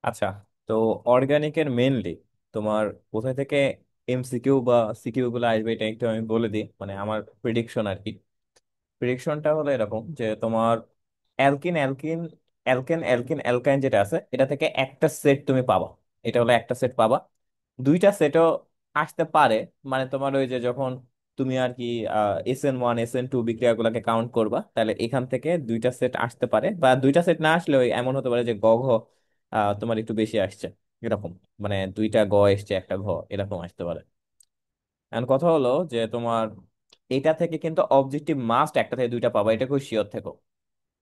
আচ্ছা, তো অর্গানিকের মেনলি তোমার কোথায় থেকে এমসিকিউ বা সিকিউ গুলো আসবে এটা একটু আমি বলে দিই, মানে আমার প্রিডিকশন আর কি। প্রিডিকশনটা হলো এরকম যে তোমার অ্যালকিন অ্যালকিন অ্যালকেন অ্যালকিন অ্যালকাইন যেটা আছে এটা থেকে একটা সেট তুমি পাবা। এটা হলো একটা সেট পাবা। দুইটা সেটও আসতে পারে, মানে তোমার ওই যে যখন তুমি আর কি SN1 SN2 বিক্রিয়াগুলোকে কাউন্ট করবা, তাহলে এখান থেকে দুইটা সেট আসতে পারে, বা দুইটা সেট না আসলেও এমন হতে পারে যে গ ঘ তোমার একটু বেশি আসছে এরকম। মানে দুইটা গ এসছে একটা ঘ, এরকম আসতে পারে। এখন কথা হলো যে তোমার এটা থেকে কিন্তু অবজেক্টিভ মাস্ট একটা থেকে দুইটা পাবা, এটা খুব শিওর থেকো।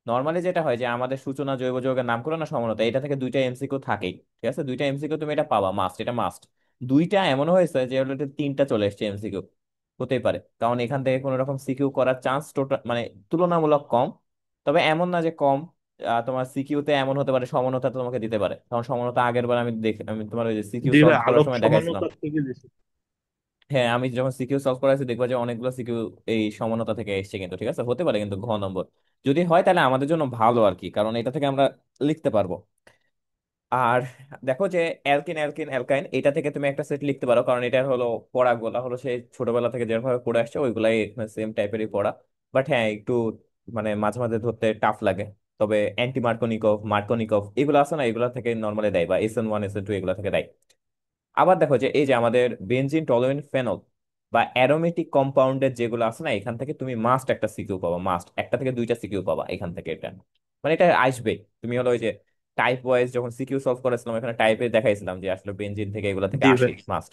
নর্মালি যেটা হয় যে আমাদের সূচনা জৈব যৌগের নামকরণ না সমানতা, এটা থেকে দুইটা এমসিকিউ থাকেই। ঠিক আছে, দুইটা এমসিকিউ তুমি এটা পাবা, মাস্ট, এটা মাস্ট। দুইটা এমন হয়েছে যে ওটা তিনটা চলে এসেছে এমসিকিউ, হতেই পারে, কারণ এখান থেকে কোনো রকম সিকিউ করার চান্স টোটাল মানে তুলনামূলক কম। তবে এমন না যে কম। তোমার সিকিউতে এমন হতে পারে সমানতা তোমাকে দিতে পারে, কারণ সমানতা আগের বার আমি তোমার ওই যে সিকিউ জি ভাই, সলভ করার আলোক সময় দেখাইছিলাম। সমানুতার থেকে দিছে। হ্যাঁ, আমি যখন সিকিউ সলভ করেছি দেখবো যে অনেকগুলো সিকিউ এই সমানতা থেকে এসেছে কিন্তু। ঠিক আছে, হতে পারে কিন্তু ঘ নম্বর যদি হয় তাহলে আমাদের জন্য ভালো আর কি, কারণ এটা থেকে আমরা লিখতে পারবো। আর দেখো যে অ্যালকিন অ্যালকিন অ্যালকাইন এটা থেকে তুমি একটা সেট লিখতে পারো, কারণ এটা হলো পড়াগুলা হলো সেই ছোটবেলা থেকে যেভাবে পড়ে আসছে ওইগুলাই সেম টাইপেরই পড়া। বাট হ্যাঁ, একটু মানে মাঝে মাঝে ধরতে টাফ লাগে। তবে অ্যান্টি মার্কোনিকভ মার্কোনিকভ এগুলো আছে না, এগুলা থেকে নর্মালি দেয়, বা SN1 SN2 এগুলা থেকে দেয়। আবার দেখো যে এই যে আমাদের বেনজিন টলোয়েন ফেনল বা অ্যারোমেটিক কম্পাউন্ডের যেগুলো আছে না, এখান থেকে তুমি মাস্ট একটা সিকিউ পাবা, মাস্ট একটা থেকে দুইটা সিকিউ পাবা এখান থেকে। এটা মানে এটা আসবে। তুমি হলো ওই যে টাইপ ওয়াইজ যখন সিকিউ সলভ করেছিলাম এখানে টাইপে দেখাইছিলাম যে আসলে বেনজিন থেকে এগুলো থেকে জি আসে ভাই। মাস্ট।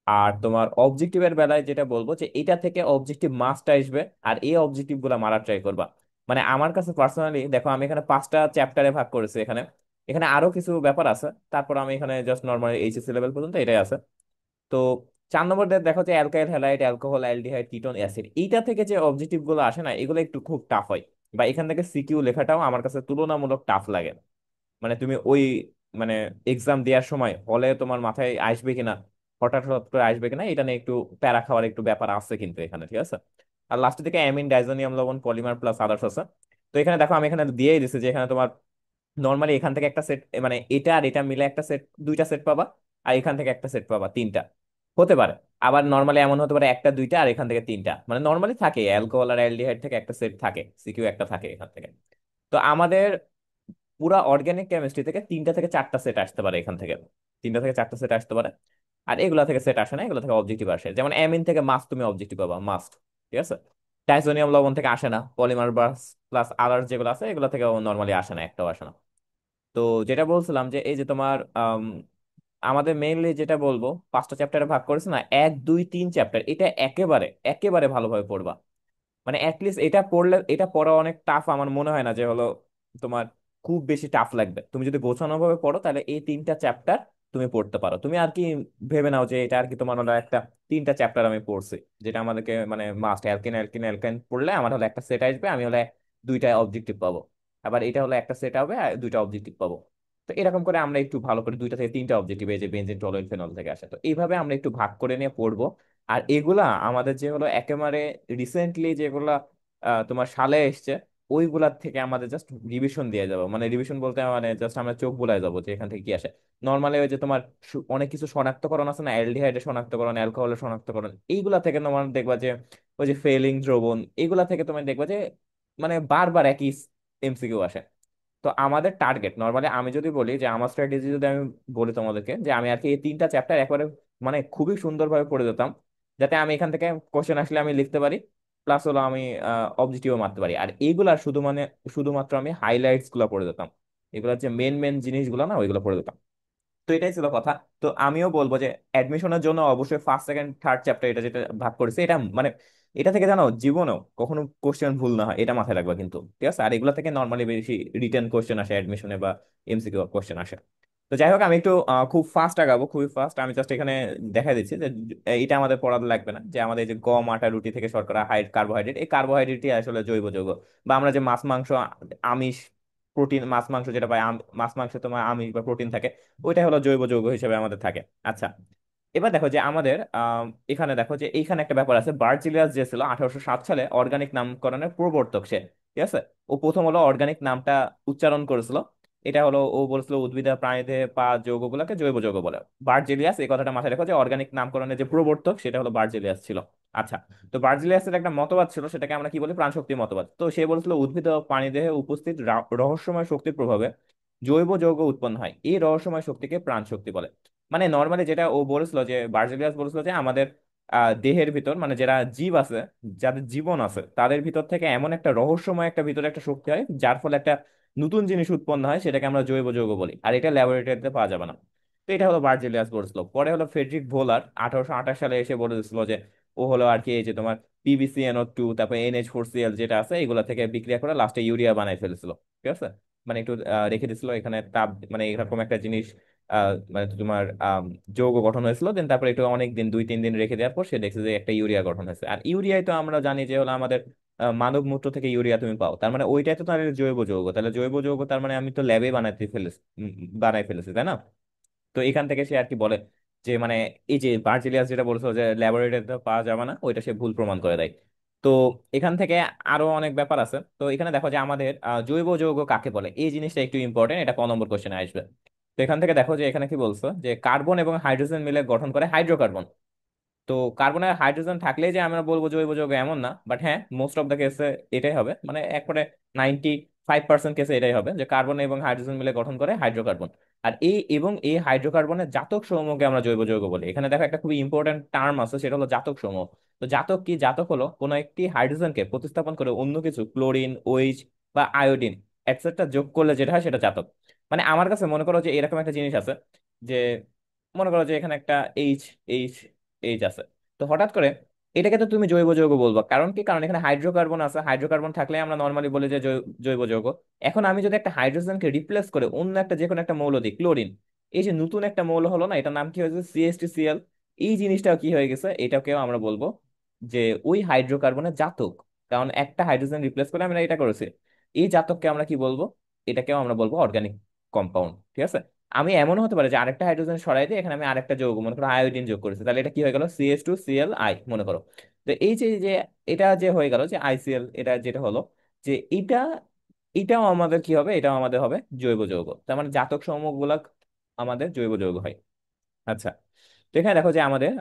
আর তোমার অবজেক্টিভের বেলায় যেটা বলবো যে এটা থেকে অবজেক্টিভ মাস্ট আসবে, আর এই অবজেক্টিভ গুলা মারার ট্রাই করবা। মানে আমার কাছে পার্সোনালি দেখো, আমি এখানে 5টা চ্যাপ্টারে ভাগ করেছি। এখানে এখানে আরো কিছু ব্যাপার আছে, তারপর আমি এখানে জাস্ট নর্মাল এইচএসসি লেভেল পর্যন্ত এটাই আছে। তো 4 নম্বর দেখো যে alkyl halide alcohol aldehyde ketone acid, এইটা থেকে যে অবজেক্টিভ গুলো আসে না এগুলো একটু খুব টাফ হয়। বা এখান থেকে সিকিউ লেখাটাও আমার কাছে তুলনামূলক টাফ লাগে। মানে তুমি ওই মানে এক্সাম দেওয়ার সময় হলে তোমার মাথায় আসবে কিনা, হঠাৎ হঠাৎ করে আসবে কিনা, এটা নিয়ে একটু প্যারা খাওয়ার একটু ব্যাপার আছে কিন্তু এখানে। ঠিক আছে, আর লাস্টের দিকে অ্যামিন ডাইজোনিয়াম লবণ পলিমার প্লাস আদার্স আছে। তো এখানে দেখো আমি এখানে দিয়েই দিচ্ছি যে এখানে তোমার নর্মালি এখান থেকে একটা সেট, মানে এটা আর এটা মিলে একটা সেট, দুইটা সেট পাবা। আর এখান থেকে একটা সেট পাবা, তিনটা হতে পারে। আবার নর্মালি এমন হতে পারে একটা দুইটা আর এখান থেকে তিনটা, মানে নর্মালি থাকে অ্যালকোহল আর অ্যালডিহাইড থেকে একটা সেট থাকে, সিকিউ একটা থাকে এখান থেকে। তো আমাদের পুরা অর্গানিক কেমিস্ট্রি থেকে 3টা থেকে 4টা সেট আসতে পারে এখান থেকে। 3টা থেকে 4টা সেট আসতে পারে। আর এগুলা থেকে সেট আসে না, এগুলো থেকে অবজেক্টিভ আসে, যেমন অ্যামিন থেকে মাস্ট তুমি অবজেক্টিভ পাবা, মাস্ট। ঠিক আছে, ডাইসোনিয়াম লবণ থেকে আসে না, পলিমার বাস প্লাস আদার যেগুলো আছে এগুলো থেকে নর্মালি আসে না, একটাও আসে না। তো যেটা বলছিলাম যে এই যে তোমার আমাদের মেইনলি যেটা বলবো 5টা চ্যাপ্টারে ভাগ করেছে না, 1 2 3 চ্যাপ্টার, এটা একেবারে একেবারে ভালোভাবে পড়বা। মানে অ্যাটলিস্ট এটা পড়লে, এটা পড়া অনেক টাফ আমার মনে হয় না যে হলো তোমার খুব বেশি টাফ লাগবে। তুমি যদি গোছানো ভাবে পড়ো তাহলে এই 3টা চ্যাপ্টার তুমি পড়তে পারো। তুমি আর কি ভেবে নাও যে এটা আর কি তোমার হলো একটা 3টা চ্যাপ্টার আমি পড়ছি, যেটা আমাদেরকে মানে মাস্ট অ্যালকিন অ্যালকিন অ্যালকাইন পড়লে আমার হলো একটা সেট আসবে, আমি হলে দুইটা অবজেক্টিভ পাবো। আবার এটা হলো একটা সেট হবে আর দুইটা অবজেক্টিভ পাবো। তো এরকম করে আমরা একটু ভালো করে 2টা থেকে 3টা অবজেক্টিভ, এই যে বেনজিন টলোয়েল ফেনল থেকে আসে, তো এইভাবে আমরা একটু ভাগ করে নিয়ে পড়বো। আর এগুলা আমাদের যে হলো একেবারে রিসেন্টলি যেগুলা তোমার সালে এসছে, ওইগুলার থেকে আমাদের জাস্ট রিভিশন দিয়ে যাবো। মানে রিভিশন বলতে মানে জাস্ট আমরা চোখ বুলাই যাবো যে এখান থেকে কি আসে। নর্মালি ওই যে তোমার অনেক কিছু শনাক্তকরণ আছে না, অ্যালডিহাইডের শনাক্তকরণ অ্যালকোহলের শনাক্তকরণ, এইগুলা থেকে তোমার দেখবা যে ওই যে ফেলিং দ্রবণ, এগুলা থেকে তুমি দেখবা যে মানে বারবার একই এমসিকিউ আসে। তো আমাদের টার্গেট নর্মালি, আমি যদি বলি যে আমার স্ট্র্যাটেজি যদি আমি বলি তোমাদেরকে, যে আমি আর কি এই 3টা চ্যাপ্টার একবারে মানে খুবই সুন্দরভাবে পড়ে যেতাম, যাতে আমি এখান থেকে কোশ্চেন আসলে আমি লিখতে পারি, প্লাস হলো আমি অবজেক্টিভও মারতে পারি। আর এইগুলা শুধুমাত্র আমি হাইলাইটস গুলো পড়ে যেতাম, এগুলো যে মেন মেন জিনিসগুলো না ওইগুলো পড়ে যেতাম। তো এটাই ছিল কথা। তো আমিও বলবো যে অ্যাডমিশনের জন্য অবশ্যই ফার্স্ট সেকেন্ড থার্ড চ্যাপ্টার এটা যেটা ভাগ করেছে, এটা মানে এটা থেকে জানো জীবনেও কখনো কোশ্চেন ভুল না হয়, এটা মাথায় রাখবা কিন্তু। ঠিক আছে, আর এগুলো থেকে নর্মালি বেশি রিটেন কোশ্চেন আসে অ্যাডমিশনে, বা এমসিকিউ কোশ্চেন আসে। তো যাই হোক, আমি একটু খুব ফাস্ট আগাবো, খুবই ফাস্ট। আমি জাস্ট এখানে দেখা দিচ্ছি যে এটা আমাদের পড়াতে লাগবে না, যে আমাদের এই যে গম আটা রুটি থেকে শর্করা কার্বোহাইড্রেট, এই কার্বোহাইড্রেটই আসলে জৈব যৌগ। বা আমরা যে মাছ মাংস আমিষ প্রোটিন, মাছ মাংস যেটা পাই মাছ মাংস তোমার আমিষ বা প্রোটিন থাকে, ওইটাই হলো জৈব যৌগ হিসেবে আমাদের থাকে। আচ্ছা, এবার দেখো যে আমাদের এখানে দেখো যে এইখানে একটা ব্যাপার আছে। বার্জিলিয়াস যে ছিল 1807 সালে অর্গানিক নামকরণের প্রবর্তক সে। ঠিক আছে, ও প্রথম হলো অর্গানিক নামটা উচ্চারণ করেছিল। এটা হলো ও বলছিল উদ্ভিদ আর প্রাণীতে পাওয়া যৌগগুলোকে জৈব যৌগ বলে। বার্জেলিয়াস, এই কথাটা মাথায় রেখো যে অর্গানিক নামকরণের যে প্রবর্তক সেটা হলো বার্জেলিয়াস ছিল। আচ্ছা, তো বার্জেলিয়াসের একটা মতবাদ ছিল, সেটাকে আমরা কি বলি, প্রাণশক্তি মতবাদ। তো সে বলছিল উদ্ভিদ ও প্রাণীদেহে উপস্থিত রহস্যময় শক্তির প্রভাবে জৈব যৌগ উৎপন্ন হয়, এই রহস্যময় শক্তিকে প্রাণ শক্তি বলে। মানে নর্মালি যেটা ও বলেছিল, যে বার্জেলিয়াস বলেছিল যে আমাদের দেহের ভিতর, মানে যারা জীব আছে, যাদের জীবন আছে, তাদের ভিতর থেকে এমন একটা রহস্যময় একটা ভিতরে একটা শক্তি হয়, যার ফলে একটা নতুন জিনিস উৎপন্ন হয়, সেটাকে আমরা জৈব যৌগ বলি, আর এটা ল্যাবরেটরিতে পাওয়া যাবে না। তো এটা হলো বার্জেলিয়াস বলছিল। পরে হলো ফ্রেডরিক ভোলার 1828 সালে এসে বলে দিচ্ছিল যে ও হলো আর কি এই যে তোমার PbCnO2, তারপর NH4Cl যেটা আছে, এগুলা থেকে বিক্রিয়া করে লাস্টে ইউরিয়া বানাই ফেলেছিল। ঠিক আছে, মানে একটু রেখে দিছিল এখানে তাপ, মানে এরকম একটা জিনিস মানে তোমার যৌগ গঠন হয়েছিল, দেন তারপরে একটু অনেক দিন, 2-3 দিন রেখে দেওয়ার পর সে দেখছে যে একটা ইউরিয়া গঠন হয়েছে। আর ইউরিয়াই তো আমরা জানি যে হলো আমাদের মানব মূত্র থেকে ইউরিয়া তুমি পাও, তার মানে ওইটাই তো তাহলে জৈব যৌগ। তাহলে জৈব যৌগ তার মানে আমি তো ল্যাবে বানাতে ফেলেছি, বানাই ফেলেছি, তাই না? তো এখান থেকে সে আর কি বলে যে মানে এই যে বার্জিলিয়াস যেটা বলছো যে ল্যাবরেটরিতে পাওয়া যাবে না, ওইটা সে ভুল প্রমাণ করে দেয়। তো এখান থেকে আরো অনেক ব্যাপার আছে। তো এখানে দেখো যে আমাদের জৈব যৌগ কাকে বলে, এই জিনিসটা একটু ইম্পর্টেন্ট, এটা ক নম্বর কোশ্চেনে আসবে। তো এখান থেকে দেখো যে এখানে কি বলছো, যে কার্বন এবং হাইড্রোজেন মিলে গঠন করে হাইড্রোকার্বন। তো কার্বন আর হাইড্রোজেন থাকলেই যে আমরা বলবো জৈব যৌগ এমন না, বাট হ্যাঁ মোস্ট অফ দ্য কেসে এটাই হবে, মানে একবারে 95% কেসে এটাই হবে যে কার্বন এবং হাইড্রোজেন মিলে গঠন করে হাইড্রোকার্বন। আর এই হাইড্রোকার্বনের জাতক সমূহকে আমরা জৈব যৌগ বলি। এখানে দেখো একটা খুবই ইম্পর্টেন্ট টার্ম আছে, সেটা হলো জাতক সমূহ। তো জাতক কি? জাতক হলো কোনো একটি হাইড্রোজেনকে প্রতিস্থাপন করে অন্য কিছু, ক্লোরিন, ওইচ বা আয়োডিন এটসেট্রা যোগ করলে যেটা হয় সেটা জাতক। মানে আমার কাছে মনে করো যে এরকম একটা জিনিস আছে, যে মনে করো যে এখানে একটা এইচ এইচ এইচ আছে। তো হঠাৎ করে এটাকে তো তুমি জৈব যৌগ বলবো, কারণ কি? কারণ এখানে হাইড্রোকার্বন আছে, হাইড্রোকার্বন থাকলে আমরা নর্মালি বলি যে জৈব যৌগ। এখন আমি যদি একটা হাইড্রোজেনকে রিপ্লেস করে অন্য একটা যে কোনো একটা মৌল দিই, ক্লোরিন, এই যে নতুন একটা মৌল হলো না, এটার নাম কি হয়েছে? CH2Cl। এই জিনিসটাও কি হয়ে গেছে, এটাকেও আমরা বলবো যে ওই হাইড্রোকার্বনের জাতক। কারণ একটা হাইড্রোজেন রিপ্লেস করে আমরা এটা করেছি, এই জাতককে আমরা কি বলবো? এটাকেও আমরা বলবো অর্গানিক কম্পাউন্ড। ঠিক আছে, আমি এমনও হতে পারে যে আরেকটা হাইড্রোজেন সরাই দিয়ে এখানে আমি আরেকটা যৌগ, মনে করো আয়োডিন যোগ করেছি, তাহলে এটা কি হয়ে গেল? CH2Cl মনে করো। তো এই যে যে এটা যে হয়ে গেল যে ICl, এটা যেটা হলো যে এটা, এটাও আমাদের কি হবে? এটাও আমাদের হবে জৈব যৌগ। তার মানে জাতক সমূহগুলা আমাদের জৈব যৌগ হয়। আচ্ছা, তো এখানে দেখো যে আমাদের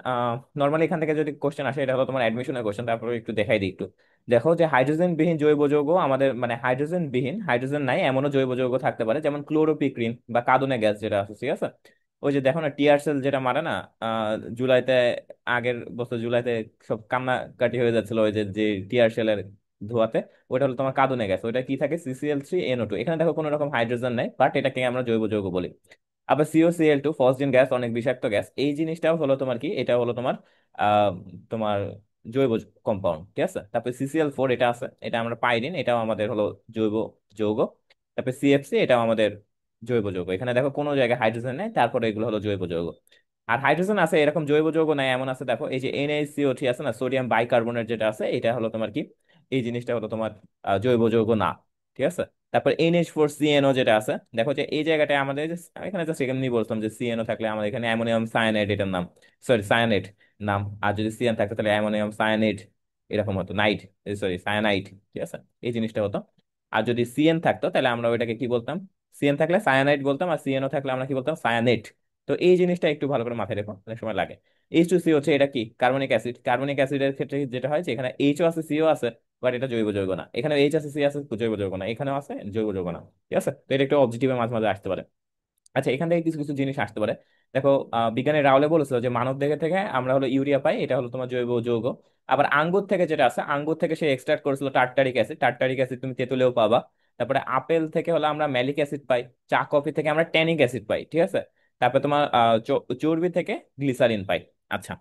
নর্মালি এখান থেকে যদি কোশ্চেন আসে, এটা হলো তোমার অ্যাডমিশনের কোশ্চেন, তারপরে একটু দেখাই দিই একটু। দেখো যে হাইড্রোজেন বিহীন জৈব যৌগ আমাদের, মানে হাইড্রোজেন বিহীন, হাইড্রোজেন নাই এমনও জৈব যৌগ থাকতে পারে, যেমন ক্লোরোপিক্রিন বা কাঁদুনে গ্যাস যেটা আছে। ঠিক আছে, ওই যে দেখো না টিয়ার সেল যেটা মারে না, জুলাইতে, আগের বছর জুলাইতে সব কান্নাকাটি হয়ে যাচ্ছিল ওই যে যে টিয়ার সেলের ধোঁয়াতে, ওইটা হলো তোমার কাঁদুনে গ্যাস। ওইটা কি থাকে? CCl3NO2। এখানে দেখো কোনো রকম হাইড্রোজেন নাই, বাট এটাকে আমরা জৈব যৌগ বলি। আবার COCl2, ফসফিন গ্যাস, অনেক বিষাক্ত গ্যাস, এই জিনিসটাও হলো তোমার কি, এটা হলো তোমার আহ তোমার জৈব কম্পাউন্ড। ঠিক আছে, তারপরে CCl4, এটা আছে, এটা আমরা পাইরিন, এটাও আমাদের হলো জৈব যৌগ। তারপরে CFC, এটাও আমাদের জৈব যৌগ। এখানে দেখো কোনো জায়গায় হাইড্রোজেন নেই, তারপরে এগুলো হলো জৈব যৌগ। আর হাইড্রোজেন আছে এরকম জৈব যৌগ নাই এমন আছে, দেখো এই যে NaCO3 আছে না, সোডিয়াম বাইকার্বনেট যেটা আছে, এটা হলো তোমার কি, এই জিনিসটা হলো তোমার জৈব যৌগ না। ঠিক আছে, তারপর NH4CNO যেটা আছে, দেখো যে এই জায়গাটায় আমাদের এখানে জাস্ট এমনি বলতাম যে CNO থাকলে আমাদের এখানে অ্যামোনিয়াম সায়ানাইড এটার নাম, সরি সায়ানাইড নাম। আর যদি CN থাকতো তাহলে অ্যামোনিয়াম সায়ানাইড এরকম হতো, নাইট, সরি সায়ানাইড। ঠিক আছে, এই জিনিসটা হতো। আর যদি CN থাকতো তাহলে আমরা ওইটাকে কি বলতাম? CN থাকলে সায়ানাইড বলতাম, আর CNO থাকলে আমরা কি বলতাম? সায়ানেট। তো এই জিনিসটা একটু ভালো করে মাথায় রেখো, অনেক সময় লাগে। H2C হচ্ছে এটা কি? Carbonic acid. কার্বনিক অ্যাসিডের ক্ষেত্রে যেটা হয় যে এখানে H আছে, সিও আছে, বাট এটা জৈব যৌগ না। এখানে H আছে, সি আছে, জৈব যৌগ না। এখানেও আছে, জৈব যৌগ না। ঠিক আছে, তো এটা একটু অবজেক্টিভে মাঝে মাঝে আসতে পারে। আচ্ছা, এখান থেকে কিছু কিছু জিনিস আসতে পারে। দেখো বিজ্ঞানী রাওলে বলেছিল যে মানব দেহ থেকে আমরা হলো ইউরিয়া পাই, এটা হলো তোমার জৈব যৌগ। আবার আঙ্গুর থেকে যেটা আছে, আঙ্গুর থেকে সে এক্সট্রাক্ট করেছিল টার্টারিক অ্যাসিড। টার্টারিক অ্যাসিড তুমি তেঁতুলেও পাবা। তারপরে আপেল থেকে হলো আমরা ম্যালিক অ্যাসিড পাই। চা কফি থেকে আমরা ট্যানিক অ্যাসিড পাই। ঠিক আছে, তারপরে তোমার চর্বি থেকে গ্লিসারিন পাই। আচ্ছা,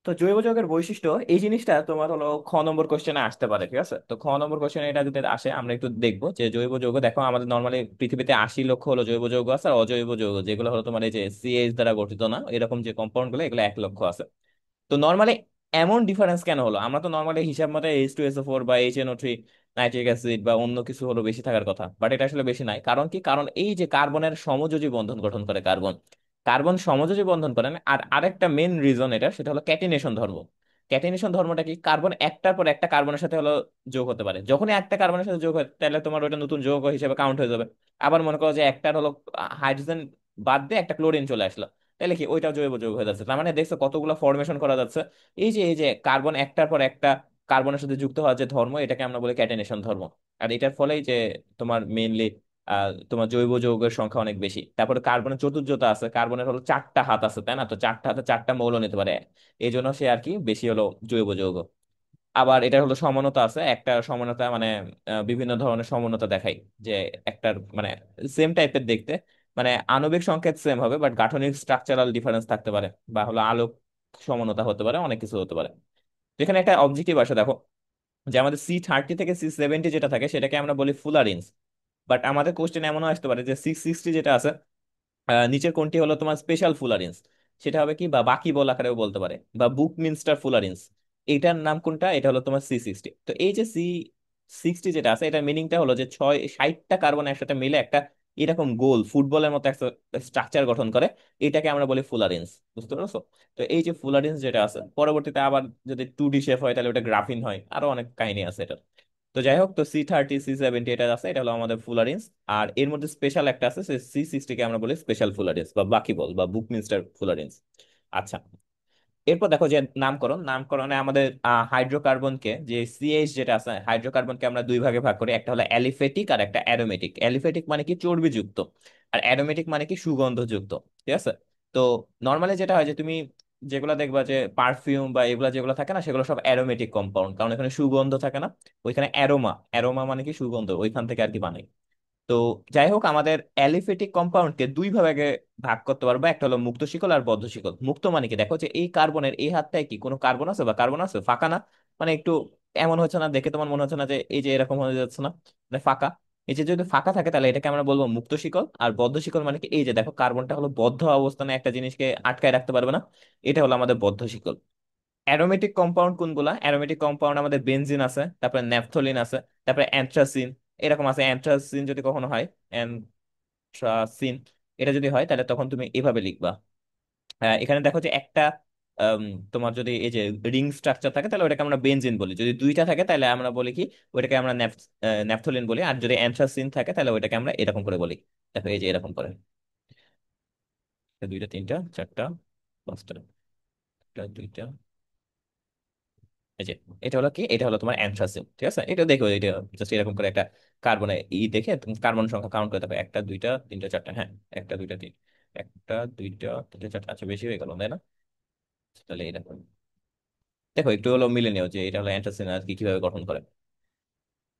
তো জৈব যৌগের বৈশিষ্ট্য, এই জিনিসটা তোমার হলো খ নম্বর কোশ্চেনে আসতে পারে। ঠিক আছে, তো খ নম্বর কোশ্চেনে এটা যদি আসে, আমরা একটু দেখবো যে জৈব যৌগ। দেখো আমাদের নর্মালি পৃথিবীতে 80 লক্ষ হলো জৈব যৌগ আছে, আর অজৈব যৌগ যেগুলো হলো তোমার এই যে CH দ্বারা গঠিত না এরকম যে কম্পাউন্ড গুলো, এগুলো 1 লক্ষ আছে। তো নর্মালি এমন ডিফারেন্স কেন হলো? আমরা তো নর্মালি হিসাব মতো H2SO4 বা HNO3, নাইট্রিক অ্যাসিড বা অন্য কিছু হলো বেশি থাকার কথা, বাট এটা আসলে বেশি নাই। কারণ কি? কারণ এই যে কার্বনের সমযোজী বন্ধন গঠন করে কার্বন, কার্বন সমযোজী বন্ধন করেন। আর আরেকটা মেন রিজন এটা, সেটা হলো ক্যাটিনেশন ধর্ম। ক্যাটিনেশন ধর্মটা কি? কার্বন একটার পর একটা কার্বনের সাথে হলো যোগ হতে পারে। যখনই একটা কার্বনের সাথে যোগ হয় তাহলে তোমার ওটা নতুন যৌগ হিসেবে কাউন্ট হয়ে যাবে। আবার মনে করো যে একটার হলো হাইড্রোজেন বাদ দিয়ে একটা ক্লোরিন চলে আসলো, তাহলে কি ওইটা জৈব যৌগ হয়ে যাচ্ছে। তার মানে দেখছো কতগুলো ফরমেশন করা যাচ্ছে। এই যে কার্বন একটার পর একটা কার্বনের সাথে যুক্ত হওয়ার যে ধর্ম, এটাকে আমরা বলি ক্যাটাইনেশন ধর্ম। আর এটার ফলেই যে তোমার মেইনলি তোমার জৈব যৌগের সংখ্যা অনেক বেশি। তারপরে কার্বনের চতুর্যতা আছে, কার্বনের হলো চারটা হাত আছে, তাই না? তো চারটা হাতে চারটা মৌল নিতে পারে, এই জন্য সে আর কি বেশি হলো জৈব যৌগ। আবার এটা হলো সমানতা আছে, একটা সমানতা মানে বিভিন্ন ধরনের সমানতা দেখাই, যে একটার মানে সেম টাইপের দেখতে, মানে আণবিক সংকেত সেম হবে বাট গাঠনিক স্ট্রাকচারাল ডিফারেন্স থাকতে পারে, বা হলো আলোক সমানতা হতে পারে, অনেক কিছু হতে পারে। তো এখানে একটা অবজেক্টিভ আসে দেখো, যে আমাদের C30 থেকে C70 যেটা থাকে সেটাকে আমরা বলি ফুলারিনস। বাট আমাদের কোশ্চেন এমনও আসতে পারে যে 660 যেটা আছে, নিচের কোনটি হলো তোমার স্পেশাল ফুলারেন্স, সেটা হবে কি, বা বাকি বল আকারেও বলতে পারে, বা বুকমিনস্টার ফুলারেন্স। এইটার নাম কোনটা? এটা হলো তোমার C60। তো এই যে C60 যেটা আছে, এটার মিনিংটা হলো যে 60টা কার্বন একসাথে মিলে একটা এরকম গোল ফুটবলের মতো একটা স্ট্রাকচার গঠন করে, এটাকে আমরা বলি ফুলারেন্স। বুঝতে পারছো? তো এই যে ফুলারেন্স যেটা আছে, পরবর্তীতে আবার যদি 2D শেপ হয় তাহলে ওটা গ্রাফিন হয়, আরো অনেক কাহিনী আছে এটা। তো যাই হোক, তো C30 C70 এটা আছে, এটা হলো আমাদের ফুলারিন্স। আর এর মধ্যে স্পেশাল একটা আছে, C60 কে আমরা বলি স্পেশাল ফুলারিন্স বা বাকি বল বা বুকমিনস্টার ফুলারিন্স। আচ্ছা, এরপর দেখো যে নামকরণে আমাদের হাইড্রোকার্বনকে যে সিএইচ যেটা আছে, হাইড্রোকার্বনকে আমরা দুই ভাগে ভাগ করি, একটা হলো অ্যালিফেটিক আর একটা অ্যারোমেটিক। অ্যালিফেটিক মানে কি চর্বিযুক্ত, আর অ্যারোমেটিক মানে কি সুগন্ধযুক্ত। ঠিক আছে? তো নর্মালি যেটা হয় যে তুমি যেগুলো দেখবা যে পারফিউম বা এগুলা যেগুলো থাকে না, সেগুলো সব অ্যারোমেটিক কম্পাউন্ড, কারণ এখানে সুগন্ধ থাকে না। ওইখানে অ্যারোমা, অ্যারোমা মানে কি সুগন্ধ, ওইখান থেকে আর কি বানাই। তো যাই হোক, আমাদের অ্যালিফেটিক কম্পাউন্ডকে দুই ভাগে ভাগ করতে পারবো, একটা হলো মুক্ত শিকল আর বদ্ধ শিকল। মুক্ত মানে কি, দেখো যে এই কার্বনের এই হাতটায় কি কোনো কার্বন আছে বা কার্বন আছে? ফাঁকা না? মানে একটু এমন হচ্ছে না দেখে, তোমার মনে হচ্ছে না যে এই যে এরকম হয়ে যাচ্ছে না, মানে ফাঁকা? এই যে যদি ফাঁকা থাকে তাহলে এটাকে আমরা বলবো মুক্ত শিকল। আর বদ্ধ শিকল মানে কি, এই যে দেখো কার্বনটা হলো বদ্ধ অবস্থানে একটা জিনিসকে আটকায় রাখতে পারবে না, এটা হলো আমাদের বদ্ধ শিকল। অ্যারোমেটিক কম্পাউন্ড কোনগুলা? অ্যারোমেটিক কম্পাউন্ড আমাদের বেনজিন আছে, তারপরে ন্যাপথলিন আছে, তারপরে অ্যান্থ্রাসিন এরকম আছে। অ্যান্থ্রাসিন যদি কখনো হয়, অ্যান্থ্রাসিন এটা যদি হয় তাহলে তখন তুমি এভাবে লিখবা। এখানে দেখো যে একটা আম, তোমার যদি এই যে রিং স্ট্রাকচার থাকে তাহলে ওটাকে আমরা বেনজিন বলি, যদি দুইটা থাকে তাহলে আমরা বলি কি, ওইটাকে আমরা ন্যাপথলিন বলি। আর যদি অ্যান্থ্রাসিন থাকে তাহলে ওইটাকে আমরা এরকম করে বলি। দেখো এই যে এরকম করে, দুইটা তিনটা চারটা পাঁচটা, একটা দুইটা, এই যে এটা হলো কি, এটা হলো তোমার অ্যানথ্রাসিন। ঠিক আছে? এটা দেখো, এটা জাস্ট এরকম করে একটা কার্বনে দেখে তুমি কার্বন সংখ্যা কাউন্ট করে থাকবে, একটা দুইটা তিনটা চারটা, হ্যাঁ, একটা দুইটা তিন, একটা দুইটা তিনটা চারটা, আচ্ছা বেশি হয়ে গেল তাই না? তাহলে এটা দেখো একটু হলো মিলে নিও যে এটা হলো অ্যানথ্রাসিন আর কি কিভাবে গঠন করে।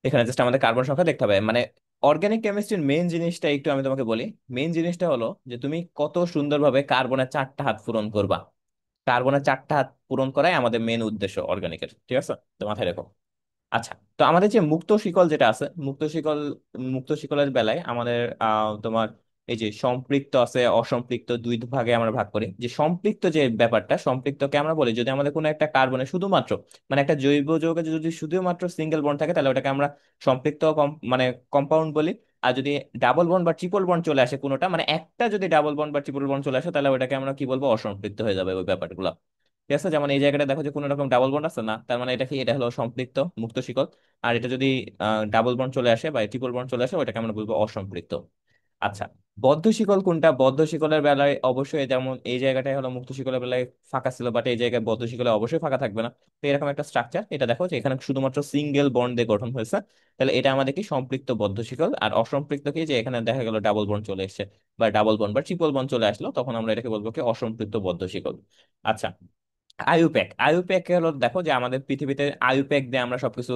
এখানে জাস্ট আমাদের কার্বন সংখ্যা দেখতে হবে। মানে অর্গানিক কেমিস্ট্রির মেইন জিনিসটা একটু আমি তোমাকে বলি। মেইন জিনিসটা হলো যে তুমি কত সুন্দরভাবে কার্বনের চারটা হাত পূরণ করবা। কার্বনের চারটা হাত পূরণ করাই আমাদের মেইন উদ্দেশ্য অর্গানিকের। ঠিক আছে? তো মাথায় রেখো। আচ্ছা, তো আমাদের যে মুক্ত শিকল যেটা আছে, মুক্ত শিকলের বেলায় আমাদের তোমার এই যে সম্পৃক্ত আছে অসম্পৃক্ত, দুই ভাগে আমরা ভাগ করি। যে সম্পৃক্ত যে ব্যাপারটা, সম্পৃক্তকে আমরা বলি যদি আমাদের কোনো একটা কার্বনে শুধুমাত্র, মানে একটা জৈব যৌগে যদি শুধুমাত্র সিঙ্গেল বন্ড থাকে তাহলে ওটাকে আমরা সম্পৃক্ত মানে কম্পাউন্ড বলি। আর যদি ডাবল বন্ড বা ট্রিপল বন্ড চলে আসে কোনোটা, মানে একটা যদি ডাবল বন্ড বা ট্রিপল বন্ড চলে আসে, তাহলে ওটাকে আমরা কি বলবো, অসম্পৃক্ত হয়ে যাবে ওই ব্যাপারগুলো। ঠিক আছে? যেমন এই জায়গাটা দেখো যে কোনো রকম ডাবল বন্ড আছে না, তার মানে এটা কি, এটা হলো সম্পৃক্ত মুক্ত শিকল। আর এটা যদি ডাবল বন্ড চলে আসে বা ট্রিপল বন্ড চলে আসে, ওটাকে আমরা বলবো অসম্পৃক্ত। আচ্ছা, বদ্ধ শিকল কোনটা? বদ্ধ শিকলের বেলায় অবশ্যই, যেমন এই জায়গাটায় হলো মুক্ত শিকলের বেলায় ফাঁকা ছিল, বাট এই জায়গায় বদ্ধ শিকলে অবশ্যই ফাঁকা থাকবে না। তো এরকম একটা স্ট্রাকচার, এটা দেখো যে এখানে শুধুমাত্র সিঙ্গেল বন্ড দিয়ে গঠন হয়েছে, তাহলে এটা আমাদের কি সম্পৃক্ত বদ্ধ শিকল। আর অসম্পৃক্ত কি, যে এখানে দেখা গেল ডাবল বন্ড চলে এসেছে বা ডাবল বন্ড বা ট্রিপল বন্ড চলে আসলো, তখন আমরা এটাকে বলবো কি, অসম্পৃক্ত বদ্ধ শিকল। আচ্ছা, আইইউপ্যাক। আইইউপ্যাক হলো, দেখো যে আমাদের পৃথিবীতে আইইউপ্যাক দিয়ে আমরা সবকিছু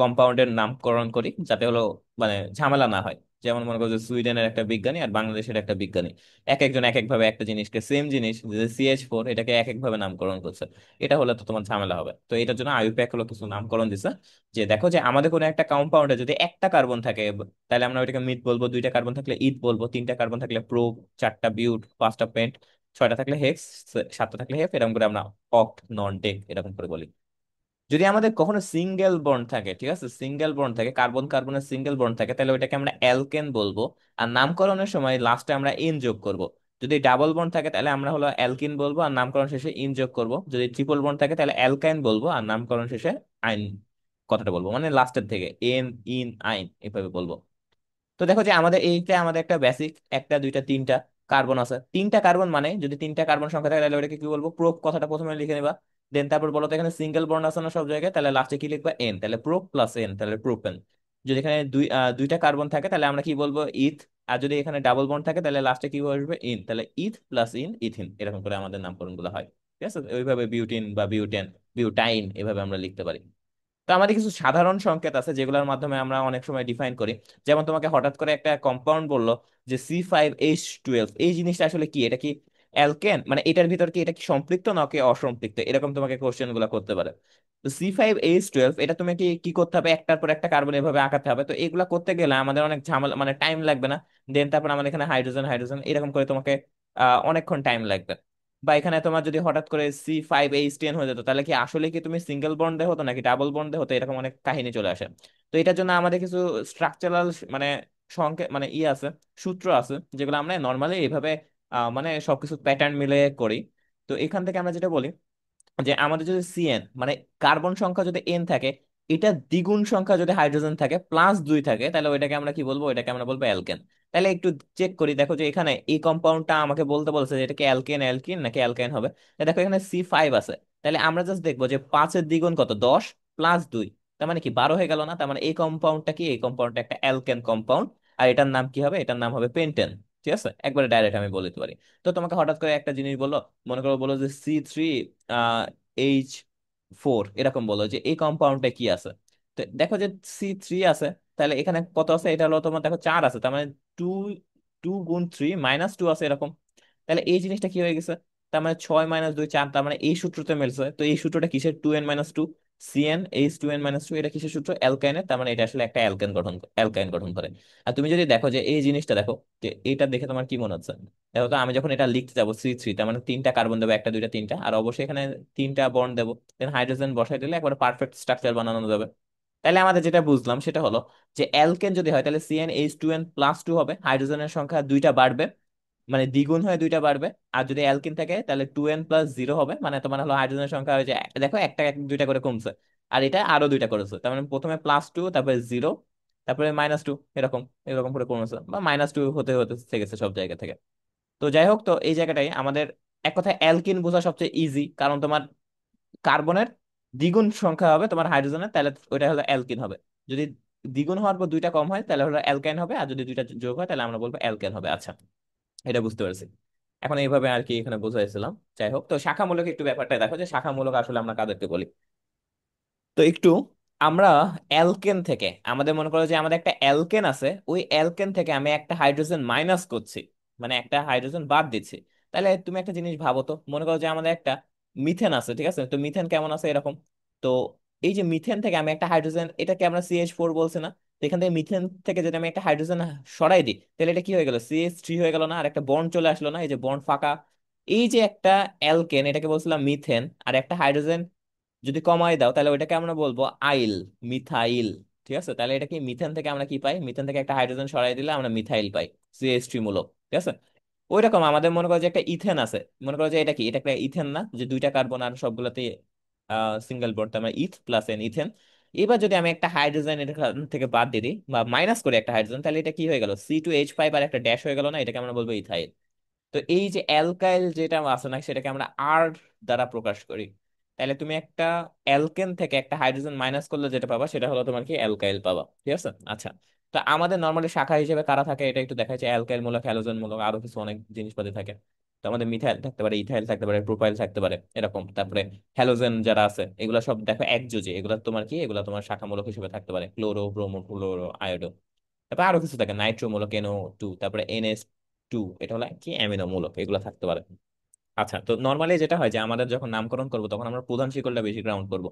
কম্পাউন্ডের নামকরণ করি যাতে হলো মানে ঝামেলা না হয়। যেমন মনে করো যে সুইডেনের একটা বিজ্ঞানী আর বাংলাদেশের একটা বিজ্ঞানী, এক একজন এক এক ভাবে একটা জিনিসকে, সেম জিনিস যে CH4, এটাকে এক এক ভাবে নামকরণ করছে। এটা হলে তো তোমার ঝামেলা হবে। তো এটার জন্য আইইউপ্যাক হলো কিছু নামকরণ দিছে। যে দেখো যে আমাদের কোনো একটা কম্পাউন্ডে যদি একটা কার্বন থাকে তাহলে আমরা ওইটাকে মিথ বলবো, দুইটা কার্বন থাকলে ইথ বলবো, তিনটা কার্বন থাকলে প্রো, চারটা বিউট, পাঁচটা পেন্ট, ছয়টা থাকলে হেক্স, সাতটা থাকলে হেফ, এরকম করে আমরা অক্ট, নন, ডেক এরকম করে বলি। যদি আমাদের কখনো সিঙ্গেল বন্ড থাকে, ঠিক আছে, সিঙ্গেল বন্ড থাকে, কার্বন কার্বনের সিঙ্গেল বন্ড থাকে, তাহলে ওইটাকে আমরা অ্যালকেন বলবো। আর নামকরণের সময় লাস্টে আমরা ইন যোগ করব। যদি ডাবল বন্ড থাকে তাহলে আমরা হলো অ্যালকিন বলবো আর নামকরণ শেষে ইন যোগ করব। যদি ট্রিপল বন্ড থাকে তাহলে অ্যালকাইন বলবো আর নামকরণ শেষে আইন কথাটা বলবো, মানে লাস্টের থেকে এন, ইন, আইন এভাবে বলবো। তো তো দেখো যে আমাদের এইটা আমাদের একটা বেসিক একটা দুইটা তিনটা কার্বন আছে, তিনটা কার্বন মানে যদি তিনটা কার্বন সংখ্যা থাকে তাহলে ওটাকে কি বলবো, প্রোপ কথাটা প্রথমে লিখে নেবা। দেন তারপর বলো তো এখানে সিঙ্গেল বন্ড আছে না সব জায়গায়, তাহলে লাস্টে কি লিখবা, এন, তাহলে প্রোপ প্লাস এন, তাহলে প্রোপেন। যদি এখানে দুইটা কার্বন থাকে তাহলে আমরা কি বলবো, ইথ। আর যদি এখানে ডাবল বন্ড থাকে তাহলে লাস্টে কি বসবে, ইন, তাহলে ইথ প্লাস ইন, ইথিন, এরকম করে আমাদের নামকরণ গুলো হয়। ঠিক আছে, ওইভাবে বিউটিন বা বিউটেন, বিউটাইন এভাবে আমরা লিখতে পারি। তো আমাদের কিছু সাধারণ সংকেত আছে যেগুলোর মাধ্যমে আমরা অনেক সময় ডিফাইন করি। যেমন তোমাকে হঠাৎ করে একটা কম্পাউন্ড বললো যে C5H12, এই জিনিসটা আসলে কি, এটা কি অ্যালকেন, মানে এটার ভিতর কি এটা কি সম্পৃক্ত নাকি অসম্পৃক্ত, এরকম তোমাকে কোশ্চেন গুলো করতে পারে। তো C5H12 এটা তুমি কি কি করতে হবে, একটার পর একটা কার্বন এভাবে আঁকাতে হবে। তো এগুলা করতে গেলে আমাদের অনেক ঝামেলা, মানে টাইম লাগবে না। দেন তারপর আমাদের এখানে হাইড্রোজেন হাইড্রোজেন এরকম করে তোমাকে অনেকক্ষণ টাইম লাগবে। বা এখানে তোমার যদি হঠাৎ করে C5H10 হয়ে যেত, তাহলে কি আসলে কি তুমি সিঙ্গেল বন্ডে হতো নাকি ডাবল বন্ডে হতো, এরকম অনেক কাহিনী চলে আসে। তো এটার জন্য আমাদের কিছু স্ট্রাকচারাল মানে সংকেত মানে আছে, সূত্র আছে, যেগুলো আমরা নর্মালি এইভাবে মানে সবকিছু প্যাটার্ন মিলে করি। তো এখান থেকে আমরা যেটা বলি যে আমাদের যদি CN মানে কার্বন সংখ্যা যদি এন থাকে, এটা দ্বিগুণ সংখ্যা যদি হাইড্রোজেন থাকে প্লাস 2 থাকে, তাহলে ওইটাকে আমরা কি বলবো, ওইটাকে আমরা বলবো অ্যালকেন। তাহলে একটু চেক করি, দেখো যে এখানে এই কম্পাউন্ডটা আমাকে বলতে বলছে যে এটা কি অ্যালকেন অ্যালকিন নাকি অ্যালকাইন হবে। তো দেখো এখানে C5 আছে, তাহলে আমরা জাস্ট দেখবো যে 5-এর দ্বিগুণ কত, 10 প্লাস 2, তার মানে কি 12 হয়ে গেল না। তার মানে এই কম্পাউন্ডটা কি, এই কম্পাউন্ডটা একটা অ্যালকেন কম্পাউন্ড। আর এটার নাম কি হবে, এটার নাম হবে পেন্টেন। ঠিক আছে, একবারে ডাইরেক্ট আমি বলে দিতে পারি। তো তোমাকে হঠাৎ করে একটা জিনিস বললো, মনে করো বলো যে C3H4, এরকম বলো যে এই কম্পাউন্ডে কি আছে। তো দেখো যে C3 আছে, তাহলে এখানে কত আছে, এটা হলো তোমার দেখো 4 আছে, তার মানে টু, 2 গুণ 3 -2 আছে এরকম। তাহলে এই জিনিসটা কি হয়ে গেছে, তার মানে 6 - 2 4, তার মানে এই সূত্রতে মিলছে। তো এই সূত্রটা কিসের, 2n - 2, CnH2n - 2, এটা কিসের সূত্র, অ্যালকাইনের। তার মানে এটা আসলে একটা অ্যালকাইন গঠন করে। আর তুমি যদি দেখো যে এই জিনিসটা দেখো, যে এটা দেখে তোমার কি মনে হচ্ছে, দেখো তো আমি যখন এটা লিখতে যাবো C3, তার মানে তিনটা কার্বন দেবো, একটা দুইটা তিনটা, আর অবশ্যই এখানে তিনটা বন্ড দেবো। দেন হাইড্রোজেন বসাই দিলে একবার পারফেক্ট স্ট্রাকচার বানানো যাবে। তাহলে আমাদের যেটা বুঝলাম সেটা হলো যে অ্যালকেন যদি হয় তাহলে CnH2n+2 হবে, হাইড্রোজেনের সংখ্যা দুইটা বাড়বে, মানে দ্বিগুণ হয়ে দুইটা বাড়বে। আর যদি অ্যালকিন থাকে তাহলে 2n+0 হবে, মানে তোমার হলো হাইড্রোজেনের সংখ্যা হয়ে যায়, দেখো একটা দুইটা করে কমছে। আর এটা আরো দুইটা করেছে, তার মানে প্রথমে +2, তারপরে 0, তারপরে -2, এরকম এরকম করে কমেছে, বা -2 হতে হতে থেকেছে সব জায়গা থেকে। তো যাই হোক, তো এই জায়গাটাই আমাদের এক কথায় অ্যালকিন বোঝা সবচেয়ে ইজি, কারণ তোমার কার্বনের দ্বিগুণ সংখ্যা হবে তোমার হাইড্রোজেনের, তাহলে ওইটা হলো অ্যালকিন হবে। যদি দ্বিগুণ হওয়ার পর দুইটা কম হয় তাহলে হলো অ্যালকাইন হবে, আর যদি দুইটা যোগ হয় তাহলে আমরা বলবো অ্যালকেন হবে। আচ্ছা, এটা বুঝতে পারছি। এখন এইভাবে আর কি এখানে বোঝাইছিলাম। যাই হোক, তো শাখামূলক একটু ব্যাপারটা দেখো যে শাখামূলক আসলে আমরা কাদেরকে বলি। তো একটু আমরা অ্যালকেন থেকে, আমাদের মনে করো যে আমাদের একটা অ্যালকেন আছে, ওই অ্যালকেন থেকে আমি একটা হাইড্রোজেন মাইনাস করছি, মানে একটা হাইড্রোজেন বাদ দিচ্ছি। তাহলে তুমি একটা জিনিস ভাবো তো, মনে করো যে আমাদের একটা মিথেন আছে, ঠিক আছে, তো মিথেন কেমন আছে এরকম। তো এই যে মিথেন থেকে আমি একটা হাইড্রোজেন, এটাকে আমরা CH4 বলছি না, তো এখান থেকে মিথেন থেকে যদি আমি একটা হাইড্রোজেন সরাই দিই, তাহলে এটা কি হয়ে গেল, CH3 হয়ে গেল না, আর একটা বন্ড চলে আসলো না, এই যে বন্ড ফাঁকা। এই যে একটা অ্যালকেন, এটাকে বলছিলাম মিথেন, আর একটা হাইড্রোজেন যদি কমায় দাও তাহলে ওইটাকে আমরা বলবো আইল, মিথাইল। ঠিক আছে, তাহলে এটা কি মিথেন থেকে আমরা কি পাই, মিথেন থেকে একটা হাইড্রোজেন সরাই দিলে আমরা মিথাইল পাই, CH3 মূলক। ঠিক আছে, ওইরকম আমাদের মনে করো যে একটা ইথেন আছে, মনে করো যে এটা কি, এটা একটা ইথেন না, যে দুইটা কার্বন আর সবগুলোতে সিঙ্গেল বন্ড, তার মানে ইথ প্লাস এন, ইথেন। এবার যদি আমি একটা হাইড্রোজেন এটা থেকে বাদ দিয়ে দিই বা মাইনাস করি একটা হাইড্রোজেন, তাহলে এটা কি হয়ে গেল, C2H5 আর একটা ড্যাশ হয়ে গেল না, এটাকে আমরা বলবো ইথাইল। তো এই যে অ্যালকাইল যেটা আছে না, সেটাকে আমরা আর দ্বারা প্রকাশ করি। তাহলে তুমি একটা অ্যালকেন থেকে একটা হাইড্রোজেন মাইনাস করলে যেটা পাবা সেটা হলো তোমার কি অ্যালকাইল পাবা। ঠিক আছে, আচ্ছা। তো আমাদের নর্মালি শাখা হিসেবে কারা থাকে এটা একটু দেখা যায়, অ্যালকাইল মূলক, হ্যালোজেন মূলক, আরো কিছু অনেক জিনিসপাতি থাকে। তো আমাদের মিথাইল থাকতে পারে, ইথাইল থাকতে পারে, প্রোপাইল থাকতে পারে, এরকম। তারপরে হ্যালোজেন যারা আছে এগুলো সব দেখো একযোজী, এগুলো তোমার কি, এগুলো তোমার শাখামূলক হিসেবে থাকতে পারে, ক্লোরো, ব্রোমো, ফ্লোরো, আয়োডো। তারপর আরো কিছু থাকে, নাইট্রোমূলক, NO2, তারপরে NH2, এটা হলো কি অ্যামিনো মূলক, এগুলো থাকতে পারে। আচ্ছা, তো নর্মালি যেটা হয় যে আমাদের যখন নামকরণ করব তখন আমরা প্রধান শিকলটা বেশি গ্রাউন্ড করব।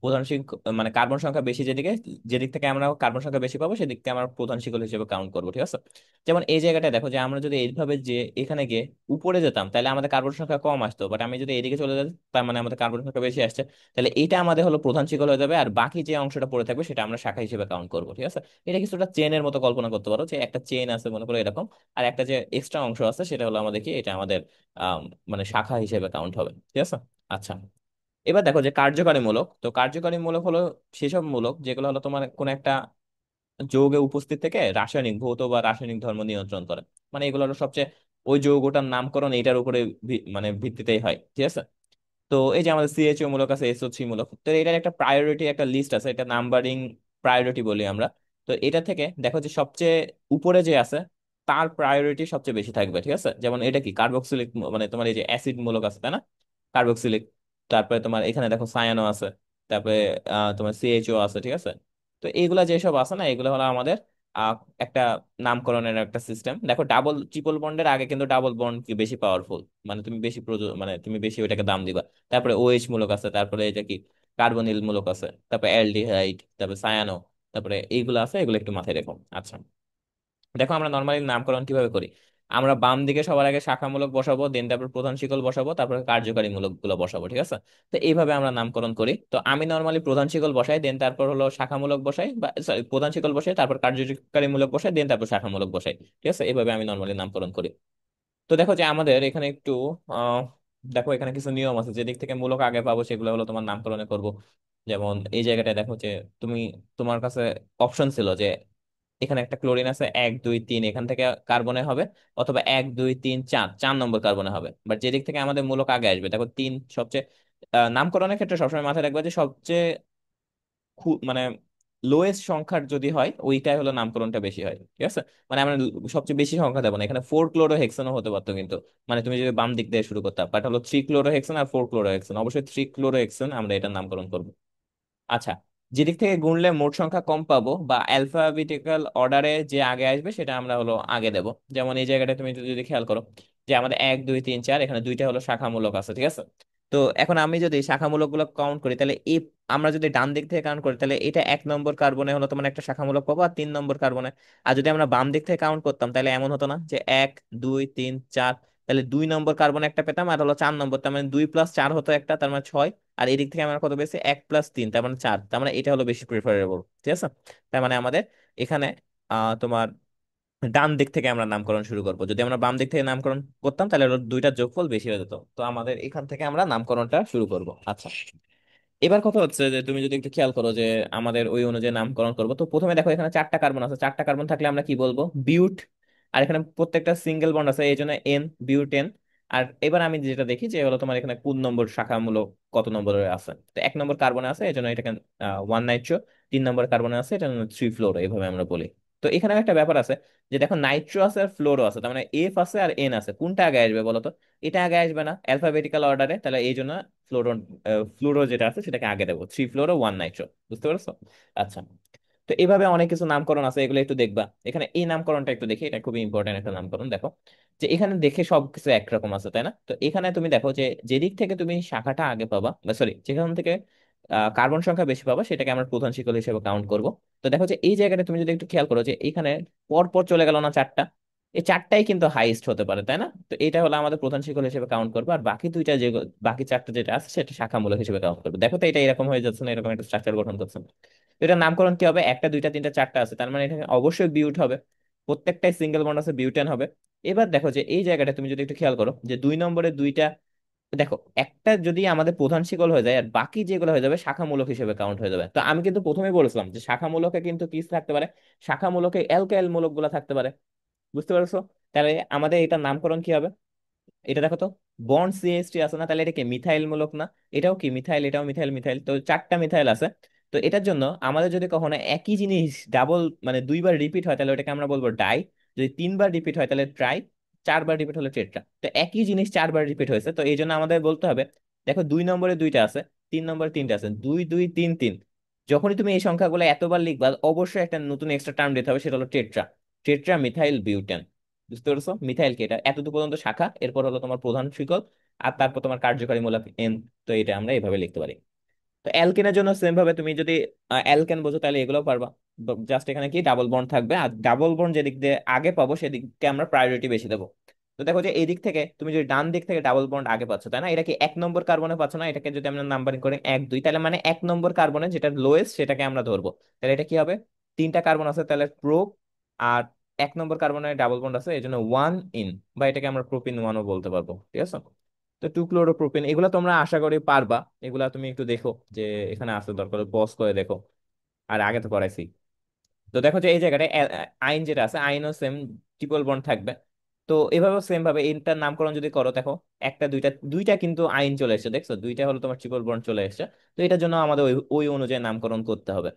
প্রধান শিকল মানে কার্বন সংখ্যা বেশি যেদিকে, যেদিক থেকে আমরা কার্বন সংখ্যা বেশি পাবো সেদিক থেকে আমরা প্রধান শিকল হিসেবে কাউন্ট করবো। ঠিক আছে, যেমন এই জায়গাটা দেখো যে আমরা যদি এইভাবে যে এখানে গিয়ে উপরে যেতাম তাহলে আমাদের কার্বন সংখ্যা কম আসতো, বাট আমি যদি এদিকে চলে যেতাম তার মানে আমাদের কার্বন সংখ্যা বেশি আসছে। তাহলে এটা আমাদের হলো প্রধান শিকল হয়ে যাবে, আর বাকি যে অংশটা পড়ে থাকবে সেটা আমরা শাখা হিসেবে কাউন্ট করবো। ঠিক আছে, এটা কিছুটা চেনের মতো কল্পনা করতে পারো, যে একটা চেন আছে মনে করো এরকম, আর একটা যে এক্সট্রা অংশ আছে সেটা হলো আমাদের কি, এটা আমাদের আহ মানে শাখা হিসেবে কাউন্ট হবে। ঠিক আছে, আচ্ছা। এবার দেখো যে কার্যকারী মূলক, তো কার্যকারী মূলক হলো সেসব মূলক যেগুলো হলো তোমার কোন একটা যৌগে উপস্থিত থেকে রাসায়নিক, ভৌত বা রাসায়নিক ধর্ম নিয়ন্ত্রণ করে। মানে এগুলো হলো সবচেয়ে, ওই যৌগটার নামকরণ এটার উপরে মানে ভিত্তিতেই হয়, ঠিক আছে। তো এই যে আমাদের সিএইচও মূলক আছে, এসও3 মূলক, তো এটার একটা প্রায়োরিটি একটা লিস্ট আছে, এটা নাম্বারিং প্রায়োরিটি বলি আমরা। তো এটা থেকে দেখো যে সবচেয়ে উপরে যে আছে তার প্রায়োরিটি সবচেয়ে বেশি থাকবে, ঠিক আছে। যেমন এটা কি কার্বক্সিলিক, মানে তোমার এই যে অ্যাসিড মূলক আছে তাই না, কার্বক্সিলিক। তারপরে তোমার এখানে দেখো সায়ানো আছে, তারপরে তোমার সিএইচও আছে, ঠিক আছে। তো এইগুলা যেসব আছে না, এগুলো হলো আমাদের আহ, একটা নামকরণের একটা সিস্টেম। দেখো ডাবল ট্রিপল বন্ডের আগে কিন্তু ডাবল বন্ড কি বেশি পাওয়ারফুল, মানে তুমি বেশি মানে তুমি বেশি ওইটাকে দাম দিবা। তারপরে ওএইচ মূলক আছে, তারপরে এটা কি কার্বনিল মূলক আছে, তারপরে অ্যালডিহাইড, তারপরে সায়ানো, তারপরে এইগুলো আছে, এগুলো একটু মাথায় রেখো। আচ্ছা, দেখো আমরা নর্মালি নামকরণ কিভাবে করি। আমরা বাম দিকে সবার আগে শাখামূলক বসাবো, দেন তারপর প্রধান শিকল বসাবো, তারপর কার্যকারী মূলক গুলো বসাবো, ঠিক আছে। তো এইভাবে আমরা নামকরণ করি। তো আমি নর্মালি প্রধান শিকল বসাই, দেন তারপর হলো শাখামূলক বসাই, বা সরি প্রধান শিকল বসাই, তারপর কার্যকারী মূলক বসাই, দেন তারপর শাখামূলক বসাই, ঠিক আছে। এইভাবে আমি নর্মালি নামকরণ করি। তো দেখো যে আমাদের এখানে একটু আহ দেখো এখানে কিছু নিয়ম আছে, যেদিক থেকে মূলক আগে পাবো সেগুলো হলো তোমার নামকরণে করব। যেমন এই জায়গাটায় দেখো যে তুমি, তোমার কাছে অপশন ছিল যে এখানে একটা ক্লোরিন আছে 1 2 3, এখান থেকে কার্বনে হবে, অথবা 1 2 3 4, 4 নম্বর কার্বনে হবে। বাট যেদিক থেকে আমাদের মূলক আগে আসবে, দেখো 3 সবচেয়ে নামকরণের ক্ষেত্রে সবসময় মাথায় রাখবে যে সবচেয়ে মানে লোয়েস্ট সংখ্যার যদি হয় ওইটাই হলো নামকরণটা বেশি হয়, ঠিক আছে। মানে আমরা সবচেয়ে বেশি সংখ্যা দেবো না, এখানে 4 ক্লোরোহেক্সেনও হতে পারতো কিন্তু, মানে তুমি যদি বাম দিক দিয়ে শুরু করতে, বাট হলো 3 ক্লোরোহেক্সেন আর 4 ক্লোরোহেক্সেন, অবশ্যই 3 ক্লোরোহেক্সেন আমরা এটার নামকরণ করবো। আচ্ছা, যেদিক থেকে গুনলে মোট সংখ্যা কম পাবো বা অ্যালফাবেটিক্যাল অর্ডারে যে আগে আসবে সেটা আমরা হলো আগে দেব। যেমন এই জায়গাটা তুমি যদি খেয়াল করো যে আমাদের 1 2 3 4, এখানে দুইটা হলো শাখামূলক আছে, ঠিক আছে। তো এখন আমি যদি শাখামূলক গুলো কাউন্ট করি, তাহলে এই আমরা যদি ডান দিক থেকে কাউন্ট করি, তাহলে এটা 1 নম্বর কার্বনে হলো তোমার একটা শাখামূলক পাবো, আর 3 নম্বর কার্বনে। আর যদি আমরা বাম দিক থেকে কাউন্ট করতাম, তাহলে এমন হতো না যে 1 2 3 4, তাহলে 2 নম্বর কার্বনে একটা পেতাম, আর হলো 4 নম্বর, তার মানে 2 + 4 হতো একটা, তার মানে 6। আর এদিক থেকে আমার কত বেশি, 1 + 3, তার মানে 4, তার মানে এটা হলো বেশি প্রিফারেবল, ঠিক আছে। তার মানে আমাদের এখানে তোমার ডান দিক থেকে আমরা নামকরণ শুরু করবো। যদি আমরা বাম দিক থেকে নামকরণ করতাম তাহলে ওর দুইটা যোগফল বেশি হয়ে যেত। তো আমাদের এখান থেকে আমরা নামকরণটা শুরু করব। আচ্ছা, এবার কথা হচ্ছে যে তুমি যদি একটু খেয়াল করো যে আমাদের ওই অনুযায়ী নামকরণ করবো, তো প্রথমে দেখো এখানে 4টা কার্বন আছে, 4টা কার্বন থাকলে আমরা কি বলবো, বিউট। আর এখানে প্রত্যেকটা সিঙ্গেল বন্ড আছে, এই জন্য এন, বিউটেন। আর এবার আমি যেটা দেখি যে হলো তোমার এখানে কোন নম্বর শাখামূলক কত নম্বরে আছে, তো 1 নম্বর কার্বনে আছে, এই জন্য এটাকে 1 নাইট্রো। 3 নম্বর কার্বনে আছে, এটা 3 ফ্লোরো, এইভাবে আমরা বলি। তো এখানে একটা ব্যাপার আছে যে দেখো নাইট্রো আছে আর ফ্লোরো আছে, তার মানে এফ আছে আর এন আছে, কোনটা আগে আসবে বলো তো। এটা আগে আসবে না অ্যালফাবেটিক্যাল অর্ডারে, তাহলে এই জন্য ফ্লোরো, ফ্লুরো যেটা আছে সেটাকে আগে দেবো, 3 ফ্লোরো 1 নাইট্রো, বুঝতে পারছো। আচ্ছা, তো এইভাবে অনেক কিছু নামকরণ আছে, এগুলো একটু দেখবা। এখানে এই নামকরণটা একটু দেখি, এটা খুবই ইম্পর্টেন্ট একটা নামকরণ। দেখো যে এখানে দেখে সবকিছু একরকম আছে তাই না, তো এখানে তুমি দেখো যে যেদিক থেকে তুমি শাখাটা আগে পাবা, সরি যেখান থেকে কার্বন সংখ্যা বেশি পাবা সেটাকে আমরা প্রধান শিকল হিসেবে কাউন্ট করব। তো দেখো যে এই জায়গাটা তুমি যদি একটু খেয়াল করো যে এখানে পর পর চলে গেল না 4টা, এই 4টাই কিন্তু হাইয়েস্ট হতে পারে তাই না। তো এটা হলো আমাদের প্রধান শিকল হিসেবে কাউন্ট করবো, আর বাকি দুইটা যে বাকি 4টা যেটা আছে সেটা শাখামূলক হিসেবে কাউন্ট করবে। দেখো তো এটা এরকম হয়ে যাচ্ছে না, এরকম একটা স্ট্রাকচার গঠন করছে না? তো এটার নামকরণ কি হবে, 1 2 3 4 আছে, তার মানে এখানে অবশ্যই বিউট হবে, প্রত্যেকটাই সিঙ্গেল বন্ড আছে, বিউটেন হবে। এবার দেখো যে এই জায়গাটা তুমি যদি একটু খেয়াল করো যে 2 নম্বরে দুইটা, দেখো একটা যদি আমাদের প্রধান শিকল হয়ে যায় আর বাকি যেগুলো হয়ে যাবে শাখামূলক হিসেবে কাউন্ট হয়ে যাবে। তো আমি কিন্তু প্রথমেই বলেছিলাম যে শাখামূলকে কিন্তু কি থাকতে পারে, শাখামূলকে অ্যালকাইল মূলক গুলা থাকতে পারে, বুঝতে পারছো। তাহলে আমাদের এটার নামকরণ কি হবে, এটা দেখো তো, বন্ড সিএইচটি আছে না, তাহলে এটা কি মিথাইল মূলক না। এটাও কি মিথাইল, এটাও মিথাইল, মিথাইল, তো 4টা মিথাইল আছে। তো এটার জন্য আমাদের যদি কখনো একই জিনিস ডাবল মানে 2বার রিপিট হয়, তাহলে ওটাকে আমরা বলবো ডাই। যদি 3বার রিপিট হয় তাহলে ট্রাই, 4বার রিপিট হলে টেট্রা। তো একই জিনিস 4বার রিপিট হয়েছে, তো এই জন্য আমাদের বলতে হবে, দেখো 2 নম্বরে দুইটা আছে, 3 নম্বরে তিনটা আছে, 2 2 3 3। যখনই তুমি এই সংখ্যাগুলো এতবার লিখবা অবশ্যই একটা নতুন এক্সট্রা টার্ম দিতে হবে, সেটা হলো টেট্রা, টেট্রা মিথাইল বিউটেন। বুঝতে পারছো, মিথাইল কি, এটা এতদূর পর্যন্ত শাখা, এরপর হলো তোমার প্রধান শিকল, আর তারপর তোমার কার্যকারী মূলক এন। তো এটা আমরা এইভাবে লিখতে পারি। তো অ্যালকেনের জন্য সেম ভাবে তুমি যদি অ্যালকেন বোঝো তাহলে এগুলো পারবা। জাস্ট এখানে কি ডাবল বন্ড থাকবে, আর ডাবল বন্ড যেদিক দিয়ে আগে পাবো সেদিককে আমরা প্রায়োরিটি বেশি দেবো। তো দেখো যে এই দিক থেকে তুমি যদি ডান দিক থেকে ডাবল বন্ড আগে পাচ্ছ তাই না, এটা কি 1 নম্বর কার্বনে পাচ্ছ না, এটাকে যদি আমরা নাম্বারিং করি 1 2, তাহলে মানে 1 নম্বর কার্বনে যেটা লোয়েস্ট সেটাকে আমরা ধরবো। তাহলে এটা কি হবে, 3টা কার্বন আছে তাহলে প্রো, আর 1 নম্বর কার্বনে ডাবল বন্ড আছে এই জন্য 1 ইন, বা এটাকে আমরা প্রোপিন 1ও বলতে পারবো, ঠিক আছে। তো 2 ক্লোরোপ্রোপিন, এগুলো তোমরা আশা করি পারবা। এগুলা তুমি একটু দেখো যে এখানে আছে, দরকার পজ করে দেখো, আর আগে তো করাইছি। তো দেখো যে এই জায়গাটা আইন যেটা আছে, আইনও সেম ট্রিপল বন্ড থাকবে। তো এভাবে সেম ভাবে এটার নামকরণ যদি করো, দেখো একটা দুইটা দুইটা কিন্তু আইন চলে এসেছে, দেখছো দুইটা হলো তোমার ট্রিপল বন্ড চলে এসেছে। তো এটার জন্য আমাদের ওই ওই অনুযায়ী নামকরণ করতে হবে।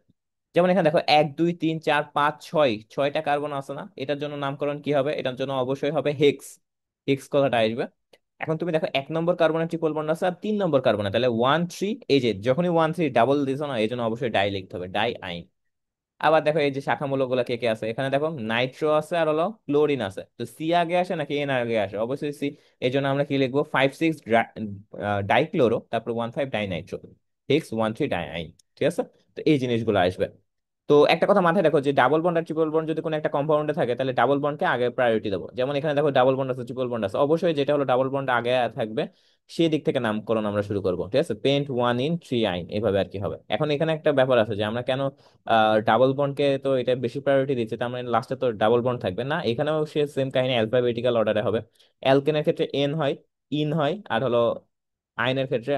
যেমন এখানে দেখো 1 2 3 4 5 6, ছয়টা কার্বন আছে না, এটার জন্য নামকরণ কি হবে? এটার জন্য অবশ্যই হবে হেক্স। হেক্স কথাটা আসবে। এখন তুমি দেখো 1 নম্বর কার্বনের ট্রিপল বন্ড আছে আর 3 নম্বর কার্বনে, তাহলে 1 3, এই যে যখনই 1 3 ডাবল দিছো না, এই জন্য অবশ্যই ডাই লিখতে হবে, ডাই আইন। আবার দেখো এই যে শাখামূলক গুলা কে কে আছে, এখানে দেখো নাইট্রো আছে আর হলো ক্লোরিন আছে, তো সি আগে আসে নাকি এন আগে আসে? অবশ্যই সি। এই জন্য আমরা কি লিখবো? 5 6 ডাইক্লোরো, তারপর 1 5 ডাইনাইট্রো, 6 1 3 ডাইআইন। ঠিক আছে? তো এই জিনিসগুলো আসবে। তো একটা কথা মাথায় রাখো, যে ডাবল বন্ড আর ট্রিপল বন্ড যদি কোনো একটা কম্পাউন্ডে থাকে, তাহলে ডাবল বন্ডকে আগে প্রায়োরিটি দেবো। যেমন এখানে দেখো ডাবল বন্ড আছে, ট্রিপল বন্ড আছে, অবশ্যই যেটা হলো ডাবল বন্ড আগে থাকবে সেই দিক থেকে নামকরণ আমরা শুরু করবো। ঠিক আছে? পেন্ট 1 in 3 আইন, এভাবে আর কি হবে। এখন এখানে একটা ব্যাপার আছে যে আমরা কেন ডাবল বন্ডকে তো এটা বেশি প্রায়োরিটি দিচ্ছে, তার মানে লাস্টে তো ডাবল বন্ড থাকবে না? এখানেও সে সেম কাহিনী, অ্যালফাবেটিক্যাল অর্ডারে হবে। অ্যালকেনের ক্ষেত্রে এন হয়, ইন হয়, আর হলো আইনের ক্ষেত্রে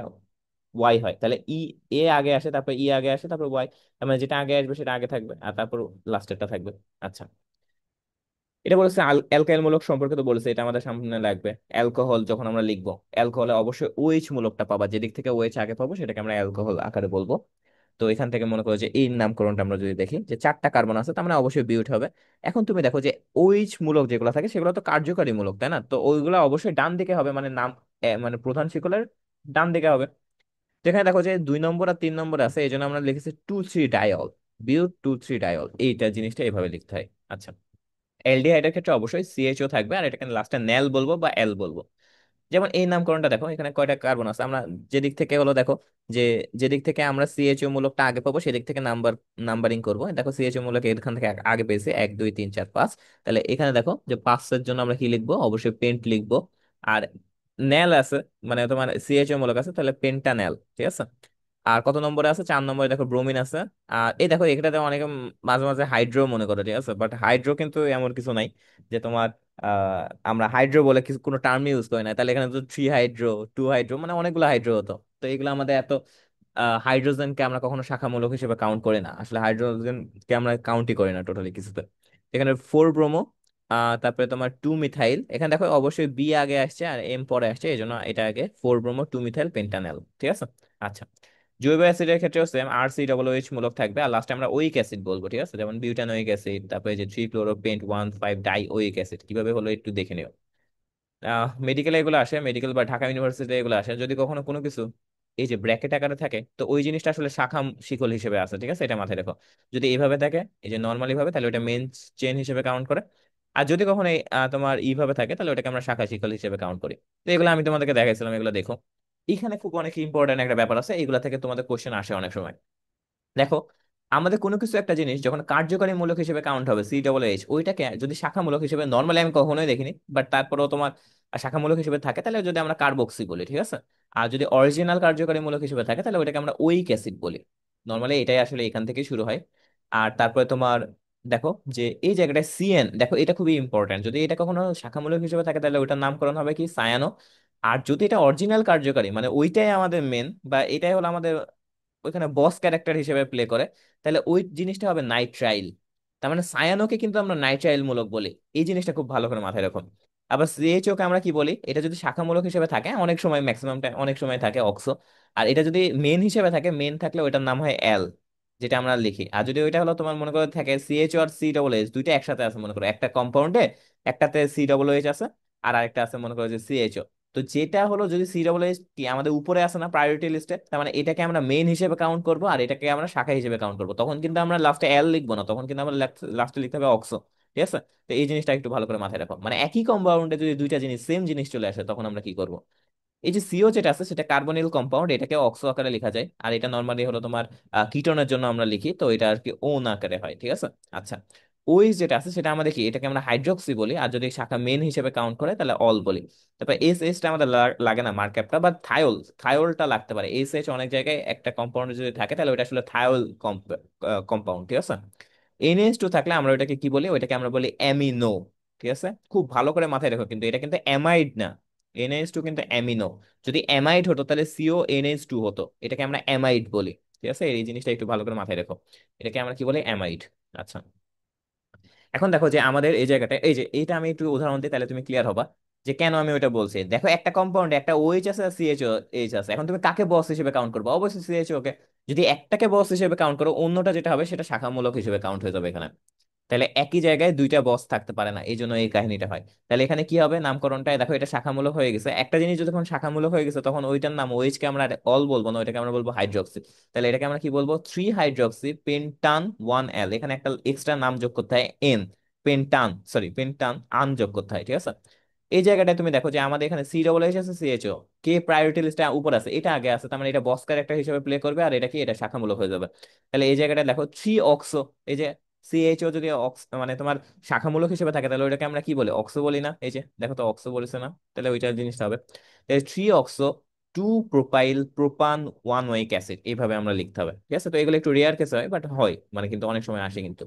ওয়াই হয়। তাহলে ই, এ আগে আসে, তারপর ই আগে আসে, তারপর ওয়াই। তার মানে যেটা আগে আসবে সেটা আগে থাকবে, আর তারপর লাস্টেরটা থাকবে। আচ্ছা, এটা বলেছে অ্যালকাইল মূলক সম্পর্কে, তো বলেছে এটা আমাদের সামনে লাগবে। অ্যালকোহল যখন আমরা লিখবো, অ্যালকোহলে অবশ্যই ওএইচ মূলকটা পাবা, যেদিক থেকে ওএইচ আগে পাবো সেটাকে আমরা অ্যালকোহল আকারে বলবো। তো এখান থেকে মনে করো যে এই নামকরণটা আমরা যদি দেখি যে 4টা কার্বন আছে, তার মানে অবশ্যই বিউট হবে। এখন তুমি দেখো যে ওইচ মূলক যেগুলো থাকে সেগুলো তো কার্যকারী মূলক, তাই না? তো ওইগুলো অবশ্যই ডান দিকে হবে, মানে নাম মানে প্রধান শিকলের ডান দিকে হবে। যেখানে দেখো যে 2 নম্বর আর 3 নম্বর আছে, এই জন্য আমরা লিখেছি 2 3 ডাইল, বিউট 2 3 ডাইল, এইটা জিনিসটা এইভাবে লিখতে হয়। আচ্ছা, অ্যালডিহাইডের ক্ষেত্রে অবশ্যই সিএইচও থাকবে, আর এটাকে লাস্টে ন্যাল বলবো বা এল বলবো। যেমন এই নামকরণটা দেখো, এখানে কয়টা কার্বন আছে, আমরা যেদিক থেকে হলো দেখো যে যেদিক থেকে আমরা সিএইচও মূলকটা আগে পাবো সেদিক থেকে নাম্বারিং করবো। দেখো সিএইচও মূলক এখান থেকে আগে পেয়েছি 1 2 3 4 5। তাহলে এখানে দেখো যে 5 এর জন্য আমরা কি লিখবো? অবশ্যই পেন্ট লিখবো। আর ন্যাল আছে, মানে তোমার সিএইচও মূলক আছে, তাহলে পেন্টানেল। ঠিক আছে? আর কত নম্বরে আছে? 4 নম্বরে দেখো ব্রোমিন আছে। আর এই দেখো এখানে অনেকে মাঝে মাঝে হাইড্রো মনে করে, ঠিক আছে? বাট হাইড্রো কিন্তু এমন কিছু নাই যে তোমার আমরা হাইড্রো বলে কিছু কোনো টার্ম ইউজ করি না। তাহলে এখানে তো 3 হাইড্রো, 2 হাইড্রো, মানে অনেকগুলো হাইড্রো হতো। তো এগুলো আমাদের এত হাইড্রোজেনকে আমরা কখনো শাখামূলক হিসেবে কাউন্ট করি না, আসলে হাইড্রোজেনকে আমরা কাউন্টই করি না টোটালি কিছুতে। এখানে 4 ব্রোমো, তারপরে তোমার 2 মিথাইল, এখানে দেখো অবশ্যই বি আগে আসছে আর এম পরে আসছে, এই জন্য এটা আগে 4 ব্রোমো 2 মিথাইল পেন্টানেল। ঠিক আছে? আচ্ছা, জৈব অ্যাসিডের ক্ষেত্রেও সেম আর সি ডবল এইচ মূলক থাকবে, আর লাস্টে আমরা ওইক অ্যাসিড বলবো। ঠিক আছে? যেমন বিউটানোইক অ্যাসিড, তারপরে যে 3 ক্লোরো পেন্ট 1 5 ডাই ওইক অ্যাসিড, কিভাবে হলো একটু দেখে নিও। মেডিকেলে এগুলো আসে, মেডিকেল বা ঢাকা ইউনিভার্সিটি এগুলো আসে। যদি কখনো কোনো কিছু এই যে ব্র্যাকেট আকারে থাকে, তো ওই জিনিসটা আসলে শাখা শিকল হিসেবে আছে। ঠিক আছে? এটা মাথায় রাখো। যদি এইভাবে থাকে, এই যে নর্মালি ভাবে, তাহলে ওটা মেন চেন হিসেবে কাউন্ট করে। আর যদি কখনো তোমার এইভাবে থাকে, তাহলে ওটাকে আমরা শাখা শিকল হিসেবে কাউন্ট করি। তো এগুলো আমি তোমাদেরকে দেখাইছিলাম, এগুলো দেখো। এখানে খুব অনেক ইম্পর্টেন্ট একটা ব্যাপার আছে, এগুলা থেকে তোমাদের কোশ্চেন আসে অনেক সময়। দেখো, আমাদের কোনো কিছু একটা জিনিস যখন কার্যকারী মূলক হিসেবে কাউন্ট হবে, সি ডবল এইচ, ওইটাকে যদি শাখামূলক হিসেবে নর্মালি আমি কখনোই দেখিনি, বাট তারপরেও তোমার শাখামূলক হিসেবে থাকে, তাহলে যদি আমরা কার্বক্সি বলি। ঠিক আছে? আর যদি অরিজিনাল কার্যকারী মূলক হিসেবে থাকে, তাহলে ওইটাকে আমরা ওইক অ্যাসিড বলি। নর্মালি এটাই আসলে এখান থেকেই শুরু হয়। আর তারপরে তোমার দেখো যে এই জায়গাটায় সিএন, দেখো এটা খুবই ইম্পর্টেন্ট, যদি এটা কখনো শাখামূলক হিসেবে থাকে তাহলে ওইটার নামকরণ হবে কি? সায়ানো। আর যদি এটা অরিজিনাল কার্যকারী, মানে ওইটাই আমাদের মেন, বা এটাই হলো আমাদের ওইখানে বস ক্যারেক্টার হিসেবে প্লে করে, তাহলে ওই জিনিসটা হবে নাইট্রাইল। তার মানে সায়ানোকে কিন্তু আমরা নাইট্রাইল মূলক বলি। এই জিনিসটা খুব ভালো করে মাথায় রাখুন। আবার সিএইচও কে আমরা কি বলি? এটা যদি শাখামূলক হিসেবে থাকে, অনেক সময় ম্যাক্সিমাম টাইম অনেক সময় থাকে অক্সো। আর এটা যদি মেন হিসেবে থাকে, মেন থাকলে ওইটার নাম হয় এল, যেটা আমরা লিখি। আর যদি ওইটা হলো তোমার মনে করো থাকে সিএইচও আর সি ডবল এইচ, দুইটা একসাথে আছে মনে করো একটা কম্পাউন্ডে, একটাতে সি ডবল এইচ আছে আর আরেকটা আছে মনে করো যে সিএইচও। তো যেটা হলো যদি সি ডবল এইচ টি আমাদের উপরে আসে না প্রায়োরিটি লিস্টে, তার মানে এটাকে আমরা মেইন হিসেবে কাউন্ট করবো আর এটাকে আমরা শাখা হিসেবে কাউন্ট করবো। তখন কিন্তু আমরা লাস্টে এল লিখবো না, তখন কিন্তু আমরা লাস্টে লিখতে হবে অক্সো। ঠিক আছে? তো এই জিনিসটা একটু ভালো করে মাথায় রাখো, মানে একই কম্পাউন্ডে যদি দুইটা জিনিস সেম জিনিস চলে আসে, তখন আমরা কি করবো? এই যে সিও যেটা আছে সেটা কার্বনিল কম্পাউন্ড, এটাকে অক্সো আকারে লেখা যায়। আর এটা নর্মালি হলো তোমার কিটোনের জন্য আমরা লিখি, তো এটা আর কি ওন আকারে হয়। ঠিক আছে? আচ্ছা, ওইস যেটা আছে সেটা আমাদের কি, এটাকে আমরা হাইড্রোক্সি বলি, আর যদি শাখা মেন হিসেবে কাউন্ট করে তাহলে অল বলি। তারপর এস টা আমাদের লাগে না মার্কআপটা, বা থায়োলটা লাগতে পারে। এস এইচ অনেক জায়গায় একটা কম্পাউন্ড যদি থাকে, তাহলে ওটা আসলে থায়োল কম্পাউন্ড। ঠিক আছে? NH2 থাকলে আমরা ওইটাকে কি বলি? ওইটাকে আমরা বলি অ্যামিনো। ঠিক আছে? খুব ভালো করে মাথায় রাখো, কিন্তু এটা কিন্তু অ্যামাইড না। NH2 কিন্তু অ্যামিনো। যদি অ্যামাইড হতো তাহলে CONH2 হতো, এটাকে আমরা অ্যামাইড বলি। ঠিক আছে? এই জিনিসটা একটু ভালো করে মাথায় রাখো, এটাকে আমরা কি বলি? অ্যামাইড। আচ্ছা, এখন দেখো যে আমাদের এই জায়গাটা, এই যে এইটা আমি একটু উদাহরণ দিই তাহলে তুমি ক্লিয়ার হবা যে কেন আমি ওইটা বলছি। দেখো একটা কম্পাউন্ডে একটা ওএইচ আছে আর সিএইচও এইচ আছে, এখন তুমি কাকে বস হিসেবে কাউন্ট করবে? অবশ্যই সিএইচও কে। যদি একটাকে বস হিসেবে কাউন্ট করো, অন্যটা যেটা হবে সেটা শাখামূলক হিসেবে কাউন্ট হয়ে যাবে এখানে। তাহলে একই জায়গায় দুইটা বস থাকতে পারে না, এই জন্য এই কাহিনীটা হয়। তাহলে এখানে কি হবে, নামকরণটা দেখো এটা শাখামূলক হয়ে গেছে। একটা জিনিস যখন শাখামূলক হয়ে গেছে তখন ওইটার নাম ওইচ কে আমরা অল বলবো না, ওইটাকে আমরা বলবো হাইড্রোক্সি। তাহলে এটাকে আমরা কি বলবো, 3 হাইড্রোক্সি পেন্টান 1 এল। এখানে একটা এক্সট্রা নাম যোগ করতে হয় এন, পেন্টান আন যোগ করতে হয়, ঠিক আছে। এই জায়গাটায় তুমি দেখো যে আমাদের এখানে সি ডবল এইচ আছে, সিএইচও কে প্রায়োরিটি লিস্টে উপর আছে, এটা আগে আছে, তার মানে এটা বস ক্যারেক্টার হিসেবে প্লে করবে, আর এটা কি, এটা শাখামূলক হয়ে যাবে। তাহলে এই জায়গাটা দেখো 3 অক্সো, এই যে সিএইচও যদি মানে তোমার শাখামূলক হিসেবে থাকে তাহলে ওইটাকে আমরা কি বলি, অক্সো বলি না? এই যে দেখো তো অক্সো বলেছে না, তাহলে ওইটার জিনিসটা হবে 3 অক্সো 2 প্রোপাইল প্রোপান 1 ওয়েক অ্যাসিড, এইভাবে আমরা লিখতে হবে, ঠিক আছে। তো এগুলো একটু রেয়ার কেস হয়, বাট হয়, মানে কিন্তু অনেক সময় আসে কিন্তু।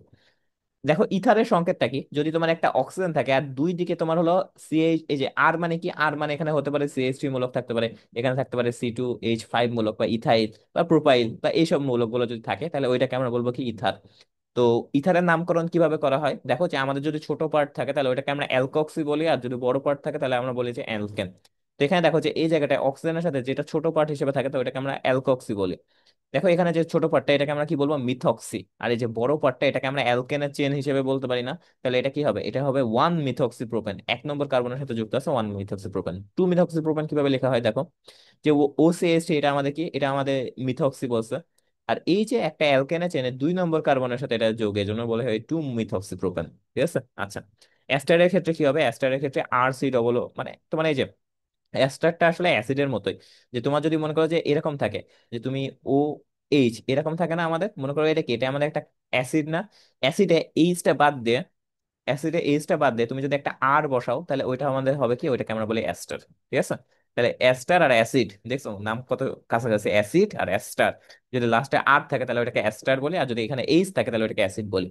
দেখো ইথারের সংকেতটা কি, যদি তোমার একটা অক্সিজেন থাকে আর দুই দিকে তোমার হলো সিএইচ, এই যে আর মানে কি, আর মানে এখানে হতে পারে সিএইচ3 মূলক থাকতে পারে, এখানে থাকতে পারে C2H5 মূলক বা ইথাইল বা প্রোপাইল বা এইসব মূলকগুলো যদি থাকে তাহলে ওইটাকে আমরা বলবো কি, ইথার। তো ইথারের নামকরণ কিভাবে করা হয়, দেখো যে আমাদের যদি ছোট পার্ট থাকে তাহলে ওইটাকে আমরা অ্যালকক্সি বলি, আর যদি বড় পার্ট থাকে তাহলে আমরা বলি যে অ্যালকেন। তো এখানে দেখো যে এই জায়গাটায় অক্সিজেনের সাথে যেটা ছোট পার্ট হিসেবে থাকে তো ওইটাকে আমরা অ্যালকক্সি বলি। দেখো এখানে যে ছোট পার্টটা এটাকে আমরা কি বলবো, মিথক্সি। আর এই যে বড় পার্টটা এটাকে আমরা অ্যালকেনের চেন হিসেবে বলতে পারি না? তাহলে এটা কি হবে, এটা হবে 1 মিথক্সি প্রোপেন, 1 নম্বর কার্বনের সাথে যুক্ত আছে 1 মিথক্সি প্রোপেন। 2 মিথক্সি প্রোপেন কিভাবে লেখা হয় দেখো, যে ওসিএইচ, এটা আমাদের কি, এটা আমাদের মিথক্সি বলছে। আর এই যে একটা অ্যালকেনের চেনে 2 নম্বর কার্বনের সাথে এটা যোগ, এই জন্য বলে হয় 2 মিথক্সি প্রোপেন, ঠিক আছে। আচ্ছা, অ্যাস্টারের ক্ষেত্রে কি হবে, অ্যাস্টারের ক্ষেত্রে R C ডবল মানে তোমার এই যে অ্যাস্টারটা আসলে অ্যাসিডের মতোই। যে তোমার যদি মনে করো যে এরকম থাকে, যে তুমি ও এইচ এরকম থাকে না, আমাদের মনে করো এটা কি, এটা আমাদের একটা অ্যাসিড না, অ্যাসিডে এইচটা বাদ দিয়ে, তুমি যদি একটা আর বসাও তাহলে ওইটা আমাদের হবে কি, ওইটাকে আমরা বলি অ্যাস্টার, ঠিক আছে। তাহলে অ্যাস্টার আর অ্যাসিড, দেখছো নাম কত কাছাকাছি, অ্যাসিড আর অ্যাস্টার। যদি লাস্টে আর থাকে তাহলে ওটাকে অ্যাস্টার বলি, আর যদি এখানে এইচ থাকে তাহলে ওটাকে অ্যাসিড বলি।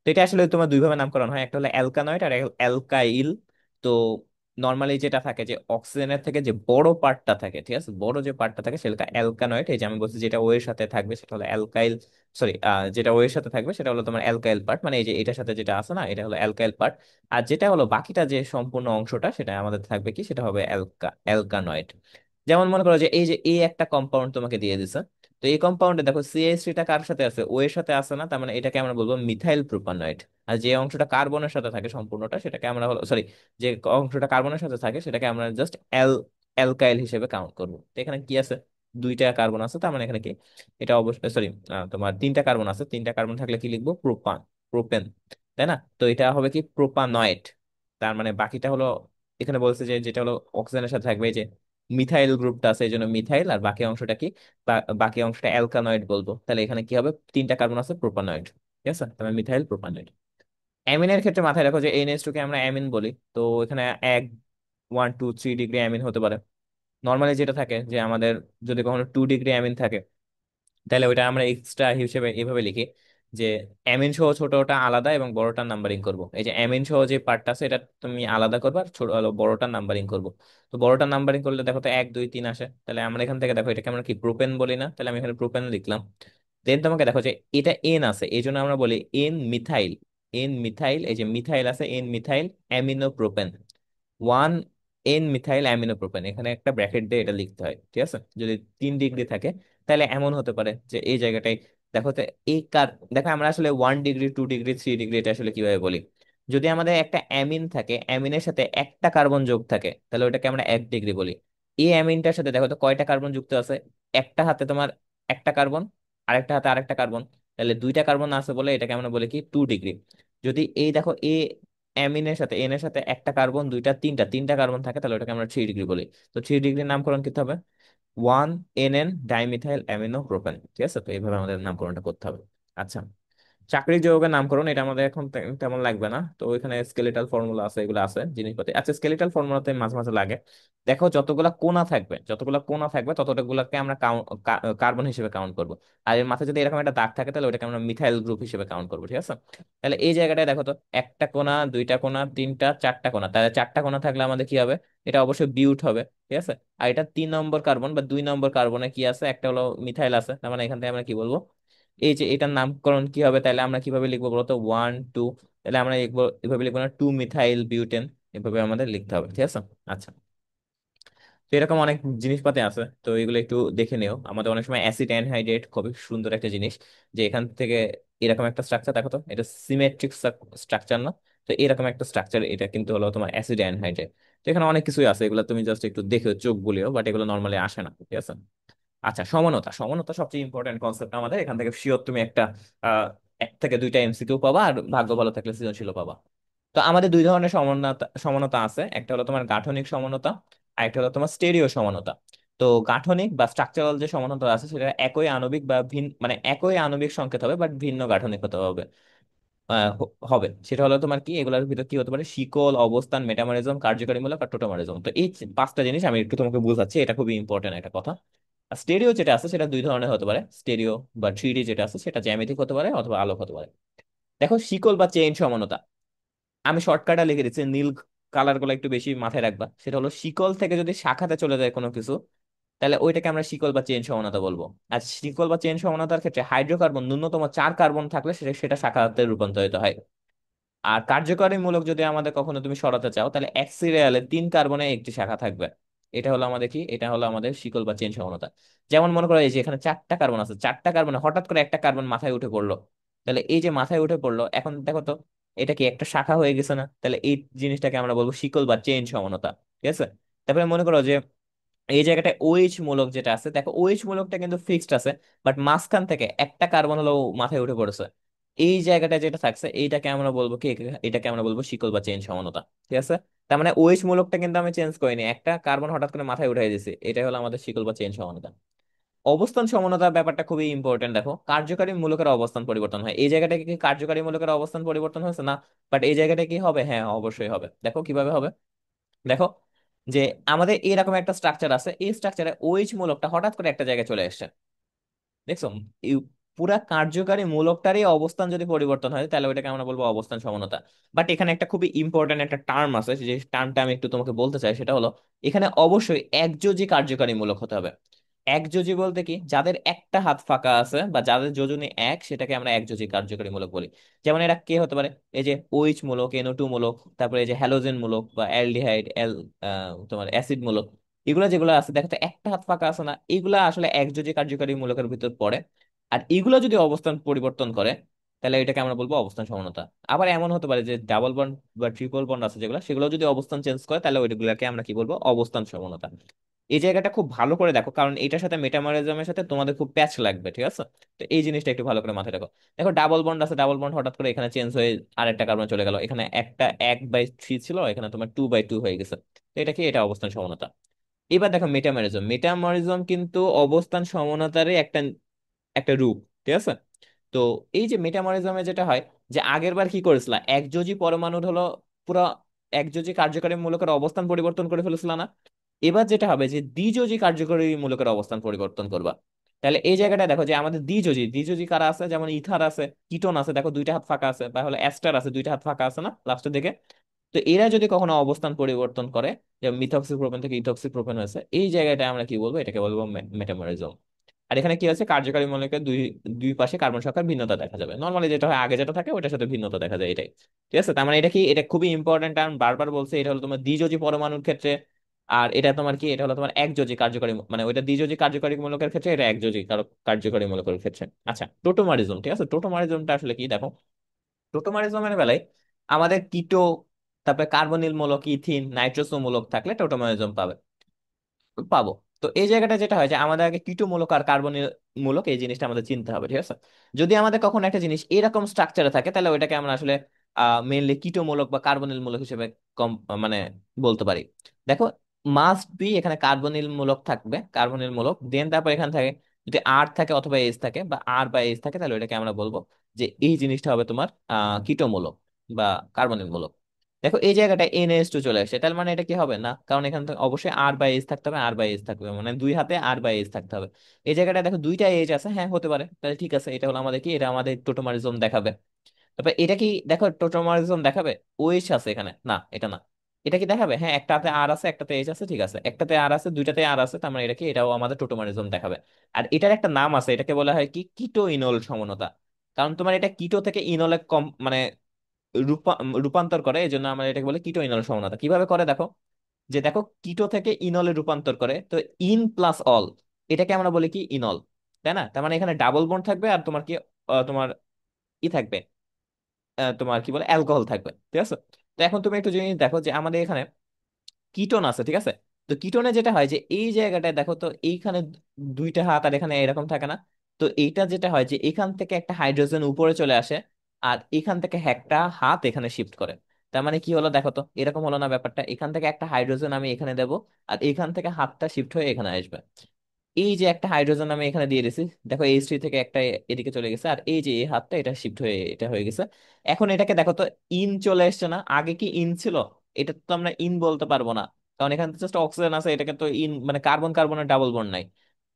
তো এটা আসলে তোমার দুইভাবে নামকরণ হয়, একটা হলো অ্যালকানয়েড আর অ্যালকাইল। তো নর্মালি যেটা থাকে যে অক্সিজেনের থেকে যে বড় পার্টটা থাকে, ঠিক আছে, বড় যে পার্টটা থাকে সেটা অ্যালকানয়েড। এই যে আমি বলছি যেটা ও এর সাথে থাকবে সেটা হলো অ্যালকাইল, সরি, যেটা ও এর সাথে থাকবে সেটা হলো তোমার অ্যালকাইল পার্ট, মানে এই যে এটার সাথে যেটা আছে না এটা হলো অ্যালকাইল পার্ট। আর যেটা হলো বাকিটা যে সম্পূর্ণ অংশটা সেটা আমাদের থাকবে কি, সেটা হবে অ্যালকানয়েড। যেমন মনে করো যে এই যে এই একটা কম্পাউন্ড তোমাকে দিয়ে দিছে, তো এই কম্পাউন্ডে দেখো CH3টা কার সাথে আছে, ও এর সাথে আছে না, তার মানে এটাকে আমরা বলবো মিথাইল প্রোপানয়েড। আর যে অংশটা কার্বনের সাথে থাকে সম্পূর্ণটা সেটাকে আমরা হলো, সরি, যে অংশটা কার্বনের সাথে থাকে সেটাকে আমরা জাস্ট অ্যালকাইল হিসেবে কাউন্ট করবো। তো এখানে কি আছে, 2টা কার্বন আছে, তার মানে এখানে কি, এটা অবশ্যই, সরি, তোমার 3টা কার্বন আছে, 3টা কার্বন থাকলে কি লিখবো, প্রোপেন, তাই না? তো এটা হবে কি, প্রোপানয়েড। তার মানে বাকিটা হলো, এখানে বলছে যে যেটা হলো অক্সিজেনের সাথে থাকবে, এই যে মিথাইল গ্রুপটা আছে এই জন্য মিথাইল, আর বাকি অংশটা কি, বাকি অংশটা অ্যালকানয়েড বলবো। তাহলে এখানে কি হবে, 3টা কার্বন আছে, প্রোপানয়েড, ঠিক আছে, তাহলে মিথাইল প্রোপানয়েড। অ্যামিনের ক্ষেত্রে মাথায় রাখো যে NH2 কে আমরা অ্যামিন বলি। তো এখানে 1 2 3 ডিগ্রি অ্যামিন হতে পারে। নর্মালি যেটা থাকে যে আমাদের যদি কখনো 2 ডিগ্রি অ্যামিন থাকে তাহলে ওইটা আমরা এক্সট্রা হিসেবে এভাবে লিখি যে অ্যামিন সহ ছোটটা আলাদা এবং বড়টার নাম্বারিং করব। এই যে অ্যামিন সহ যে পার্টটা আছে এটা তুমি আলাদা করবে, আর ছোট বড়টার নাম্বারিং করব। তো বড়টার নাম্বারিং করলে দেখো তো 1 2 3 আসে, তাহলে আমরা এখান থেকে দেখো এটাকে আমরা কি, প্রোপেন বলি না? তাহলে আমি এখানে প্রোপেন লিখলাম। দেন তোমাকে দেখো যে এটা এন আছে এই জন্য আমরা বলি এন মিথাইল। এন মিথাইল, এই যে মিথাইল আছে, এন মিথাইল অ্যামিনোপ্রোপেন, 1 N মিথাইল অ্যামিনোপ্রোপেন, এখানে একটা ব্র্যাকেট দিয়ে এটা লিখতে হয়, ঠিক আছে। যদি 3 ডিগ্রি থাকে তাহলে এমন হতে পারে যে এই জায়গাটায় দেখো তো, এই কার, দেখো আমরা আসলে 1 ডিগ্রি 2 ডিগ্রি 3 ডিগ্রি এটা আসলে কিভাবে বলি, যদি আমাদের একটা অ্যামিন থাকে, অ্যামিনের সাথে একটা কার্বন যোগ থাকে তাহলে ওটাকে আমরা 1 ডিগ্রি বলি। এই অ্যামিনটার সাথে দেখো তো কয়টা কার্বন যুক্ত আছে, একটা হাতে তোমার একটা কার্বন, আরেকটা হাতে আরেকটা কার্বন, তাহলে 2টা কার্বন আছে বলে এটাকে আমরা বলি কি, 2 ডিগ্রি। যদি এই দেখো অ্যামিনের সাথে এন এর সাথে একটা কার্বন, দুইটা, তিনটা কার্বন থাকে তাহলে ওটাকে আমরা 3 ডিগ্রি বলি। তো 3 ডিগ্রির নামকরণ করতে হবে 1 NN ডাইমিথাইল অ্যামিনো প্রোপেন, ঠিক আছে। তো এইভাবে আমাদের নামকরণটা করতে হবে। আচ্ছা, চাকরির যৌগের নামকরণ এটা আমাদের এখন তেমন লাগবে না, তো ওইখানে স্কেলেটাল ফর্মুলা আছে, এগুলো আছে জিনিসপাতি। আচ্ছা, স্কেলেটাল ফর্মুলাতে মাঝে মাঝে লাগে। দেখো যতগুলা কোণা থাকবে ততগুলাকে আমরা কার্বন হিসেবে কাউন্ট করব। আর এর মাথায় যদি এরকম একটা দাগ থাকে তাহলে ওটাকে আমরা মিথাইল গ্রুপ হিসেবে কাউন্ট করবো, ঠিক আছে। তাহলে এই জায়গাটায় দেখো তো, একটা কোণা, দুইটা কোণা, তিনটা, চারটা কোণা, তাহলে 4টা কোণা থাকলে আমাদের কি হবে, এটা অবশ্যই বিউট হবে, ঠিক আছে। আর এটা 3 নম্বর কার্বন বা 2 নম্বর কার্বনে কি আছে, একটা হলো মিথাইল আছে, তার মানে এখান থেকে আমরা কি বলবো, এই যে এটার নামকরণ কি হবে, তাহলে আমরা কিভাবে লিখবো বলতো, 1 2, তাহলে আমরা এভাবে লিখবো না, 2 মিথাইল বিউটেন, এভাবে আমাদের লিখতে হবে, ঠিক আছে। আচ্ছা, তো এরকম অনেক জিনিসপাতি আছে, তো এগুলো একটু দেখে নিও। আমাদের অনেক সময় অ্যাসিড অ্যানহাইড্রেট খুবই সুন্দর একটা জিনিস, যে এখান থেকে এরকম একটা স্ট্রাকচার, দেখো তো এটা সিমেট্রিক স্ট্রাকচার না? তো এরকম একটা স্ট্রাকচার, এটা কিন্তু হলো তোমার অ্যাসিড অ্যানহাইড্রেট। তো এখানে অনেক কিছুই আছে, এগুলো তুমি জাস্ট একটু দেখে চোখ বুলিও, বাট এগুলো নর্মালি আসে না, ঠিক আছে। আচ্ছা, সমানতা, সমানতা সবচেয়ে ইম্পর্টেন্ট কনসেপ্ট আমাদের, এখান থেকে শিওর তুমি একটা আহ 1 থেকে 2টা এমসিকিউ পাবা, আর ভাগ্য ভালো থাকলে সৃজনশীল পাবা। তো আমাদের দুই ধরনের সমানতা সমানতা আছে, একটা হলো তোমার গাঠনিক সমানতা, আর একটা হলো তোমার স্টেরিও সমানতা। তো গাঠনিক বা স্ট্রাকচারাল যে সমানতা আছে, সেটা একই আণবিক বা ভিন্ন, মানে একই আণবিক সংকেত হবে বাট ভিন্ন গাঠনিক হতে হবে। হবে সেটা হলো তোমার কি, এগুলোর ভিতর কি হতে পারে, শিকল, অবস্থান, মেটামরিজম, কার্যকারীমূলক আর টোটোমারিজম। তো এই 5টা জিনিস আমি একটু তোমাকে বুঝাচ্ছি, এটা খুবই ইম্পর্টেন্ট একটা কথা। আর স্টেরিও যেটা আছে সেটা দুই ধরনের হতে পারে, স্টেরিও বা 3D যেটা আছে সেটা জ্যামিতিক হতে পারে অথবা আলোক হতে পারে। দেখো, শিকল বা চেইন সমানতা, আমি শর্টকাটে লিখে দিচ্ছি, নীল কালার গুলো একটু বেশি মাথায় রাখবা। সেটা হলো শিকল থেকে যদি শাখাতে চলে যায় কোনো কিছু, তাহলে ওইটাকে আমরা শিকল বা চেইন সমানতা বলবো। আর শিকল বা চেইন সমানতার ক্ষেত্রে হাইড্রোকার্বন ন্যূনতম 4 কার্বন থাকলে সেটা সেটা শাখাতে রূপান্তরিত হয়। আর কার্যকরী মূলক যদি আমাদের কখনো তুমি সরাতে চাও, তাহলে এক সিরিয়ালে 3 কার্বনে একটি শাখা থাকবে। এটা হলো আমাদের কি, এটা হলো আমাদের শিকল বা চেইন সমানতা। যেমন মনে করো এই যে এখানে 4টা কার্বন আছে, 4টা কার্বনে হঠাৎ করে একটা কার্বন মাথায় উঠে পড়লো, তাহলে এই যে মাথায় উঠে পড়লো, এখন দেখো তো এটা কি একটা শাখা হয়ে গেছে না? তাহলে এই জিনিসটাকে আমরা বলবো শিকল বা চেইন সমানতা, ঠিক আছে। তারপরে মনে করো যে এই জায়গাটা ওএইচ মূলক যেটা আছে, দেখো ওএইচ মূলকটা কিন্তু ফিক্সড আছে, বাট মাঝখান থেকে একটা কার্বন হলো মাথায় উঠে পড়েছে। এই জায়গাটা যেটা থাকছে এইটাকে আমরা বলবো কি, এটাকে আমরা বলবো শিকল বা চেইন সমানতা, ঠিক আছে। তার মানে ওএইচ মূলকটা কিন্তু আমি চেঞ্জ করিনি, একটা কার্বন হঠাৎ করে মাথায় উঠাই দিয়েছি, এটাই হলো আমাদের শিকল বা চেইন সমানতা। অবস্থান সমানতার ব্যাপারটা খুবই ইম্পর্টেন্ট। দেখো, কার্যকারী মূলকের অবস্থান পরিবর্তন হয়, এই জায়গাটা কি কার্যকারী মূলকের অবস্থান পরিবর্তন হয়েছে না? বাট এই জায়গাটা কি হবে, হ্যাঁ অবশ্যই হবে। দেখো কিভাবে হবে, দেখো যে আমাদের এরকম একটা স্ট্রাকচার আছে, এই স্ট্রাকচারে ওএইচ মূলকটা হঠাৎ করে একটা জায়গায় চলে আসছে, দেখছো? এই পুরা কার্যকারী মূলকটারই অবস্থান যদি পরিবর্তন হয়, তাহলে ওইটাকে আমরা বলবো অবস্থান সমানতা। বাট এখানে একটা খুবই ইম্পর্টেন্ট একটা টার্ম আছে, যে টার্মটা আমি একটু তোমাকে বলতে চাই, সেটা হলো এখানে অবশ্যই একযোজি কার্যকারী মূলক হতে হবে। একযোজি বলতে কি, যাদের একটা হাত ফাঁকা আছে বা যাদের যোজনী এক, সেটাকে আমরা একযোজি কার্যকারী মূলক বলি। যেমন এরা কে হতে পারে, এই যে ওইচ মূলক, NO2 মূলক, তারপরে এই যে হ্যালোজেন মূলক বা অ্যালডিহাইড, তোমার অ্যাসিড মূলক, এগুলা যেগুলো আছে দেখো তো একটা হাত ফাঁকা আছে না, এগুলা আসলে একযোজি কার্যকারী মূলকের ভিতর পড়ে। আর এগুলো যদি অবস্থান পরিবর্তন করে, তাহলে এটাকে আমরা বলবো অবস্থান সমানতা। আবার এমন হতে পারে যে ডাবল বন্ড বা ট্রিপল বন্ড আছে যেগুলো, সেগুলো যদি অবস্থান চেঞ্জ করে, তাহলে ওইগুলোকে আমরা কি বলবো, অবস্থান সমানতা। এই জায়গাটা খুব ভালো করে দেখো, কারণ এটার সাথে মেটামরিজমের সাথে তোমাদের খুব প্যাচ লাগবে, ঠিক আছে। তো এই জিনিসটা একটু ভালো করে মাথায় রাখো। দেখো ডাবল বন্ড আছে, ডাবল বন্ড হঠাৎ করে এখানে চেঞ্জ হয়ে আরেকটা কার্বন চলে গেল, এখানে একটা 1/3 ছিল, এখানে তোমার 2/2 হয়ে গেছে। তো এটা কি, এটা অবস্থান সমানতা। এবার দেখো মেটামরিজম, মেটামরিজম কিন্তু অবস্থান সমানতারই একটা একটা রূপ, ঠিক আছে। তো এই যে মেটামরিজমে যেটা হয়, যে আগের বার কি করেছিল, একযোজি পরমাণুর হলো পুরো একযোজি কার্যকরী মূলকের অবস্থান পরিবর্তন করে ফেলেছিল না? এবার যেটা হবে যে দ্বিযোজি কার্যকরী মূলকের অবস্থান পরিবর্তন করবা। তাহলে এই জায়গাটা দেখো যে আমাদের দ্বিযোজি, দ্বিযোজি কারা আছে, যেমন ইথার আছে, কিটোন আছে, দেখো 2টা হাত ফাঁকা আছে, বা হলো অ্যাস্টার আছে, 2টা হাত ফাঁকা আছে না লাস্টের দিকে? তো এরা যদি কখনো অবস্থান পরিবর্তন করে, যে মিথক্সি প্রোপেন থেকে ইথক্সি প্রোপেন হয়েছে, এই জায়গাটা আমরা কি বলবো, এটাকে বলবো মেটামরিজম। আর এখানে কি আছে, কার্যকারী মৌলিকের দুই দুই পাশে কার্বন সংখ্যার ভিন্নতা দেখা যাবে, নর্মালি যেটা হয় আগে যেটা থাকে ওটার সাথে ভিন্নতা দেখা যায়, এটাই, ঠিক আছে। তার মানে এটা কি, এটা খুবই ইম্পর্টেন্ট টার্ম, বারবার বলছে, এটা হলো তোমার দ্বিযোজী পরমাণুর ক্ষেত্রে। আর এটা তোমার কি, এটা হলো তোমার একযোজী কার্যকারী, মানে ওইটা দ্বিযোজী কার্যকারী মূলকের ক্ষেত্রে, এটা একযোজী কার্যকারী মূলকের ক্ষেত্রে। আচ্ছা, টোটোমারিজম, ঠিক আছে। টোটোমারিজমটা আসলে কি, দেখো টোটোমারিজমের বেলায় আমাদের কিটো, তারপরে কার্বনিল মূলক, ইথিন, নাইট্রোসো মূলক থাকলে টোটোমারিজম পাবো। তো এই জায়গাটা যেটা হয় যে আমাদের আগে কিটো মূলক আর কার্বনিল মূলক, এই জিনিসটা আমাদের চিনতে হবে, ঠিক আছে। যদি আমাদের কখনো একটা জিনিস এরকম স্ট্রাকচারে থাকে, তাহলে ওইটাকে আমরা আসলে মেইনলি কিটো মূলক বা কার্বনিল মূলক হিসেবে কম মানে বলতে পারি। দেখো, মাস্ট বি এখানে কার্বনিল মূলক থাকবে, কার্বনিল মূলক, দেন তারপর এখানে থাকে যদি আর থাকে অথবা এস থাকে, বা আর বা এস থাকে, তাহলে ওইটাকে আমরা বলবো যে এই জিনিসটা হবে তোমার কিটো মূলক বা কার্বনিল মূলক। দেখো এই জায়গাটায় NH2 চলে আসছে, তার মানে এটা কি হবে না, কারণ এখানে তো অবশ্যই আর বাই এস থাকতে হবে, আর বাই এস থাকবে, মানে দুই হাতে আর বাই এস থাকতে হবে। এই জায়গাটা দেখো 2টা এইচ আছে, হ্যাঁ হতে পারে, তাহলে ঠিক আছে, এটা হলো আমাদের কি, এটা আমাদের টোটোমারিজম দেখাবে। তারপর এটা কি, দেখো টোটোমারিজম দেখাবে ওএইচ আছে এখানে না, এটা না। এটা কি দেখাবে, হ্যাঁ একটাতে আর আছে একটাতে এইচ আছে, ঠিক আছে, একটাতে আর আছে দুইটাতে আর আছে, তার মানে এটা কি, এটাও আমাদের টোটোমারিজম দেখাবে। আর এটার একটা নাম আছে, এটাকে বলা হয় কি, কিটো ইনল সমানতা। কারণ তোমার এটা কিটো থেকে ইনলে কম, মানে রূপান্তর করে, এই জন্য আমরা এটাকে বলে কিটো ইনল সমানতা। কিভাবে করে দেখো, যে দেখো কিটো থেকে ইনলে রূপান্তর করে, তো ইন প্লাস অল, এটাকে আমরা বলি কি ইনল, তাই না? তার মানে এখানে ডাবল বন্ড থাকবে আর তোমার কি তোমার ই থাকবে, তোমার কি বলে অ্যালকোহল থাকবে, ঠিক আছে? তো এখন তুমি একটু জিনিস দেখো যে আমাদের এখানে কিটোন আছে, ঠিক আছে? তো কিটোনে যেটা হয় যে এই জায়গাটায় দেখো তো এইখানে দুইটা হাত আর এখানে এরকম থাকে না? তো এইটা যেটা হয় যে এখান থেকে একটা হাইড্রোজেন উপরে চলে আসে, আর এখান থেকে একটা হাত এখানে শিফট করে। তার মানে কি হলো দেখো তো, এরকম হলো না ব্যাপারটা? এখান থেকে একটা হাইড্রোজেন আমি এখানে দেবো, আর এখান থেকে হাতটা শিফট হয়ে এখানে আসবে। এই যে একটা হাইড্রোজেন আমি এখানে দিয়ে দিছি, দেখো H3 থেকে একটা এদিকে চলে গেছে, আর এই যে এই হাতটা এটা শিফট হয়ে এটা হয়ে গেছে। এখন এটাকে দেখো তো, ইন চলে এসছে না? আগে কি ইন ছিল? এটা তো আমরা ইন বলতে পারবো না, কারণ এখানে জাস্ট অক্সিজেন আছে, এটাকে তো ইন মানে কার্বন কার্বনের ডাবল বন্ড নাই।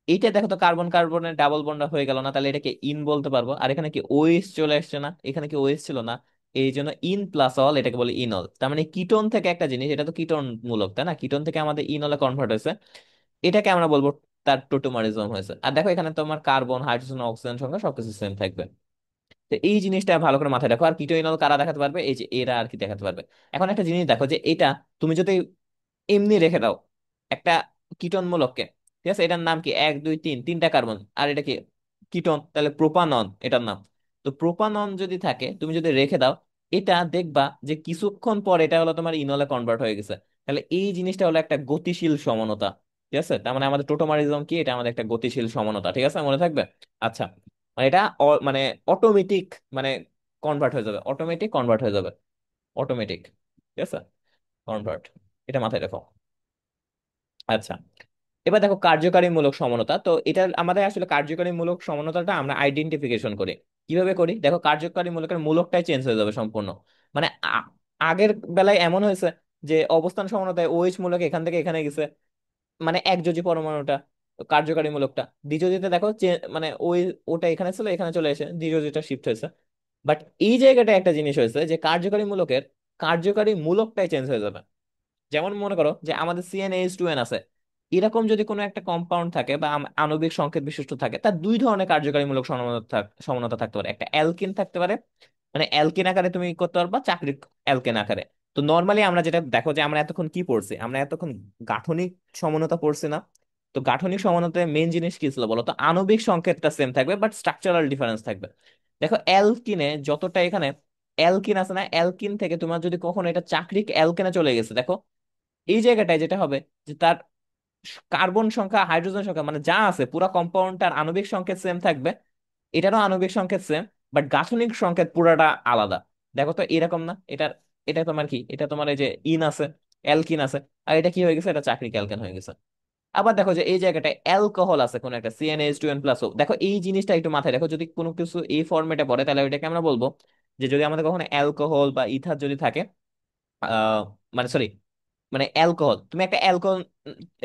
এইটা দেখো তো কার্বন কার্বনের ডাবল বন্ড হয়ে গেল না? তাহলে এটাকে ইন বলতে পারবো। আর এখানে কি ওএইচ চলে আসছে না? এখানে কি ওএইচ ছিল না? এই জন্য ইন প্লাস অল এটাকে বলে ইনল। তার মানে কিটোন থেকে একটা জিনিস, এটা তো কিটোন মূলক তাই না, কিটোন থেকে আমাদের ইনলে কনভার্ট হয়েছে, এটাকে আমরা বলবো তার টোটোমারিজম হয়েছে। আর দেখো এখানে তোমার কার্বন হাইড্রোজেন অক্সিজেন সংখ্যা সবকিছু সেম থাকবে। তো এই জিনিসটা ভালো করে মাথায় রাখো। আর কিটো ইনল কারা দেখাতে পারবে? এই যে এরা আর কি দেখাতে পারবে। এখন একটা জিনিস দেখো যে এটা তুমি যদি এমনি রেখে দাও একটা কিটোন মূলককে, ঠিক আছে, এটার নাম কি, 1 2 3, তিনটা কার্বন, আর এটা কি কিটোন, তাহলে প্রোপানন এটার নাম। তো প্রোপানন যদি থাকে, তুমি যদি রেখে দাও, এটা দেখবা যে কিছুক্ষণ পর এটা হলো তোমার ইনলে কনভার্ট হয়ে গেছে। তাহলে এই জিনিসটা হলো একটা গতিশীল সমানতা, ঠিক আছে? তার মানে আমাদের টোটোমারিজম কি, এটা আমাদের একটা গতিশীল সমানতা, ঠিক আছে, মনে থাকবে। আচ্ছা, মানে এটা মানে অটোমেটিক, মানে কনভার্ট হয়ে যাবে, অটোমেটিক কনভার্ট হয়ে যাবে, অটোমেটিক, ঠিক আছে, কনভার্ট, এটা মাথায় রাখো। আচ্ছা, এবার দেখো কার্যকারীমূলক সমানতা। তো এটা আমাদের আসলে কার্যকারীমূলক সমানতাটা আমরা আইডেন্টিফিকেশন করি। কিভাবে করি দেখো, কার্যকারীমূলকের মূলকটাই চেঞ্জ হয়ে যাবে সম্পূর্ণ। মানে আগের বেলায় এমন হয়েছে যে অবস্থান সমানতায় ওএইচ মূলক এখান থেকে এখানে গেছে, মানে একযোজি পরমাণুটা, কার্যকারীমূলকটা। দ্বিযোজিতে দেখো মানে ওই ওটা এখানে ছিল, এখানে চলে এসে দ্বিযোজিটা শিফট হয়েছে। বাট এই জায়গাটা একটা জিনিস হয়েছে যে কার্যকারী মূলকের কার্যকারী মূলকটাই চেঞ্জ হয়ে যাবে। যেমন মনে করো যে আমাদের CnH2n আছে, এরকম যদি কোনো একটা কম্পাউন্ড থাকে বা আণবিক সংকেত বিশিষ্ট থাকে, তার দুই ধরনের কার্যকারীমূলক সমানতা থাকতে পারে। একটা অ্যালকিন থাকতে পারে, মানে অ্যালকিন আকারে তুমি করতে পারবা, চাকরি অ্যালকেন আকারে। তো নর্মালি আমরা যেটা দেখো যে আমরা এতক্ষণ কি পড়ছি, আমরা এতক্ষণ গাঠনিক সমানতা পড়ছি না? তো গাঠনিক সমানতায় মেন জিনিস কি ছিল বলো তো? আণবিক সংকেতটা সেম থাকবে বাট স্ট্রাকচারাল ডিফারেন্স থাকবে। দেখো অ্যালকিনে যতটা এখানে অ্যালকিন আছে না, অ্যালকিন থেকে তোমার যদি কখনো এটা চাকরিক অ্যালকেনে চলে গেছে, দেখো এই জায়গাটায় যেটা হবে যে তার কার্বন সংখ্যা হাইড্রোজেন সংখ্যা মানে যা আছে পুরো কম্পাউন্ডটার আণবিক সংকেত সেম থাকবে, এটারও আণবিক সংকেত সেম, বাট গাঠনিক সংকেত পুরাটা আলাদা। দেখো তো এরকম না? এটা তোমার কি, এটা তোমার এই যে ইন আছে, অ্যালকিন আছে, আর এটা কি হয়ে গেছে, এটা চাকরিক অ্যালকেন হয়ে গেছে। আবার দেখো যে এই জায়গাটায় অ্যালকোহল আছে কোন একটা, CnH2n+O। দেখো এই জিনিসটা একটু মাথায় রাখো, যদি কোনো কিছু এই ফরম্যাটে পড়ে তাহলে ওইটাকে আমরা বলবো যে যদি আমাদের কখনো অ্যালকোহল বা ইথার যদি থাকে, মানে সরি, মানে অ্যালকোহল, তুমি একটা অ্যালকোহল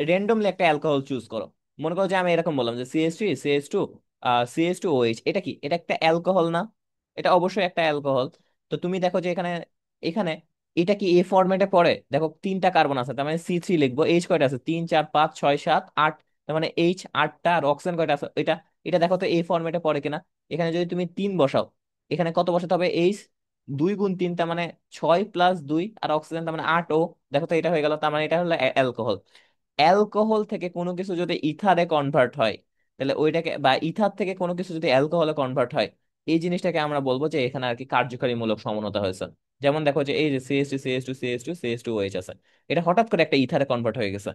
র্যান্ডমলি একটা অ্যালকোহল চুজ করো। মনে করো যে আমি এরকম বললাম যে CH3 CH2 CH2OH, এটা কি, এটা একটা অ্যালকোহল না? এটা অবশ্যই একটা অ্যালকোহল। তো তুমি দেখো যে এখানে এখানে এটা কি এ ফরম্যাটে পড়ে? দেখো তিনটা কার্বন আছে, তার মানে C3 লিখবো। এইচ কয়টা আছে? 3 4 5 6 7 8, তার মানে এইচ আটটা। আর অক্সিজেন কয়টা আছে? এটা এটা দেখো তো এই ফরম্যাটে পড়ে কিনা। এখানে যদি তুমি 3 বসাও, এখানে কত বসাতে হবে? এইচ 2 গুণ 3, তার মানে 6 + 2, আর অক্সিজেন তার মানে 8O। দেখো তো এটা হয়ে গেল, তার মানে এটা হলো অ্যালকোহল। অ্যালকোহল থেকে কোনো কিছু যদি ইথারে কনভার্ট হয়, তাহলে ওইটাকে, বা ইথার থেকে কোনো কিছু যদি অ্যালকোহলে কনভার্ট হয়, এই জিনিসটাকে আমরা বলবো যে এখানে আর কি কার্যকারীমূলক সমানতা হয়েছে। যেমন দেখো যে এই যে CH2 CH2 CH2 CH2OH আছে, এটা হঠাৎ করে একটা ইথারে কনভার্ট হয়ে গেছে।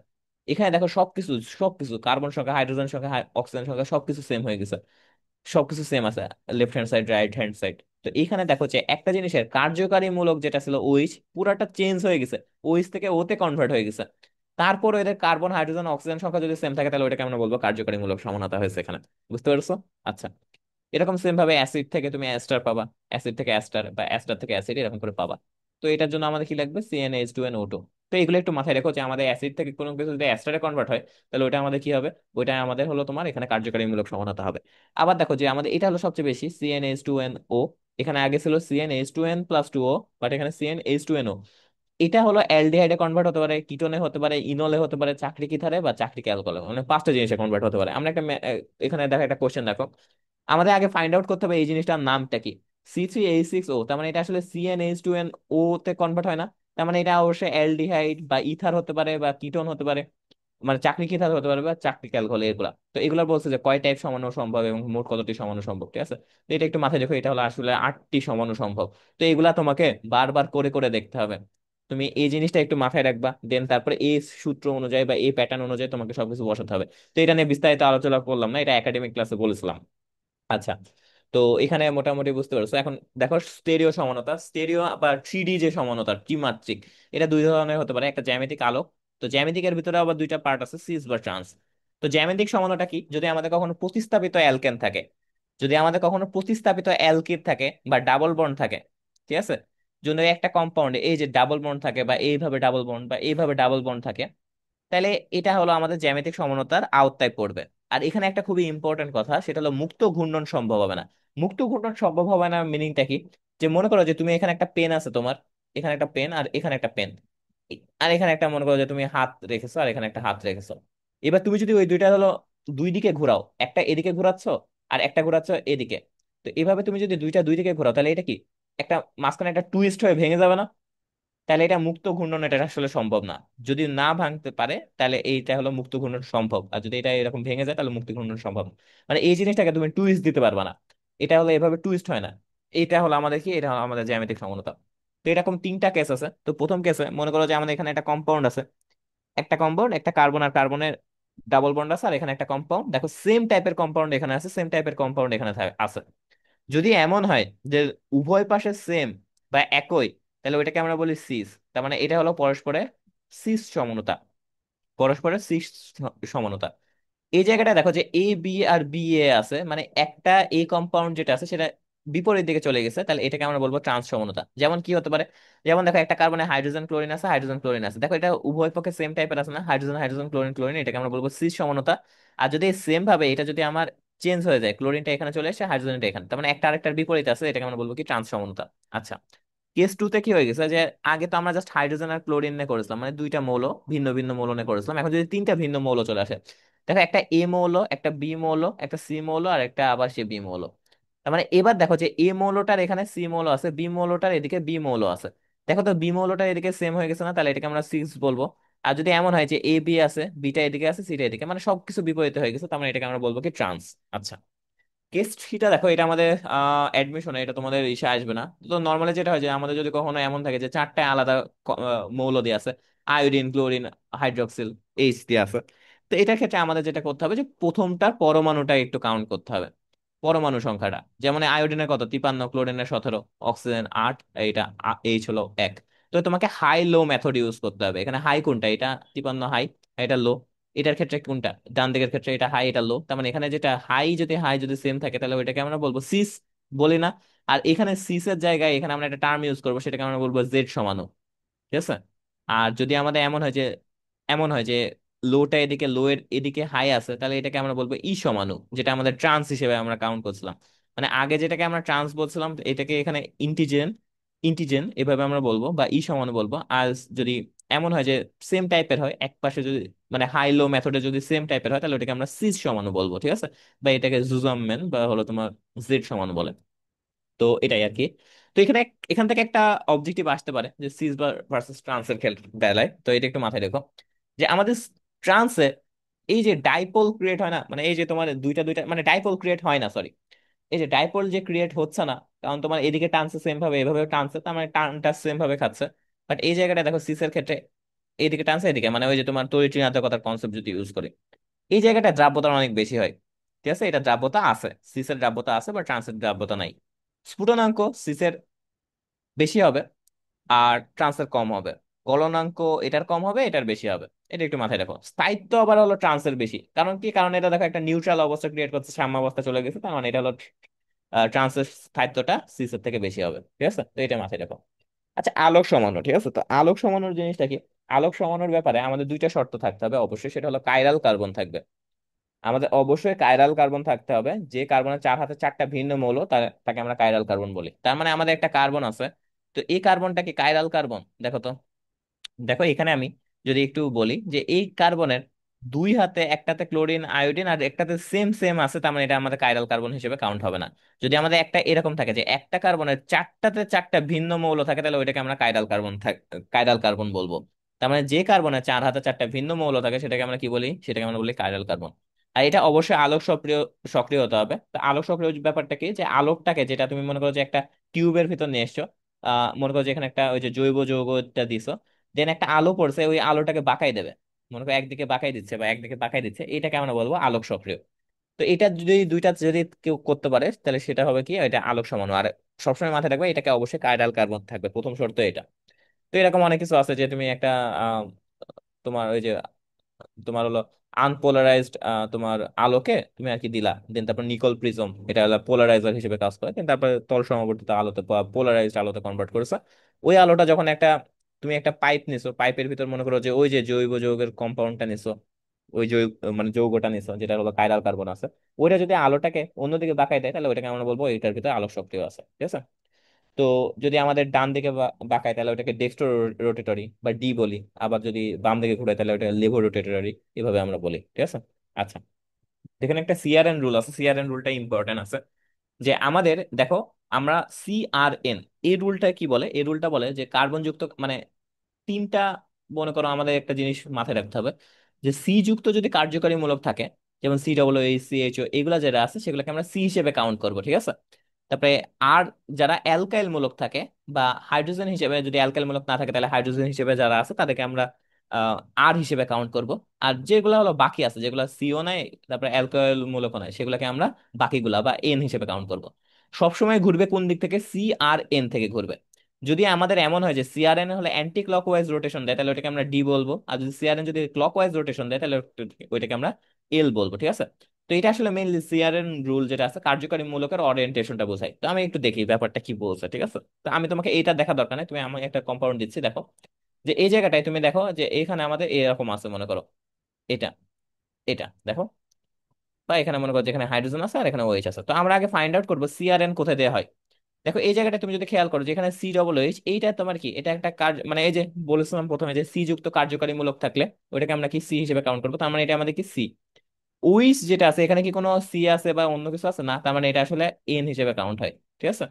এখানে দেখো সবকিছু সবকিছু কার্বন সংখ্যা হাইড্রোজেন সংখ্যা অক্সিজেন সংখ্যা সবকিছু সেম হয়ে গেছে, সবকিছু সেম আছে, left hand side right hand side. তো এইখানে দেখো যে একটা জিনিসের কার্যকারী মূলক যেটা ছিল ওইচ, পুরাটা চেঞ্জ হয়ে গেছে, ওইচ থেকে ওতে কনভার্ট হয়ে গেছে। তারপর এদের কার্বন হাইড্রোজেন অক্সিজেন সংখ্যা যদি সেম থাকে, তাহলে ওইটাকে আমরা বলবো কার্যকারী মূলক সমানতা হয়েছে এখানে। বুঝতে পারছো? আচ্ছা, এরকম সেম ভাবে অ্যাসিড থেকে তুমি অ্যাস্টার পাবা, অ্যাসিড থেকে অ্যাস্টার, বা অ্যাস্টার থেকে অ্যাসিড, এরকম করে পাবা। তো এটার জন্য আমাদের কি লাগবে? CnH2nO2। তো এগুলো একটু মাথায় রেখো যে আমাদের অ্যাসিড থেকে কোনো কিছু যদি অ্যাস্টারে কনভার্ট হয়, তাহলে ওটা আমাদের কি হবে? ওইটা আমাদের হলো তোমার এখানে কার্যকারীমূলক সমানতা হবে। আবার দেখো যে আমাদের এটা হলো সবচেয়ে বেশি, CnH2nO। এখানে আগে ছিল CnH2n+2O, বাট এখানে CnH2nO। এটা হলো অ্যালডিহাইডে কনভার্ট হতে পারে, কিটোনে হতে পারে, ইনলে হতে পারে, চাকরিক ইথারে, বা চাকরিক অ্যালকোহলে, মানে পাঁচটা জিনিসে কনভার্ট হতে পারে। আমরা একটা এখানে দেখো একটা কোশ্চেন দেখো, আমাদের আগে ফাইন্ড আউট করতে হবে এই জিনিসটার নামটা কি। C3H6O, তার মানে এটা আসলে CnH2nO তে কনভার্ট হয় না। তার মানে এটা অবশ্যই অ্যালডিহাইড বা ইথার হতে পারে বা কিটোন হতে পারে, মানে চাকরিক ইথার হতে পারে বা চাকরিক অ্যালকোহল, এগুলা তো এগুলা বলছে যে কয় টাইপ সমানো সম্ভব এবং মোট কতটি সমানো সম্ভব, ঠিক আছে। তো এটা একটু মাথায় রেখো, এটা হলো আসলে 8টি সমানো সম্ভব। তো এগুলা তোমাকে বারবার করে করে দেখতে হবে। তুমি এই জিনিসটা একটু মাথায় রাখবা, দেন তারপরে এই সূত্র অনুযায়ী বা এই প্যাটার্ন অনুযায়ী তোমাকে সবকিছু বসাতে হবে। তো এটা নিয়ে বিস্তারিত আলোচনা করলাম না, এটা একাডেমিক ক্লাসে বলেছিলাম। আচ্ছা, তো এখানে মোটামুটি বুঝতে পারছো। এখন দেখো স্টেরিও সমানতা, স্টেরিও বা 3D যে সমানতা, ত্রিমাত্রিক, এটা দুই ধরনের হতে পারে। একটা জ্যামিতিক আলোক, তো জ্যামিতিকের ভিতরে আবার দুইটা পার্ট আছে, সিস বা ট্রান্স। তো জ্যামিতিক সমানতা কি, যদি আমাদের কখনো প্রতিস্থাপিত অ্যালকেন থাকে, যদি আমাদের কখনো প্রতিস্থাপিত অ্যালকিড থাকে বা ডাবল বন্ড থাকে, ঠিক আছে, যদি একটা কম্পাউন্ডে এই যে ডাবল বন্ড থাকে বা এইভাবে ডাবল বন্ড বা এইভাবে ডাবল বন্ড থাকে, তাহলে এটা হলো আমাদের জ্যামিতিক সমনতার আওতায় পড়বে। আর এখানে একটা খুবই ইম্পর্টেন্ট কথা, সেটা হলো মুক্ত ঘূর্ণন সম্ভব হবে না। মুক্ত ঘূর্ণন সম্ভব হবে না মিনিংটা কি, যে মনে করো যে তুমি এখানে একটা পেন আছে তোমার, এখানে একটা পেন আর এখানে একটা পেন, আর এখানে একটা মনে করো যে তুমি হাত রেখেছো আর এখানে একটা হাত রেখেছো। এবার তুমি যদি ওই দুইটা হলো দুই দিকে ঘোরাও, একটা এদিকে ঘোরাচ্ছ আর একটা ঘোরাচ্ছ এদিকে, তো এভাবে তুমি যদি দুইটা দুই দিকে ঘোরাও, তাহলে এটা কি একটা মাঝখানে একটা টুইস্ট হয়ে ভেঙে যাবে না? তাহলে এটা মুক্ত ঘূর্ণন, এটা আসলে সম্ভব না। যদি না ভাঙতে পারে তাহলে এইটা হলো মুক্ত ঘূর্ণন সম্ভব, আর যদি এটা এরকম ভেঙে যায় তাহলে মুক্ত ঘূর্ণন সম্ভব না। মানে এই জিনিসটাকে তুমি টুইস্ট দিতে পারবা না, এটা হলো এভাবে টুইস্ট হয় না। এটা হলো আমাদের কি, এটা হলো আমাদের জ্যামিতিক সমতা। তো এরকম তিনটা কেস আছে। তো প্রথম কেসে মনে করো যে আমাদের এখানে একটা কম্পাউন্ড আছে, একটা কম্পাউন্ড, একটা কার্বন আর কার্বনের ডাবল বন্ড আছে, আর এখানে একটা কম্পাউন্ড, দেখো সেম টাইপের কম্পাউন্ড এখানে আছে, সেম টাইপের কম্পাউন্ড এখানে আছে। যদি এমন হয় যে উভয় পাশে সেম বা একই, তাহলে ওইটাকে আমরা বলি সিস। তার মানে এটা হলো পরস্পরের সিস সমানতা, পরস্পরের সিস সমানতা। এই জায়গাটা দেখো যে A B R B A আছে, মানে একটা এ কম্পাউন্ড যেটা আছে সেটা বিপরীত দিকে চলে গেছে, তাহলে এটাকে আমরা বলবো ট্রান্স সমানতা। যেমন কি হতে পারে, যেমন দেখো একটা কার্বনে হাইড্রোজেন ক্লোরিন আছে, হাইড্রোজেন ক্লোরিন আছে, দেখো এটা উভয় পক্ষে সেম টাইপের আছে না, হাইড্রোজেন হাইড্রোজেন ক্লোরিন ক্লোরিন, এটাকে আমরা বলবো সিস সমানতা। আর যদি সেম ভাবে এটা যদি আমার চেঞ্জ হয়ে যায়, ক্লোরিনটা এখানে চলে আসে, হাইড্রোজেনটা এখানে, তার মানে একটা আরেকটার বিপরীত আছে, এটাকে আমরা বলবো কি ট্রান্স সমানতা। আচ্ছা, কেস টু তে কি হয়ে গেছে যে আগে তো আমরা জাস্ট হাইড্রোজেন আর ক্লোরিন নিয়ে করেছিলাম, মানে দুইটা মৌল, ভিন্ন ভিন্ন মৌল নিয়ে করেছিলাম। এখন যদি তিনটা ভিন্ন মৌল চলে আসে, দেখো একটা এ মৌল, একটা বি মৌল, একটা সি মৌল আর একটা আবার সে বি মৌল। তার মানে এবার দেখো যে এ মৌলটার এখানে সি মৌল আছে, বি মৌলটার এদিকে বি মৌল আছে। দেখো তো বি মৌলটার এদিকে সেম হয়ে গেছে না, তাহলে এটাকে আমরা সিক্স বলবো। আর যদি এমন হয় যে এ বি আছে, বিটা এদিকে আছে, সিটা এদিকে, মানে সবকিছু বিপরীত হয়ে গেছে, তার মানে এটাকে আমরা বলবো কি ট্রান্স। আচ্ছা, কেস থ্রিটা দেখো, এটা আমাদের অ্যাডমিশনে, এটা তোমাদের ইসে আসবে না। তো নর্মালি যেটা হয় যে আমাদের যদি কখনো এমন থাকে যে চারটা আলাদা মৌল দিয়ে আছে, আয়োডিন, ক্লোরিন, হাইড্রোক্সিল, এইচ দিয়ে আছে, তো এটার ক্ষেত্রে আমাদের যেটা করতে হবে যে প্রথমটার পরমাণুটা একটু কাউন্ট করতে হবে, পরমাণু সংখ্যাটা। যেমন আয়োডিনের কত, 53, ক্লোরিনের 17, অক্সিজেন 8, এইটা এইচ হলো 1। তো তোমাকে হাই লো মেথড ইউজ করতে হবে। এখানে হাই কোনটা, এটা 53 হাই, এটা লো। এটার ক্ষেত্রে কোনটা, ডান দিকের ক্ষেত্রে এটা হাই এটা লো, তার মানে এখানে যেটা হাই যদি সেম থাকে তাহলে ওইটাকে আমরা বলবো সিস, বলি না? আর এখানে সিসের জায়গায় এখানে আমরা একটা টার্ম ইউজ করবো, সেটাকে আমরা বলবো জেড সমানু, ঠিক আছে। আর যদি আমাদের এমন হয় যে লোটা এদিকে, লো এর এদিকে হাই আছে, তাহলে এটাকে আমরা বলবো ই সমানু, যেটা আমাদের ট্রান্স হিসেবে আমরা কাউন্ট করছিলাম। মানে আগে যেটাকে আমরা ট্রান্স বলছিলাম, এটাকে এখানে ইন্টিজেন, ইন্টিজেন এভাবে আমরা বলবো বা ই সমানু বলবো। আর যদি এমন হয় যে সেম টাইপের হয় এক পাশে, যদি মানে হাই লো মেথডে যদি সেম টাইপের হয়, তাহলে ওটাকে আমরা সিস সমানু বলবো, ঠিক আছে। বা এটাকে জুজামম্যান বা হলো তোমার জেড সমানু বলে। তো এটাই আর কি। তো এখান থেকে একটা অবজেক্টিভ আসতে পারে যে সিস ভার্সেস ট্রান্সের বেলায়, তো এটা একটু মাথায় রেখো যে আমাদের ট্রান্সে এই যে ডাইপোল ক্রিয়েট হয় না, মানে এই যে তোমার দুইটা দুইটা মানে ডাইপোল ক্রিয়েট হয় না, সরি, এই যে ডাইপোল যে ক্রিয়েট হচ্ছে না, কারণ তোমার এদিকে টানছে সেম ভাবে, এভাবে টানছে, তার মানে টানটা সেম ভাবে খাচ্ছে। বাট এই জায়গাটা দেখো সিসের ক্ষেত্রে এইদিকে টানছে এদিকে, মানে ওই যে তোমার তড়িৎ-ঋণাত্মকতার কনসেপ্ট যদি ইউজ করি, এই জায়গাটা দ্রাব্যতা অনেক বেশি হয়, ঠিক আছে। এটা দ্রাব্যতা আছে, সিসের দ্রাব্যতা আছে বা ট্রান্সের দ্রাব্যতা নাই। স্ফুটনাঙ্ক সিসের বেশি হবে আর ট্রান্সের কম হবে। গলনাঙ্ক এটার কম হবে, এটার বেশি হবে। এটা একটু মাথায় রাখো। স্থায়িত্ব আবার হলো ট্রান্সের বেশি, কারণ কি, কারণ এটা দেখো একটা নিউট্রাল অবস্থা ক্রিয়েট করছে, সাম্যাবস্থা চলে গেছে, তার মানে এটা হলো ট্রান্সের স্থায়িত্বটা সিসের থেকে বেশি হবে, ঠিক আছে। তো এটা মাথায় রাখো। আচ্ছা, আলোক সমাণু, ঠিক আছে। তো আলোক সমাণুর জিনিসটা কি, আলোক সমাণুর ব্যাপারে আমাদের দুইটা শর্ত থাকতে হবে অবশ্যই, সেটা হলো কাইরাল কার্বন থাকবে। আমাদের অবশ্যই কাইরাল কার্বন থাকতে হবে, যে কার্বনের চার হাতে চারটা ভিন্ন মৌল, তাকে আমরা কাইরাল কার্বন বলি। তার মানে আমাদের একটা কার্বন আছে, তো এই কার্বনটা কি কাইরাল কার্বন, দেখো তো। দেখো এখানে আমি যদি একটু বলি যে এই কার্বনের দুই হাতে, একটাতে ক্লোরিন আয়োডিন আর একটাতে সেম সেম আছে, তার মানে এটা আমাদের কাইরাল কার্বন হিসেবে কাউন্ট হবে না। যদি আমাদের একটা এরকম থাকে যে একটা কার্বনের চারটাতে চারটা ভিন্ন মৌল থাকে, তাহলে ওইটাকে আমরা কাইরাল কার্বন বলবো। তার মানে যে কার্বনের চার হাতে চারটা ভিন্ন মৌল থাকে সেটাকে আমরা কি বলি, সেটাকে আমরা বলি কাইরাল কার্বন। আর এটা অবশ্যই আলোক সক্রিয় সক্রিয় হতে হবে। তো আলোক সক্রিয় ব্যাপারটা কি, যে আলোকটাকে যেটা তুমি মনে করো যে একটা টিউবের ভিতর নিয়ে এসছো, মনে করো যে এখানে একটা ওই যে জৈব যৌগটা দিছো, দেন একটা আলো পড়ছে, ওই আলোটাকে বাঁকাই দেবে, মনে করো একদিকে বাঁকাই দিচ্ছে বা একদিকে বাঁকাই দিচ্ছে, এটাকে আমরা বলবো আলোক সক্রিয়। তো এটা যদি দুইটা যদি কেউ করতে পারে তাহলে সেটা হবে কি, এটা আলোক সমাণু। আর সবসময় মাথায় রাখবে এটাকে অবশ্যই কাইরাল কার্বন থাকবে, প্রথম শর্ত এটা। তো এরকম অনেক কিছু আছে যে তুমি একটা আহ, তোমার ওই যে তোমার হলো আনপোলারাইজড তোমার আলোকে তুমি আর কি দিলা, দেন তারপর নিকল প্রিজম, এটা হলো পোলারাইজার হিসেবে কাজ করে, কিন্তু তারপরে তল সমাবর্তিত আলোতে পোলারাইজড আলোতে কনভার্ট করেছে। ওই আলোটা যখন একটা, তুমি একটা পাইপ নিছো, পাইপের ভিতর মনে করো যে ওই যে জৈব যৌগের কম্পাউন্ডটা নিছো, ওই জৈব মানে যৌগটা নিছো যেটা হলো কাইরাল কার্বন আছে, ওইটা যদি আলোটাকে অন্যদিকে বাঁকায় দেয় তাহলে ওইটাকে আমরা বলবো এটার ভিতরে আলোক সক্রিয় আছে, ঠিক আছে। তো যদি আমাদের ডান দিকে বাঁকায় তাহলে ওটাকে ডেক্সট্রো রোটেটরি বা ডি বলি, আবার যদি বাম দিকে ঘুরায় তাহলে ওটা লেভো রোটেটরি, এভাবে আমরা বলি, ঠিক আছে। আচ্ছা, এখানে একটা সিআরএন রুল আছে, সিআরএন রুলটা ইম্পর্টেন্ট আছে। যে আমাদের দেখো, আমরা সিআরএন, এই রুলটা কি বলে, এই রুলটা বলে যে কার্বন যুক্ত মানে তিনটা, মনে করো আমাদের একটা জিনিস মাথায় রাখতে হবে, যে সি যুক্ত যদি কার্যকারী মূলক থাকে, যেমন COOH এগুলা যেটা আছে সেগুলোকে আমরা সি হিসেবে কাউন্ট করব, ঠিক আছে। তারপরে আর যারা অ্যালকাইল মূলক থাকে বা হাইড্রোজেন হিসেবে, যদি অ্যালকাইল মূলক না থাকে তাহলে হাইড্রোজেন হিসেবে যারা আছে তাদেরকে আমরা আর হিসেবে কাউন্ট করব। আর যেগুলো হলো বাকি আছে, যেগুলো সিও নাই, তারপরে অ্যালকোহল মূলক নাই, সেগুলোকে আমরা বাকিগুলা বা এন হিসেবে কাউন্ট করব। সবসময় ঘুরবে কোন দিক থেকে, CRN থেকে ঘুরবে। যদি আমাদের এমন হয় যে সিআরএন হলে অ্যান্টি ক্লকওয়াইজ রোটেশন দেয়, তাহলে ওটাকে আমরা ডি বলবো, আর যদি সিআরএন যদি ক্লকওয়াইজ রোটেশন দেয় তাহলে ওইটাকে আমরা এল বলবো, ঠিক আছে। তো এটা আসলে মেইনলি সিআরএন রুল যেটা আছে কার্যকারী মূলকের অরিয়েন্টেশনটা বোঝায়। তো আমি একটু দেখি ব্যাপারটা কি বলছে, ঠিক আছে। তো আমি তোমাকে এইটা দেখা দরকার নেই, তুমি আমাকে একটা কম্পাউন্ড দিচ্ছি, দেখো যে এই জায়গাটায় তুমি দেখো যে এখানে আমাদের এরকম আছে, মনে করো এটা, এটা দেখো, বা এখানে মনে করো যেখানে হাইড্রোজেন আছে আর এখানে ওএইচ আছে। তো আমরা আগে ফাইন্ড আউট করবো সিআরএন কোথায় দেওয়া হয়। দেখো এই জায়গাটা তুমি যদি খেয়াল করো, যেখানে COOH, এইটা তোমার কি, এটা একটা কার্য মানে এই যে বলেছিলাম প্রথমে যে সি যুক্ত কার্যকারী মূলক থাকলে ওইটাকে আমরা কি সি হিসেবে কাউন্ট করবো, তার মানে এটা আমাদের কি সি। উইস যেটা আছে এখানে কি কোনো সি আছে বা অন্য কিছু আছে, না, তার মানে এটা আসলে এন হিসেবে কাউন্ট হয়, ঠিক আছে।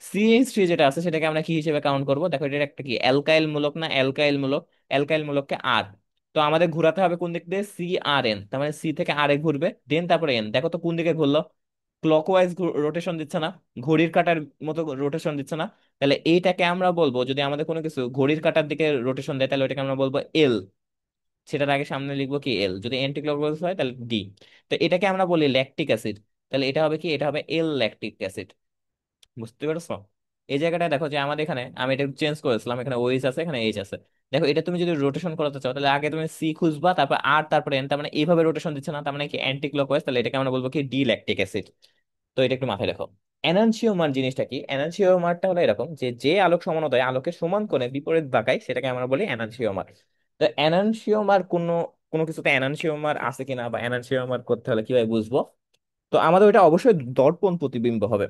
CH3 যেটা আছে সেটাকে আমরা কি হিসেবে কাউন্ট করবো, দেখো এটা একটা কি অ্যালকাইল মূলক না, অ্যালকাইল মূলক, অ্যালকাইল মূলককে আর। তো আমাদের ঘোরাতে হবে কোন দিক দিয়ে, CRN, তার মানে সি থেকে আর এ ঘুরবে, দেন তারপরে এন, দেখো তো কোন দিকে ঘুরলো, ক্লকওয়াইজ রোটেশন দিচ্ছে না, ঘড়ির কাঁটার মতো রোটেশন দিচ্ছে না। তাহলে এইটাকে আমরা বলবো, যদি আমাদের কোনো কিছু ঘড়ির কাঁটার দিকে রোটেশন দেয় তাহলে ওটাকে আমরা বলবো এল। সেটার আগে সামনে লিখবো কি এল, যদি অ্যান্টি ক্লকওয়াইজ হয় তাহলে ডি। তো এটাকে আমরা বলি ল্যাকটিক অ্যাসিড, তাহলে এটা হবে কি, এটা হবে এল ল্যাকটিক অ্যাসিড। বুঝতে পারছো? এই জায়গাটা দেখো যে আমাদের এখানে আমি এটা চেঞ্জ করেছিলাম, এখানে ওএইচ আছে এখানে এইচ আছে। দেখো এটা তুমি যদি রোটেশন করাতে চাও তাহলে আগে তুমি সি খুঁজবা, তারপর আর, তারপরে এন, তার মানে এইভাবে রোটেশন দিচ্ছে না, তার মানে কি অ্যান্টি ক্লকওয়াইজ, তাহলে এটাকে আমরা বলবো কি ডি ল্যাকটিক অ্যাসিড। তো এটা একটু মাথায় রাখো। এনানসিওমার জিনিসটা কি, এনানসিওমারটা হলো এরকম যে যে আলোক সমানোদয় আলোকে সমান কোণে বিপরীত বাঁকায় সেটাকে আমরা বলি এনানসিওমার। তো এনানসিওমার কোনো কোনো কিছুতে এনানসিওমার আছে কিনা বা এনানসিওমার করতে হলে কিভাবে বুঝবো, তো আমাদের ওইটা অবশ্যই দর্পণ প্রতিবিম্ব হবে,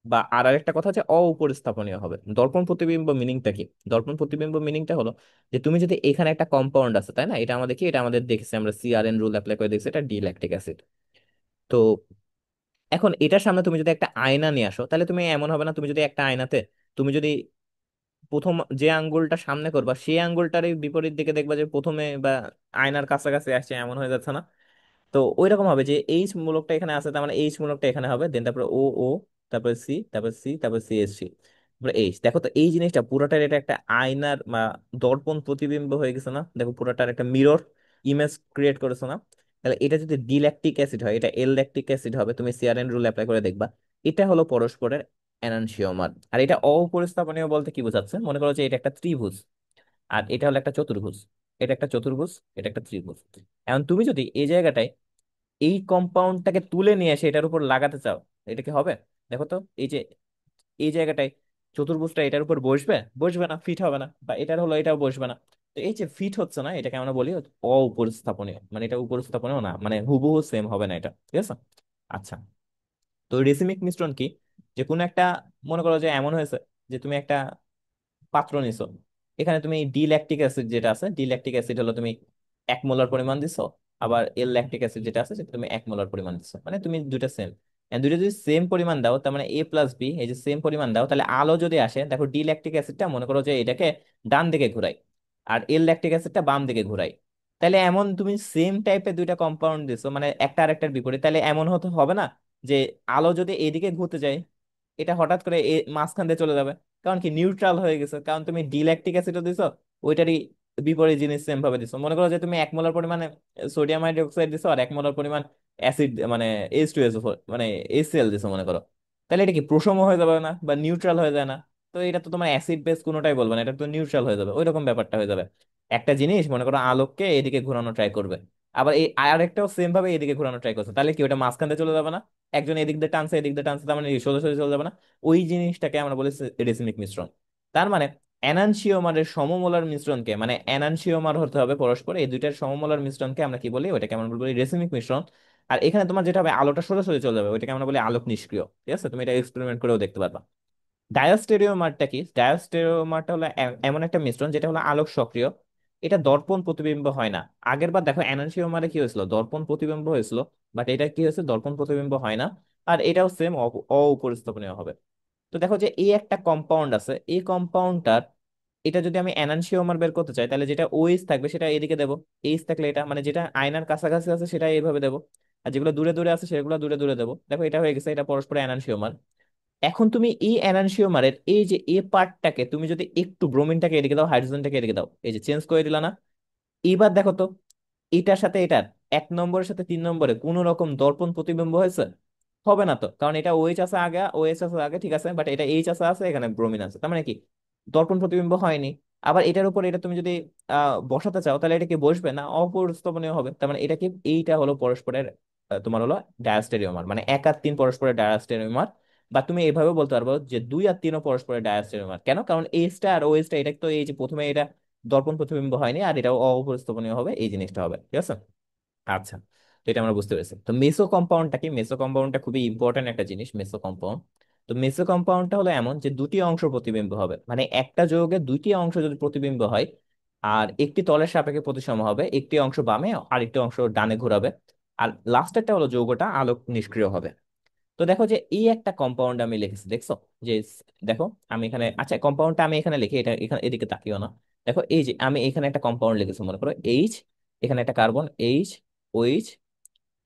বা আর আরেকটা কথা হচ্ছে অউপস্থাপনীয় হবে। দর্পণ প্রতিবিম্ব মিনিংটা কি, দর্পণ প্রতিবিম্ব মিনিংটা হলো যে তুমি যদি এখানে একটা কম্পাউন্ড আছে তাই না, এটা আমাদের কি, এটা আমাদের দেখেছি আমরা CRN রুল অ্যাপ্লাই করে দেখছি, এটা ডি ল্যাকটিক অ্যাসিড। তো এখন এটার সামনে তুমি যদি একটা আয়না নিয়ে আসো, তাহলে তুমি এমন হবে না, তুমি যদি একটা আয়নাতে তুমি যদি প্রথম যে আঙ্গুলটা সামনে করবা সেই আঙ্গুলটারই বিপরীত দিকে দেখবা যে প্রথমে বা আয়নার কাছাকাছি আসছে, এমন হয়ে যাচ্ছে না। তো ওই রকম হবে যে এইচ মূলকটা এখানে আছে, তার মানে এইচ মূলকটা এখানে হবে, দেন তারপরে ও ও, তারপরে সি, তারপরে সি, তারপরে CH3, তারপরে এইচ। দেখো তো এই জিনিসটা পুরোটার এটা একটা আয়নার বা দর্পণ প্রতিবিম্ব হয়ে গেছে না, দেখো পুরোটার একটা মিরর ইমেজ ক্রিয়েট করেছে না। তাহলে এটা যদি ডিল্যাকটিক অ্যাসিড হয়, এটা এল ল্যাকটিক অ্যাসিড হবে, তুমি সিআরএন রুল অ্যাপ্লাই করে দেখবা। এটা হলো পরস্পরের এনানসিওমার। আর এটা অপরিস্থাপনীয় বলতে কি বোঝাচ্ছে, মনে করো যে এটা একটা ত্রিভুজ আর এটা হলো একটা চতুর্ভুজ, এটা একটা চতুর্ভুজ, এটা একটা ত্রিভুজ। এখন তুমি যদি এই জায়গাটায় এই কম্পাউন্ডটাকে তুলে নিয়ে এসে এটার উপর লাগাতে চাও, এটা কি হবে? দেখো তো এই যে এই জায়গাটায় চতুর্ভুজটা এটার উপর বসবে, বসবে না, ফিট হবে না, বা এটার হলো এটাও বসবে না। তো এই যে ফিট হচ্ছে না, এটাকে আমরা বলি অউপস্থাপনীয়, মানে এটা উপস্থাপনীয় না, মানে হুবহু সেম হবে না এটা, ঠিক আছে। আচ্ছা, তো রেসিমিক মিশ্রণ কি, যে কোনো একটা, মনে করো যে এমন হয়েছে যে তুমি একটা পাত্র নিছো, এখানে তুমি ডি ল্যাকটিক অ্যাসিড যেটা আছে, ডি ল্যাকটিক অ্যাসিড হলো তুমি 1 মোলার পরিমাণ দিছো, আবার এল ল্যাকটিক অ্যাসিড যেটা আছে সেটা তুমি 1 মোলার পরিমাণ দিচ্ছ, মানে তুমি দুইটা সেম। দুইটা যদি সেম পরিমাণ দাও, তার মানে এ প্লাস বি, এই যে সেম পরিমাণ দাও, তাহলে আলো যদি আসে, দেখো ডি ল্যাকটিক অ্যাসিডটা মনে করো যে এটাকে ডান দিকে ঘুরাই, আর এল ল্যাকটিক অ্যাসিডটা বাম দিকে ঘুরাই। তাহলে এমন তুমি সেম টাইপের দুইটা কম্পাউন্ড দিছো, মানে একটা আরেকটার বিপরীত, তাহলে এমন হতে হবে না যে আলো যদি এদিকে ঘুরতে যায়, এটা হঠাৎ করে মাঝখান দিয়ে চলে যাবে। কারণ কি, নিউট্রাল হয়ে গেছে, কারণ তুমি ডি ল্যাকটিক অ্যাসিডও দিছো, ওইটারই বিপরীত জিনিস সেম ভাবে দিছো। মনে করো যে তুমি 1 মোলার পরিমাণে সোডিয়াম হাইড্রোক্সাইড দিছো, আর 1 মোলার পরিমাণ অ্যাসিড মানে H2SO4 মানে HCl দিছো মনে করো, তাহলে এটা কি প্রসম হয়ে যাবে না, বা নিউট্রাল হয়ে যায় না? তো এটা তো তোমার অ্যাসিড বেস কোনোটাই বলবে না, এটা তো নিউট্রাল হয়ে যাবে, ওইরকম ব্যাপারটা হয়ে যাবে। একটা জিনিস মনে করো আলোককে এদিকে ঘোরানো ট্রাই করবে, আবার এই আর একটাও সেম ভাবে এদিকে ঘোরানো ট্রাই করছে, তাহলে কি ওটা মাঝখান দিয়ে চলে যাবে না? একজন এদিক দিয়ে টানছে, এদিক দিয়ে টানছে, তার মানে সোজা সোজা চলে যাবে না? ওই জিনিসটাকে আমরা বলি রেসিমিক মিশ্রণ। তার মানে এনানসিওমারের সমমোলার মিশ্রণকে, মানে এনানসিওমার হতে হবে পরস্পর, এই দুইটার সমমোলার মিশ্রণকে আমরা কি বলি, ওইটাকে আমরা বলি রেসিমিক মিশ্রণ। আর এখানে তোমার যেটা হবে, আলোটা সোজাসুজি চলে যাবে, ওইটাকে আমরা বলি আলোক নিষ্ক্রিয়। ঠিক আছে, তুমি এটা এক্সপেরিমেন্ট করেও দেখতে পারবা। ডায়াস্টেরিওমারটা কি? ডায়াস্টেরিওমারটা হলো এমন একটা মিশ্রণ যেটা হলো আলোক সক্রিয়। এটা দর্পণ প্রতিবিম্ব হয় না। আগের বার দেখো এনানসিওমারে কি হয়েছিল, দর্পণ প্রতিবিম্ব হয়েছিল, বাট এটা কি হয়েছে, দর্পণ প্রতিবিম্ব হয় না। আর এটাও সেম অউপস্থাপনীয় হবে। তো দেখো যে এই একটা কম্পাউন্ড আছে, এই কম্পাউন্ডটার, এটা যদি আমি এনানসিওমার বের করতে চাই, তাহলে যেটা ওএইচ থাকবে সেটা এদিকে দেবো, এইচ থাকলে এটা, মানে যেটা আয়নার কাছাকাছি আছে সেটা এইভাবে দেবো, আর যেগুলো দূরে দূরে আছে সেগুলো দূরে দূরে দেবো। দেখো এটা হয়ে গেছে, এটা পরস্পর এনানসিওমার। এখন তুমি এই এনানসিওমারের এই যে এ পার্টটাকে তুমি যদি একটু ব্রোমিনটাকে এদিকে দাও, হাইড্রোজেনটাকে এদিকে দাও, এই যে চেঞ্জ করে দিলা না, এইবার দেখো তো এটার সাথে এটার 1 নম্বরের সাথে 3 নম্বরে কোন রকম দর্পণ প্রতিবিম্ব হয়েছে? হবে না তো, কারণ এটা ওএইচ আছে আগে, ওএইচ আছে আগে, ঠিক আছে, বাট এটা এইচ আছে, আছে এখানে ব্রোমিন আছে, তার মানে কি দর্পণ প্রতিবিম্ব হয়নি। আবার এটার উপর এটা তুমি যদি বসাতে চাও, তাহলে এটা কি বসবে না? অপস্থাপনীয় হবে। তার মানে এটা কি, এইটা হলো পরস্পরের তোমার হলো ডায়াস্টেরিওমার, মানে 1 আর 3 পরস্পরের ডায়াস্টেরিওমার। বা তুমি এইভাবে বলতে পারবো যে 2 আর 3ও পরস্পরের ডায়াস্টেরিওমার। কেন? কারণ এইচটা আর ওএইচটা, এটা তো এই যে প্রথমে এটা দর্পণ প্রতিবিম্ব হয়নি, আর এটাও অপস্থাপনীয় হবে, এই জিনিসটা হবে। ঠিক আছে, আচ্ছা। তো এটা আমরা বুঝতে পেরেছি। তো মেসো কম্পাউন্ডটা কি? মেসো কম্পাউন্ডটা খুবই ইম্পর্টেন্ট একটা জিনিস, মেসো কম্পাউন্ড। তো মেসো কম্পাউন্ডটা হলো এমন যে দুটি অংশ প্রতিবিম্ব হবে, মানে একটা যৌগের দুইটি অংশ যদি প্রতিবিম্ব হয়, আর একটি তলের সাপেক্ষে প্রতিসম হবে, একটি অংশ বামে আর একটি অংশ ডানে ঘোরাবে, আর লাস্টেরটা হলো যৌগটা আলোক নিষ্ক্রিয় হবে। তো দেখো যে এই একটা কম্পাউন্ড আমি লিখেছি, দেখছো? যে দেখো আমি এখানে, আচ্ছা কম্পাউন্ডটা আমি এখানে লিখি, এটা এখানে এদিকে তাকিও না। দেখো এই যে আমি এখানে একটা কম্পাউন্ড লিখেছি, মনে করো এইচ, এখানে একটা কার্বন এইচ, ওইচ,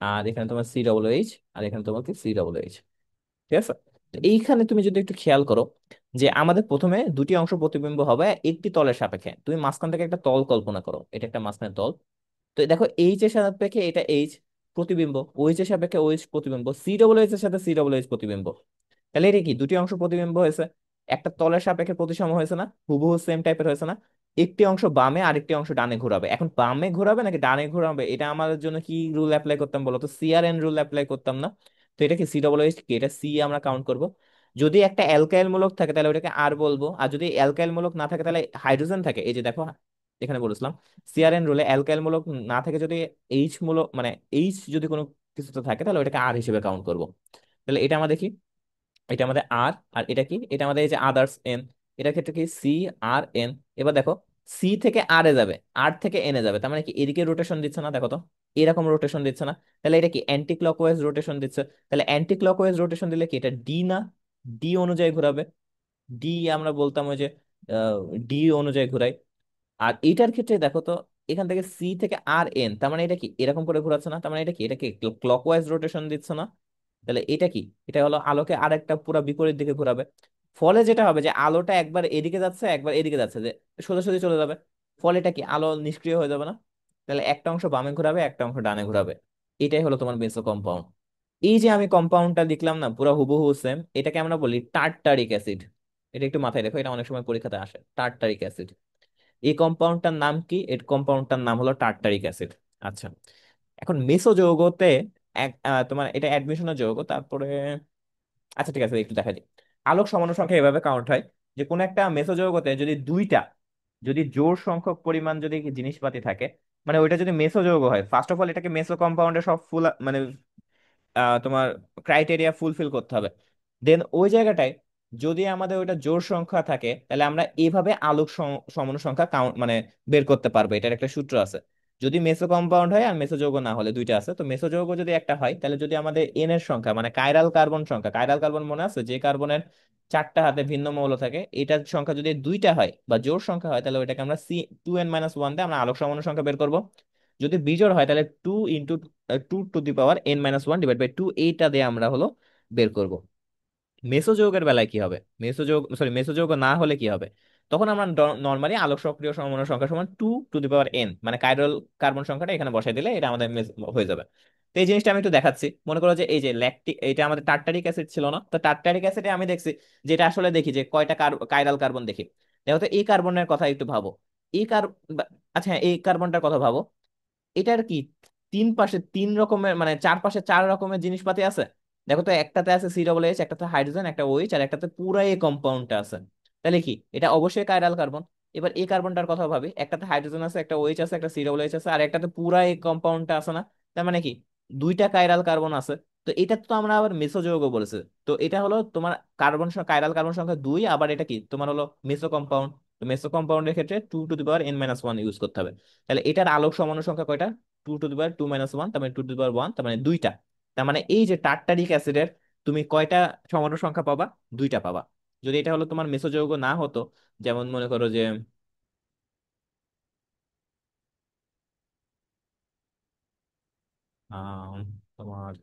আর এখানে তোমার COOH, আর এখানে তোমার কি COOH। ঠিক আছে, তো এইখানে তুমি যদি একটু খেয়াল করো, যে আমাদের প্রথমে দুটি অংশ প্রতিবিম্ব হবে একটি তলের সাপেক্ষে। তুমি মাঝখান থেকে একটা তল কল্পনা করো, এটা একটা মাঝখানে তল। তো দেখো এইচ এর সাপেক্ষে এটা এইচ প্রতিবিম্ব, ওইচ এর সাপেক্ষে ওইচ প্রতিবিম্ব, COOH এর সাথে COOH প্রতিবিম্ব। তাহলে এটা কি, দুটি অংশ প্রতিবিম্ব হয়েছে, একটা তলের সাপেক্ষে প্রতিসম হয়েছে না, হুবহু সেম টাইপের হয়েছে না? একটি অংশ বামে আরেকটি অংশ ডানে ঘোরাবে। এখন বামে ঘোরাবে নাকি ডানে ঘোরাবে, এটা আমাদের জন্য কি রুল অ্যাপ্লাই করতাম বলো তো? CRN রুল অ্যাপ্লাই করতাম না? তো এটা কি COOH কি, এটা সি আমরা কাউন্ট করব। যদি একটা অ্যালকাইল মূলক থাকে তাহলে ওটাকে আর বলবো, আর যদি অ্যালকাইল মূলক না থাকে তাহলে হাইড্রোজেন থাকে, এই যে দেখো এখানে বলেছিলাম CRN রুলে অ্যালকাইল মূলক না থাকে, যদি এইচ মূলক মানে এইচ যদি কোনো কিছুতে থাকে, তাহলে ওটাকে আর হিসেবে কাউন্ট করব। তাহলে এটা আমরা দেখি, এটা আমাদের আর, আর এটা কি, এটা আমাদের এই যে আদার্স এন, এটার ক্ষেত্রে কি CRN। এবার দেখো সি থেকে আর এ যাবে, আর থেকে এন এ যাবে, তার মানে কি এদিকে রোটেশন দিচ্ছে না? দেখো তো এরকম রোটেশন দিচ্ছে না? তাহলে এটা কি অ্যান্টি ক্লকওয়াইজ রোটেশন দিচ্ছে। তাহলে অ্যান্টি ক্লকওয়াইজ রোটেশন দিলে কি এটা ডি না? ডি অনুযায়ী ঘোরাবে। ডি আমরা বলতাম ওই যে ডি অনুযায়ী ঘুরাই। আর এইটার ক্ষেত্রে দেখো তো, এখান থেকে সি থেকে আর এন, তার মানে এটা কি এরকম করে ঘোরাচ্ছে না? তার মানে এটা কি, এটা কি ক্লকওয়াইজ রোটেশন দিচ্ছে না? তাহলে এটা কি, এটা হলো আলোকে আরেকটা পুরো বিপরীত দিকে ঘোরাবে। ফলে যেটা হবে যে আলোটা একবার এদিকে যাচ্ছে একবার এদিকে যাচ্ছে, যে সোজাসুজি চলে যাবে। ফলে এটা কি, আলো নিষ্ক্রিয় হয়ে যাবে না? তাহলে একটা অংশ বামে ঘোরাবে, একটা অংশ ডানে ঘোরাবে। এটাই হলো তোমার মেসো কম্পাউন্ড। এই যে আমি কম্পাউন্ডটা লিখলাম না, পুরো হুবহু সেম, এটাকে আমরা বলি টার্টারিক অ্যাসিড। এটা একটু মাথায় রেখো, এটা অনেক সময় পরীক্ষাতে আসে, টার্টারিক অ্যাসিড। এই কম্পাউন্ডটার নাম কি? এই কম্পাউন্ডটার নাম হলো টার্টারিক অ্যাসিড। আচ্ছা, এখন মেসো যৌগতে তোমার এটা অ্যাডমিশনের যৌগ, তারপরে আচ্ছা ঠিক আছে একটু দেখা দিই। আলোক সমাণু সংখ্যা এভাবে কাউন্ট হয়, যে কোন একটা মেসো যৌগতে যদি দুইটা, যদি জোড় সংখ্যক পরিমাণ যদি জিনিসপাতি থাকে, মানে ওইটা যদি মেসো যৌগ হয়, ফার্স্ট অফ অল এটাকে মেসো কম্পাউন্ডে সব ফুল মানে তোমার ক্রাইটেরিয়া ফুলফিল করতে হবে। দেন ওই জায়গাটায় যদি আমাদের ওইটা জোড় সংখ্যা থাকে, তাহলে আমরা এইভাবে আলোক সমাণু সংখ্যা কাউন্ট মানে বের করতে পারবো, এটার একটা সূত্র আছে। যদি মেসো কম্পাউন্ড হয় আর মেসো যৌগ না হলে, দুইটা আছে, তো মেসো যৌগ যদি একটা হয় তাহলে যদি আমাদের এন এর সংখ্যা মানে কাইরাল কার্বন সংখ্যা, কাইরাল কার্বন মনে আছে যে কার্বনের চারটা হাতে ভিন্ন মৌল থাকে, এটার সংখ্যা যদি দুইটা হয় বা জোড় সংখ্যা হয় তাহলে ওইটাকে আমরা C2n-1 দিয়ে আমরা আলোক সমাণু সংখ্যা বের করব। যদি বিজোড় হয় তাহলে 2 × 2^n-1 / 2, এইটা দিয়ে আমরা হলো বের করব। মেসোযোগের বেলায় কি হবে, মেসোযোগ সরি মেসোযোগ না হলে কি হবে, তখন আমরা নর্মালি আলোক সক্রিয় সমমনা সংখ্যা সমান 2^n, মানে কাইরাল কার্বন সংখ্যাটা এখানে বসাই দিলে এটা আমাদের হয়ে যাবে। তো এই জিনিসটা আমি একটু দেখাচ্ছি। মনে করো যে এই যে ল্যাকটিক, এটা আমাদের টার্টারিক অ্যাসিড ছিল না, তো টার্টারিক অ্যাসিডে আমি দেখছি যেটা আসলে দেখি যে কয়টা কাইরাল কার্বন দেখি। দেখো তো এই কার্বনের কথা একটু ভাবো, এই কার আচ্ছা হ্যাঁ, এই কার্বনটার কথা ভাবো। এটার কি তিন পাশে তিন রকমের মানে চারপাশে চার রকমের জিনিসপাতি আছে। দেখো তো, একটাতে আছে C+H, একটাতে হাইড্রোজেন, একটা OH, আর একটাতে পুরা এই কম্পাউন্ডটা আছে। তাহলে কি এটা অবশ্যই কাইরাল কার্বন। এবার এই কার্বনটার কথা ভাবি, একটাতে হাইড্রোজেন আছে, একটা OH আছে, একটা C+H আছে, আর একটাতে পুরা এই কম্পাউন্ডটা আছে না। তার মানে কি দুইটা কাইরাল কার্বন আছে। তো এটা তো আমরা আবার মেসো যৌগ বলেছে। তো এটা হলো তোমার কাইরাল কার্বন সংখ্যা 2, আবার এটা কি তোমার হলো মেসো কম্পাউন্ড। তো মেসো কম্পাউন্ডের ক্ষেত্রে 2^n-1 ইউজ করতে হবে। তাহলে এটার আলোক সমাণু সংখ্যা কয়টা, 2^2-1, তার মানে 2^1, তার মানে দুইটা। তার মানে এই যে টার্টারিক অ্যাসিডের তুমি কয়টা সমাণু সংখ্যা পাবা, দুইটা পাবা। যদি এটা হলো তোমার মেসোযৌগ না হতো, যেমন মনে করো যে আহ, তোমার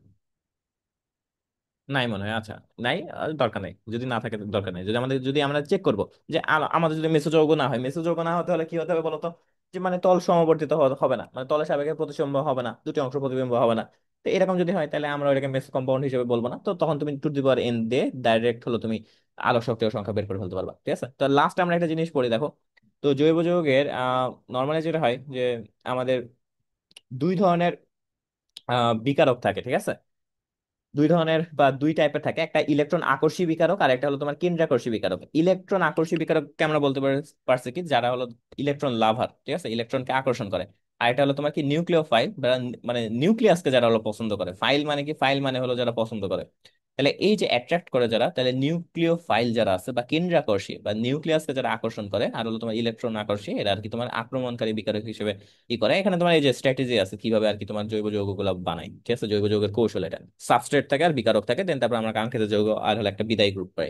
নাই মনে হয়, আচ্ছা নাই, দরকার নাই, যদি না থাকে দরকার নাই। যদি আমরা চেক করব যে আমাদের যদি মেসোযৌগ না হয়, মেসোযৌগ না হতে হলে কি হতে হবে বলতো, যে মানে তল সমবর্তিত হবে না, মানে তলের সাপেক্ষে প্রতিসম্ভ হবে না, দুটি অংশ প্রতিবিম্ব হবে না। তো এরকম যদি হয় তাহলে আমরা ওইটাকে মেসো কম্পাউন্ড হিসেবে বলবো না, তো তখন তুমি টু দি পাওয়ার n দিয়ে ডাইরেক্ট হলো তুমি আলোক শক্তি ও সংখ্যা বের করে ফেলতে পারবা। ঠিক আছে, তো লাস্ট আমরা একটা জিনিস পড়ি দেখো। তো জৈব যৌগের নর্মালি যেটা হয় যে আমাদের দুই ধরনের বিকারক থাকে, ঠিক আছে। দুই ধরনের বা দুই টাইপের থাকে, একটা ইলেকট্রন আকর্ষী বিকারক আর একটা হলো তোমার কেন্দ্রাকর্ষী বিকারক। ইলেকট্রন আকর্ষী বিকারককে আমরা বলতে পারছি কি, যারা হলো ইলেকট্রন লাভার, ঠিক আছে, ইলেকট্রনকে আকর্ষণ করে। আর এটা হলো তোমার কি নিউক্লিওফাইল, মানে নিউক্লিয়াসকে যারা হলো পছন্দ করে। ফাইল মানে কি, ফাইল মানে হলো যারা পছন্দ করে। তাহলে এই যে অ্যাট্রাক্ট করে যারা, তাহলে নিউক্লিওফাইল যারা আছে বা কেন্দ্রাকর্ষী বা নিউক্লিয়াসকে যারা আকর্ষণ করে, আর হলো তোমার ইলেকট্রন আকর্ষী, এরা আর কি তোমার আক্রমণকারী বিকারক হিসেবে করে। এখানে তোমার এই যে স্ট্র্যাটেজি আছে কিভাবে আর কি তোমার জৈব যৌগগুলো বানায়, ঠিক আছে, জৈব যৌগের কৌশল এটা। সাবস্ট্রেট থাকে আর বিকারক থাকে, দেন তারপর আমরা কাঙ্ক্ষিত যৌগ আর হলো একটা বিদায়ী গ্রুপ পাই।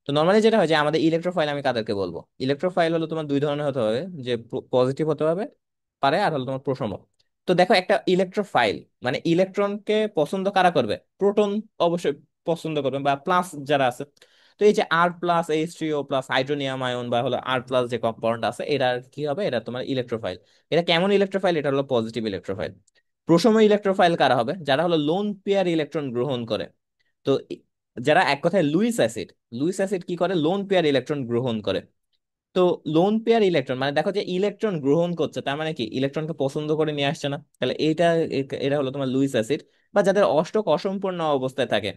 তো নর্মালি যেটা হয় যে আমাদের ইলেকট্রোফাইল আমি কাদেরকে বলবো, ইলেকট্রোফাইল হলো তোমার দুই ধরনের হতে হবে, যে পজিটিভ হতে হবে পারে, আর হলো তোমার প্রশম। তো দেখো একটা ইলেকট্রোফাইল মানে ইলেকট্রনকে পছন্দ কারা করবে, প্রোটন অবশ্যই পছন্দ করবে, বা প্লাস যারা আছে। তো এই যে R+H3O+ হাইড্রোনিয়াম আয়ন বা হলো R+ যে কম্পাউন্ড আছে, এরা কি হবে, এরা তোমার ইলেকট্রোফাইল। এটা কেমন ইলেকট্রোফাইল, এটা হলো পজিটিভ ইলেকট্রোফাইল। প্রশম ইলেকট্রোফাইল কারা হবে, যারা হলো লোন পেয়ার ইলেকট্রন গ্রহণ করে। তো যারা এক কথায় লুইস অ্যাসিড, লুইস অ্যাসিড কি করে, লোন পেয়ার ইলেকট্রন গ্রহণ করে। তো লোন পেয়ার ইলেকট্রন মানে দেখো যে ইলেকট্রন গ্রহণ করছে, তার মানে কি ইলেকট্রনকে পছন্দ করে নিয়ে আসছে না, তাহলে এরা হলো তোমার লুইস অ্যাসিড। বা যাদের অষ্টক অসম্পূর্ণ অবস্থায় থাকে,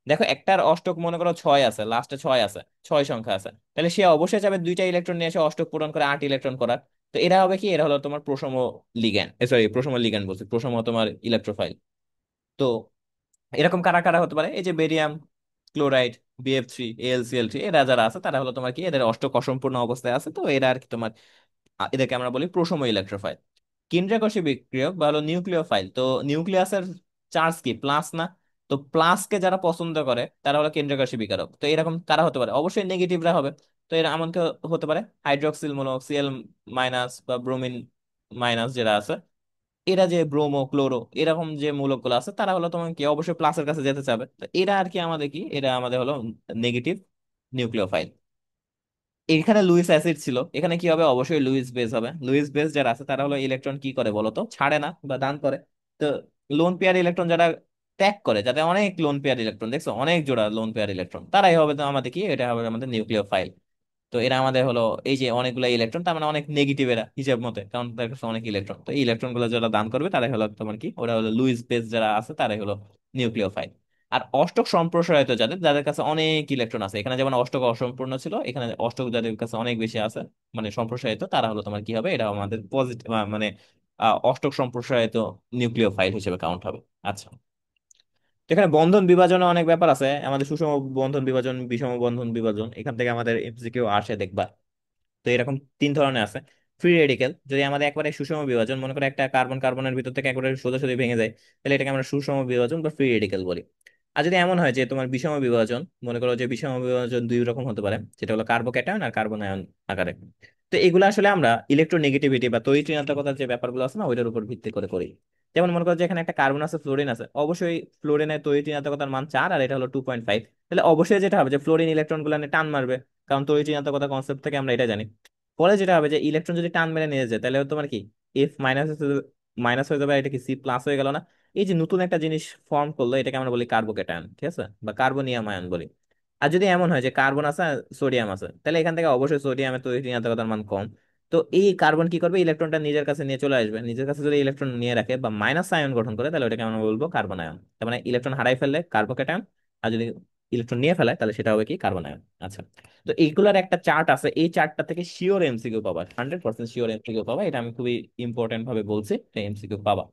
দেখো একটার অষ্টক মনে করো 6 আছে, লাস্টে 6 আছে, 6 সংখ্যা আছে, তাহলে সে অবশ্যই চাবে দুইটা ইলেকট্রন নিয়ে এসে অষ্টক পূরণ করে 8 ইলেকট্রন করার। তো এরা হবে কি, এরা হলো তোমার প্রশম লিগ্যান্ড, সরি প্রশম লিগ্যান্ড বলছি, প্রশম তোমার ইলেকট্রোফাইল। তো এরকম কারা কারা হতে পারে, এই যে বেরিয়াম ক্লোরাইড, BF3 AlCl3, এরা যারা আছে তারা হলো তোমার কি এদের অষ্টক অসম্পূর্ণ অবস্থায় আছে, তো এরা আর কি তোমার এদেরকে আমরা বলি প্রশম ইলেকট্রোফাইল। কেন্দ্রাকর্ষী বিক্রিয়ক বা হলো নিউক্লিওফাইল, তো নিউক্লিয়াসের চার্জ কি প্লাস না, তো প্লাসকে যারা পছন্দ করে তারা হলো কেন্দ্রাকর্ষী বিকারক। তো এরকম কারা হতে পারে, অবশ্যই নেগেটিভরা হবে। তো এরা এমন কেউ হতে পারে হাইড্রোক্সিল মূলক Cl- বা ব্রোমিন মাইনাস যারা আছে, এরা যে ব্রোমো ক্লোরো এরকম যে মূলকগুলো আছে তারা হলো তোমার কি অবশ্যই প্লাসের কাছে যেতে চাবে। তো এরা আর কি আমাদের কি, এরা আমাদের হলো নেগেটিভ নিউক্লিওফাইল। এখানে লুইস অ্যাসিড ছিল, এখানে কি হবে, অবশ্যই লুইস বেস হবে। লুইস বেস যারা আছে তারা হলো ইলেকট্রন কি করে বলতো, ছাড়ে না বা দান করে। তো লোন পেয়ার ইলেকট্রন যারা ত্যাগ করে, যাতে অনেক লোন পেয়ার ইলেকট্রন দেখছো, অনেক জোড়া লোন পেয়ার ইলেকট্রন, তারাই হবে তো আমাদের কি, এটা হবে আমাদের নিউক্লিওফাইল। তো এরা আমাদের হলো এই যে অনেকগুলো ইলেকট্রন, তার মানে অনেক নেগেটিভ এরা হিসাব মতে, কারণ তাদের কাছে অনেক ইলেকট্রন। তো এই ইলেকট্রন গুলো যারা দান করবে তারাই হলো তোমার কি, ওরা হলো লুইস বেস যারা আছে তারাই হলো নিউক্লিওফাইল। আর অষ্টক সম্প্রসারিত যাদের যাদের কাছে অনেক ইলেকট্রন আছে, এখানে যেমন অষ্টক অসম্পূর্ণ ছিল, এখানে অষ্টক যাদের কাছে অনেক বেশি আছে মানে সম্প্রসারিত, তারা হলো তোমার কি হবে, এটা আমাদের পজিটিভ মানে অষ্টক সম্প্রসারিত নিউক্লিওফাইল হিসেবে কাউন্ট হবে। আচ্ছা, তো এখানে বন্ধন বিভাজনে অনেক ব্যাপার আছে, আমাদের সুষম বন্ধন বিভাজন, বিষম বন্ধন বিভাজন, এখান থেকে আমাদের MCQ আসে দেখবা। তো এরকম তিন ধরনের আছে। ফ্রি রেডিকেল যদি আমাদের একবারে সুষম বিভাজন, মনে করে একটা কার্বন কার্বনের ভিতর থেকে একবারে সোজাসুজি ভেঙে যায়, তাহলে এটাকে আমরা সুষম বিভাজন বা ফ্রি রেডিকেল বলি। আর যদি এমন হয় যে তোমার বিষম বিভাজন, মনে করো যে বিষম বিভাজন দুই রকম হতে পারে, যেটা হলো কার্বোক্যাটায়ন আর কার্বন আয়ন আকারে। তো এগুলো আসলে আমরা ইলেকট্রোনেগেটিভিটি বা তড়িৎ-ঋণাত্মকতার যে ব্যাপারগুলো আছে না, ওইটার উপর ভিত্তি করে করি। যেমন মনে করো যে এখানে একটা কার্বন আছে, ফ্লোরিন আছে, অবশ্যই ফ্লোরিনের তড়িৎ-ঋণাত্মকতার মান 4 আর এটা হলো 2.5। তাহলে অবশ্যই যেটা হবে যে ফ্লোরিন ইলেকট্রন গুলো টান মারবে, কারণ তড়িৎ-ঋণাত্মকতা কনসেপ্ট থেকে আমরা এটা জানি। পরে যেটা হবে যে ইলেকট্রন যদি টান মেরে নিয়ে যায়, তাহলে তোমার কি এফ মাইনাস মাইনাস হয়ে যাবে, আর এটা কি সি প্লাস হয়ে গেল না? এই যে নতুন একটা জিনিস ফর্ম করলো, এটাকে আমরা বলি কার্বোকেটায়ন, ঠিক আছে, বা কার্বনিয়াম আয়ন বলি। আর যদি এমন হয় যে কার্বন আছে সোডিয়াম আছে, তাহলে এখান থেকে অবশ্যই সোডিয়ামের তৈরি ঋণাত্মকতার মান কম। তো এই কার্বন কি করবে, ইলেকট্রনটা নিজের কাছে নিয়ে চলে আসবে, নিজের কাছে যদি ইলেকট্রন নিয়ে রাখে বা মাইনাস আয়ন গঠন করে, তাহলে ওটাকে আমরা বলবো কার্বন আয়ন। তার মানে ইলেকট্রন হারাই ফেললে কার্বোকেটায়ন, আর যদি ইলেকট্রন নিয়ে ফেলায় তাহলে সেটা হবে কি কার্বন আয়ন। আচ্ছা, তো এইগুলার একটা চার্ট আছে, এই চার্টটা থেকে শিওর এমসিকিউ পাবা, 100% শিওর এমসিকিউ পাবা, এটা আমি খুবই ইম্পর্টেন্ট ভাবে বলছি, এমসিকিউ পাবা।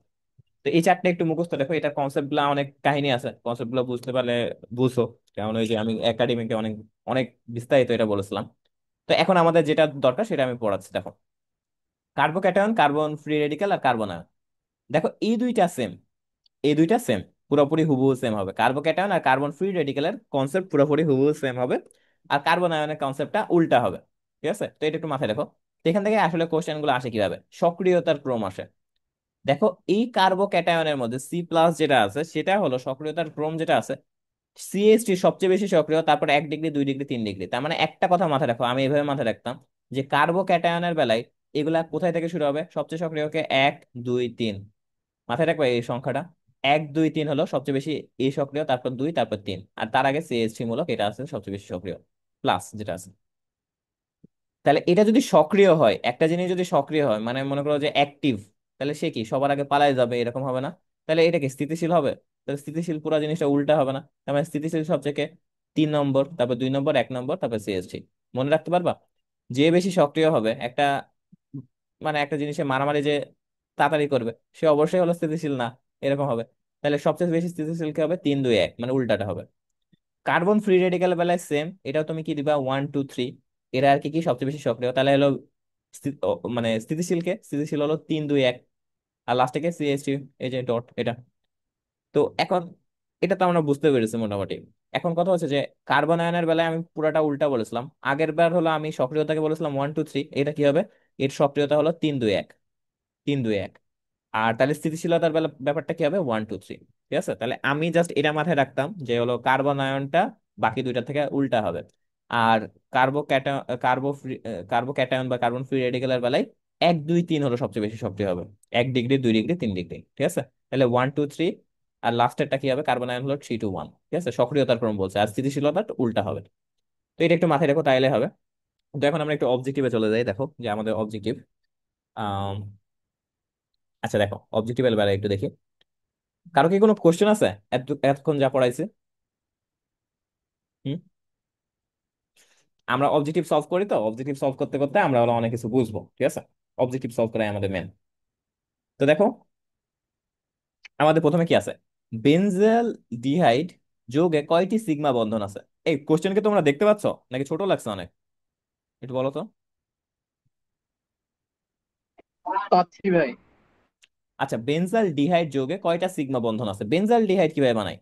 তো এই চারটা একটু মুখস্থ দেখো, এটা কনসেপ্ট গুলো অনেক কাহিনী আছে, কনসেপ্ট গুলো বুঝতে পারলে বুঝো। কারণ ওই যে আমি একাডেমিকে অনেক অনেক বিস্তারিত এটা বলেছিলাম। তো এখন আমাদের যেটা দরকার সেটা আমি পড়াচ্ছি, দেখো। কার্বোক্যাটায়ন, কার্বন ফ্রি রেডিক্যাল আর কার্বন আয়ন। দেখো এই দুইটা সেম, এই দুইটা সেম, পুরোপুরি হুবহু সেম হবে। কার্বোক্যাটায়ন আর কার্বন ফ্রি রেডিক্যালের কনসেপ্ট পুরোপুরি হুবহু সেম হবে, আর কার্বন আয়নের কনসেপ্টটা উল্টা হবে। ঠিক আছে, তো এটা একটু মাথায় রাখো। তো এখান থেকে আসলে কোশ্চেন গুলো আসে কিভাবে, সক্রিয়তার ক্রম আসে। দেখো এই কার্বোক্যাটায়নের মধ্যে সি প্লাস যেটা আছে, সেটা হলো সক্রিয়তার ক্রম যেটা আছে, সিএসটি সবচেয়ে বেশি সক্রিয়, তারপর 1 ডিগ্রি, 2 ডিগ্রি, 3 ডিগ্রি। তার মানে একটা কথা মাথায় রাখো, আমি এভাবে মাথায় রাখতাম যে কার্বোক্যাটায়নের বেলায় এগুলা কোথায় থেকে শুরু হবে, সবচেয়ে সক্রিয় কে 1, 2, 3। মাথায় রাখবে এই সংখ্যাটা, 1, 2, 3 হলো সবচেয়ে বেশি এ সক্রিয়, তারপর 2, তারপর 3, আর তার আগে সিএসটি মূলক এটা আছে সবচেয়ে বেশি সক্রিয়, প্লাস যেটা আছে। তাহলে এটা যদি সক্রিয় হয়, একটা জিনিস যদি সক্রিয় হয়, মানে মনে করো যে অ্যাক্টিভ, তাহলে সে কি সবার আগে পালায় যাবে, এরকম হবে না। তাহলে এটা কি স্থিতিশীল হবে? তাহলে স্থিতিশীল পুরো জিনিসটা উল্টা হবে না? তার মানে স্থিতিশীল সবচেয়ে 3 নম্বর, তারপর 2 নম্বর, 1 নম্বর, তারপর সিএসটি। মনে রাখতে পারবা? যে বেশি সক্রিয় হবে একটা, মানে একটা জিনিসে মারামারি যে তাড়াতাড়ি করবে, সে অবশ্যই হলো স্থিতিশীল না, এরকম হবে। তাহলে সবচেয়ে বেশি স্থিতিশীল কি হবে, 3, 2, 1, মানে উল্টাটা হবে। কার্বন ফ্রি রেডিক্যাল বেলায় সেম, এটাও তুমি কি দিবা, 1, 2, 3। এরা আর কি কি সবচেয়ে বেশি সক্রিয়, তাহলে হলো মানে স্থিতিশীল হলো 3, 2, 1, আর লাস্টে কে সিএইচটি, এই যে ডট এটা। তো এখন এটা তো আমরা বুঝতে পেরেছি মোটামুটি। এখন কথা হচ্ছে যে কার্বন আয়নের বেলায় আমি পুরাটা উল্টা বলেছিলাম, আগের বার হলো আমি সক্রিয়তাকে বলেছিলাম 1, 2, 3, এটা কি হবে, এর সক্রিয়তা হলো 3, 2, 1, 3, 2, 1। আর তাহলে স্থিতিশীলতার ব্যাপারটা কি হবে, 1, 2, 3। ঠিক আছে, তাহলে আমি জাস্ট এটা মাথায় রাখতাম যে হলো কার্বন আয়নটা বাকি দুইটা থেকে উল্টা হবে। আর কার্বো ক্যাটা কার্বো ফ্রি কার্বো ক্যাটায়ন বা কার্বন ফ্রি রেডিক্যালের বেলায় 1, 2, 3 হলো সবচেয়ে বেশি সক্রিয় হবে, 1 ডিগ্রি, 2 ডিগ্রি, 3 ডিগ্রি। ঠিক আছে, তাহলে 1, 2, 3। আর লাস্টেরটা কি হবে, কার্বন আয়ন হলো 3, 2, 1। ঠিক আছে, সক্রিয়তার ক্রম বলছে, আর স্থিতিশীলতা উল্টা হবে। তো এটা একটু মাথায় রেখো, তাইলে হবে। তো এখন আমরা একটু অবজেক্টিভে চলে যাই, দেখো যে আমাদের অবজেক্টিভ। আচ্ছা দেখো, অবজেক্টিভ এর বেলায় একটু দেখি, কারো কি কোনো কোশ্চেন আছে এতক্ষণ যা পড়াইছে? হুম। আমরা অবজেক্টিভ সলভ করি, তো অবজেক্টিভ সলভ করতে করতে আমরা হলো অনেক কিছু বুঝবো, ঠিক আছে। অবজেক্টিভ সলভ করাই আমাদের মেন। তো দেখো আমাদের প্রথমে কি আছে, বেনজেল ডিহাইড যৌগে কয়টি সিগমা বন্ধন আছে? এই কোশ্চেনকে তোমরা দেখতে পাচ্ছ নাকি ছোট লাগছে অনেক, একটু বলো তো। পাচ্ছি ভাই। আচ্ছা, বেনজাল ডিহাইড যৌগে কয়টা সিগমা বন্ধন আছে? বেনজাল ডিহাইড কিভাবে বানাই,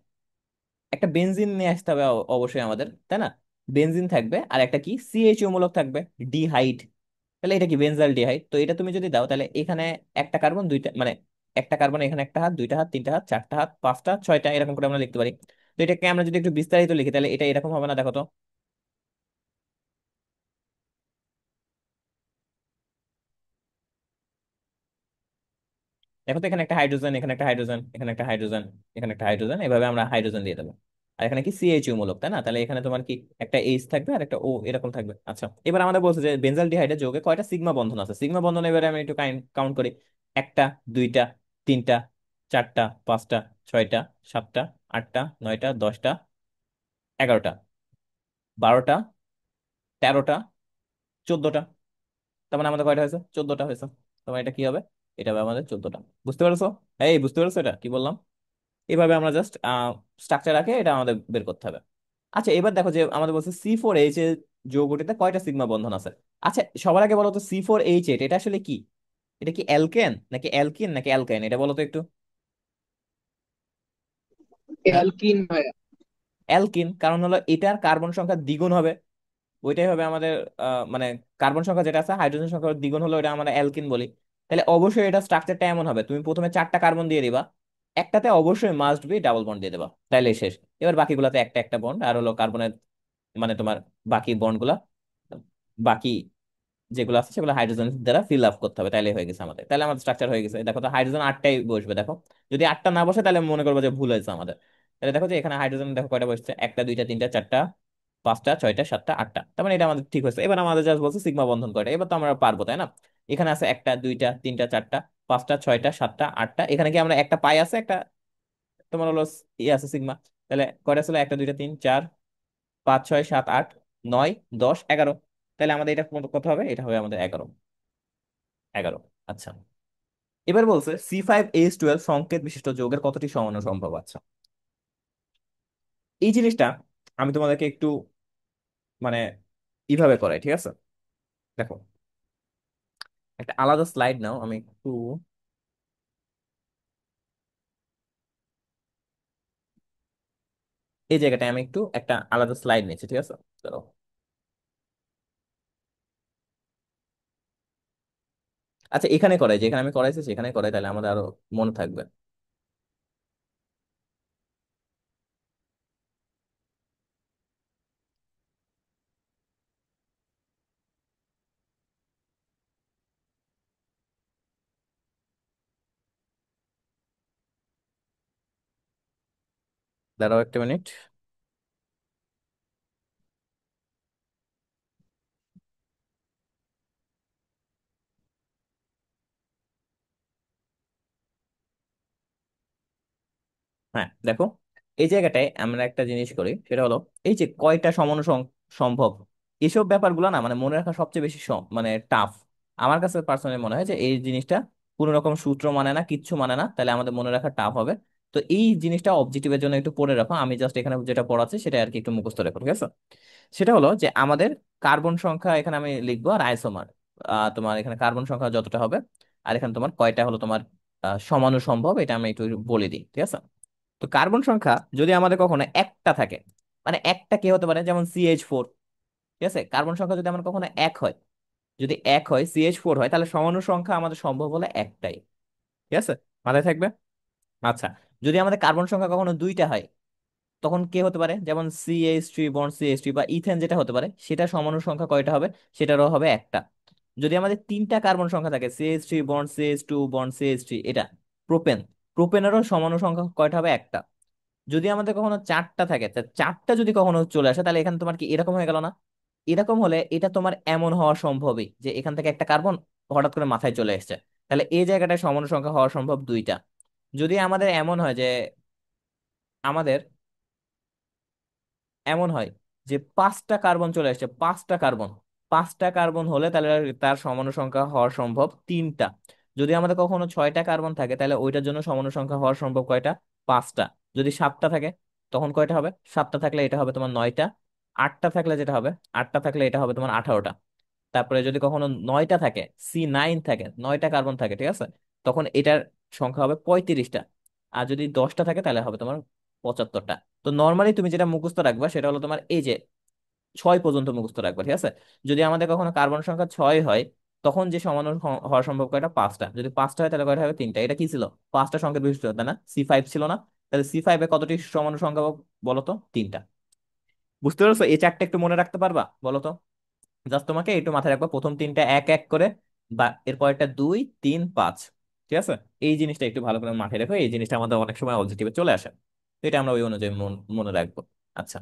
একটা বেনজিন নিয়ে আসতে হবে অবশ্যই আমাদের, তাই না? বেনজিন থাকবে আর একটা কি সিএইচও মূলক থাকবে, ডিহাইড। তাহলে এটা কি বেনজাল ডিহাইড। তো এটা তুমি যদি দাও, তাহলে এখানে একটা কার্বন দুইটা, মানে একটা কার্বন এখানে একটা হাত, দুইটা হাত, তিনটা হাত, চারটা হাত, পাঁচটা, ছয়টা, এরকম করে আমরা লিখতে পারি। তো এটাকে আমরা যদি একটু বিস্তারিত লিখি, তাহলে এটা এরকম হবে না, দেখো তো। দেখো তো, এখানে একটা হাইড্রোজেন, এখানে একটা হাইড্রোজেন, এখানে একটা হাইড্রোজেন, এখানে একটা হাইড্রোজেন, এভাবে আমরা হাইড্রোজেন দিয়ে দেবো। আর এখানে কি সিএইচইউ মূলক, তাই না? তাহলে এখানে তোমার কি একটা এইচ থাকবে আর একটা ও, এরকম থাকবে। আচ্ছা, এবার আমাদের বলছে যে বেনজাল ডিহাইডের যৌগে কয়টা সিগমা বন্ধন আছে। সিগমা বন্ধন এবারে আমি একটু কাউন্ট করি, একটা, দুইটা, তিনটা, চারটা, পাঁচটা, ছয়টা, সাতটা, আটটা, নয়টা, 10টা, 11টা, 12টা, 13টা, 14টা। তার মানে আমাদের কয়টা হয়েছে, 14টা হয়েছে। তোমার এটা কি হবে, এটা হবে আমাদের 14টা। বুঝতে পেরেছো? এই বুঝতে পেরেছো এটা কি বললাম? এভাবে আমরা জাস্ট স্ট্রাকচার রাখে এটা আমাদের বের করতে হবে। আচ্ছা, এবার দেখো যে আমাদের বলছে C4H এর যৌগটিতে কয়টা সিগমা বন্ধন আছে। আচ্ছা, সবার আগে বলো তো C4H8 এটা আসলে কি? এটা কি অ্যালকেন নাকি অ্যালকিন নাকি অ্যালকাইন, এটা বলো তো একটু। হ্যাঁ, অ্যালকিন ভাইয়া। অ্যালকিন, কারণ হলো এটার কার্বন সংখ্যা দ্বিগুণ হবে। ওইটাই হবে আমাদের মানে কার্বন সংখ্যা যেটা আছে হাইড্রোজেন সংখ্যা দ্বিগুণ হলো এটা আমরা অ্যালকিন বলি। তাহলে অবশ্যই এটা স্ট্রাকচারটা এমন হবে, তুমি প্রথমে চারটা কার্বন দিয়ে দিবা, একটাতে অবশ্যই মাস্ট বি ডাবল বন্ড দিয়ে দেবা, তাইলে শেষ। এবার বাকিগুলাতে একটা একটা বন্ড আর হলো কার্বনের মানে তোমার বাকি বন্ড গুলা, বাকি যেগুলো আছে সেগুলো হাইড্রোজেন দ্বারা ফিল আপ করতে হবে, তাইলে হয়ে গেছে আমাদের, তাহলে আমাদের স্ট্রাকচার হয়ে গেছে। দেখো তো হাইড্রোজেন আটটাই বসবে, দেখো যদি আটটা না বসে তাহলে মনে করবো যে ভুল হয়েছে আমাদের। তাহলে দেখো যে এখানে হাইড্রোজেন দেখো কয়টা বসছে, একটা দুইটা তিনটা চারটা পাঁচটা ছয়টা সাতটা আটটা, তার মানে এটা আমাদের ঠিক হয়েছে। এবার আমাদের জাস্ট বলছে সিগমা বন্ধন কয়টা, এবার তো আমরা পারবো তাই না। এখানে আছে একটা দুইটা তিনটা চারটা পাঁচটা ছয়টা সাতটা আটটা, এখানে কি আমরা একটা পাই আছে একটা তোমার হলো ইয়ে আছে সিগমা। তাহলে কয়টা ছিল, একটা দুইটা তিন চার পাঁচ ছয় সাত আট নয় 10 11, তাহলে আমাদের এটা কত হবে, এটা হবে আমাদের 11। 11। আচ্ছা, এবার বলছে C5H12 সংকেত বিশিষ্ট যৌগের কতটি সমাণু সম্ভব। আচ্ছা, এই জিনিসটা আমি তোমাদেরকে একটু মানে এইভাবে করাই, ঠিক আছে। দেখো, একটা আলাদা স্লাইড নাও, আমি একটু এই জায়গাটায় আমি একটু একটা আলাদা স্লাইড নিচ্ছি, ঠিক আছে। চলো, আচ্ছা এখানে করাই, যেখানে আমি করাইছি সেখানে করাই, তাহলে আমাদের আরো মনে থাকবে। দাঁড়াও একটা মিনিট। হ্যাঁ দেখো, এই জায়গাটায় আমরা একটা জিনিস করি, সেটা হলো এই যে কয়টা সমাণু সম্ভব, এসব ব্যাপারগুলো না মানে মনে রাখা সবচেয়ে বেশি মানে টাফ। আমার কাছে পার্সোনালি মনে হয় যে এই জিনিসটা কোনো রকম সূত্র মানে না, কিচ্ছু মানে না, তাহলে আমাদের মনে রাখা টাফ হবে। তো এই জিনিসটা অবজেক্টিভের জন্য একটু পড়ে রাখো, আমি জাস্ট এখানে যেটা পড়াচ্ছি সেটা আর কি একটু মুখস্থ রাখো, ঠিক আছে। সেটা হলো যে আমাদের কার্বন সংখ্যা এখানে আমি লিখবো আর আইসোমার, তোমার এখানে কার্বন সংখ্যা যতটা হবে, আর এখানে তোমার কয়টা হলো তোমার সমাণু সম্ভব, এটা আমি একটু বলে দিই, ঠিক আছে। তো কার্বন সংখ্যা যদি আমাদের কখনো একটা থাকে, মানে একটা কি হতে পারে, যেমন CH4, ঠিক আছে, কার্বন সংখ্যা যদি আমার কখনো এক হয়, যদি এক হয় CH4 হয়, তাহলে সমাণু সংখ্যা আমাদের সম্ভব হলে একটাই, ঠিক আছে, মাথায় থাকবে। আচ্ছা, যদি আমাদের কার্বন সংখ্যা কখনো দুইটা হয়, তখন কে হতে পারে, যেমন CH3 বন্ড CH3 বা ইথেন যেটা হতে পারে, সেটা সমাণু সংখ্যা কয়টা হবে, সেটারও হবে একটা। যদি আমাদের তিনটা কার্বন সংখ্যা থাকে, CH3 bond CH2 bond CH3, এটা প্রোপেন, প্রোপেনেরও সমাণু সংখ্যা কয়টা হবে, একটা। যদি আমাদের কখনো চারটা থাকে, তা চারটা যদি কখনো চলে আসে, তাহলে এখানে তোমার কি এরকম হয়ে গেল না। এরকম হলে এটা তোমার এমন হওয়া সম্ভবই যে এখান থেকে একটা কার্বন হঠাৎ করে মাথায় চলে এসেছে, তাহলে এই জায়গাটায় সমাণু সংখ্যা হওয়া সম্ভব দুইটা। যদি আমাদের এমন হয় যে আমাদের এমন হয় যে পাঁচটা কার্বন চলে আসছে, পাঁচটা কার্বন, পাঁচটা কার্বন হলে তাহলে তার সমাণু সংখ্যা হওয়া সম্ভব তিনটা। যদি আমাদের কখনো ছয়টা কার্বন থাকে, তাহলে ওইটার জন্য সমাণু সংখ্যা হওয়া সম্ভব কয়টা, পাঁচটা। যদি সাতটা থাকে তখন কয়টা হবে, সাতটা থাকলে এটা হবে তোমার নয়টা। আটটা থাকলে যেটা হবে, আটটা থাকলে এটা হবে তোমার 18টা। তারপরে যদি কখনো নয়টা থাকে, C9 থাকে, নয়টা কার্বন থাকে, ঠিক আছে, তখন এটার সংখ্যা হবে 35টা। আর যদি 10টা থাকে তাহলে হবে তোমার 75টা। তো নর্মালি তুমি যেটা মুখস্থ রাখবা সেটা হলো তোমার এই যে 6 পর্যন্ত মুখস্থ রাখবা, ঠিক আছে। যদি আমাদের কখনো কার্বন সংখ্যা 6 হয়, তখন যে সমাণু হওয়া সম্ভব কয়টা, পাঁচটা। যদি পাঁচটা হয় তাহলে কয়টা হবে, তিনটা। এটা কি ছিল, পাঁচটা সংকেত বিশিষ্ট, তাই না, C5 ছিল না। তাহলে C5 এ কতটি সমাণু সংখ্যা বলো তো, তিনটা। বুঝতে পারছো, এই চারটা একটু মনে রাখতে পারবা বলো তো। জাস্ট তোমাকে একটু মাথায় রাখবা, প্রথম তিনটা এক এক করে, বা এরপর একটা 2 3 5, ঠিক আছে। এই জিনিসটা একটু ভালো করে মাথায় রাখো, এই জিনিসটা আমাদের অনেক সময় অবজেক্টিভে চলে আসে। তো এটা আমরা ওই অনুযায়ী মনে রাখবো। আচ্ছা,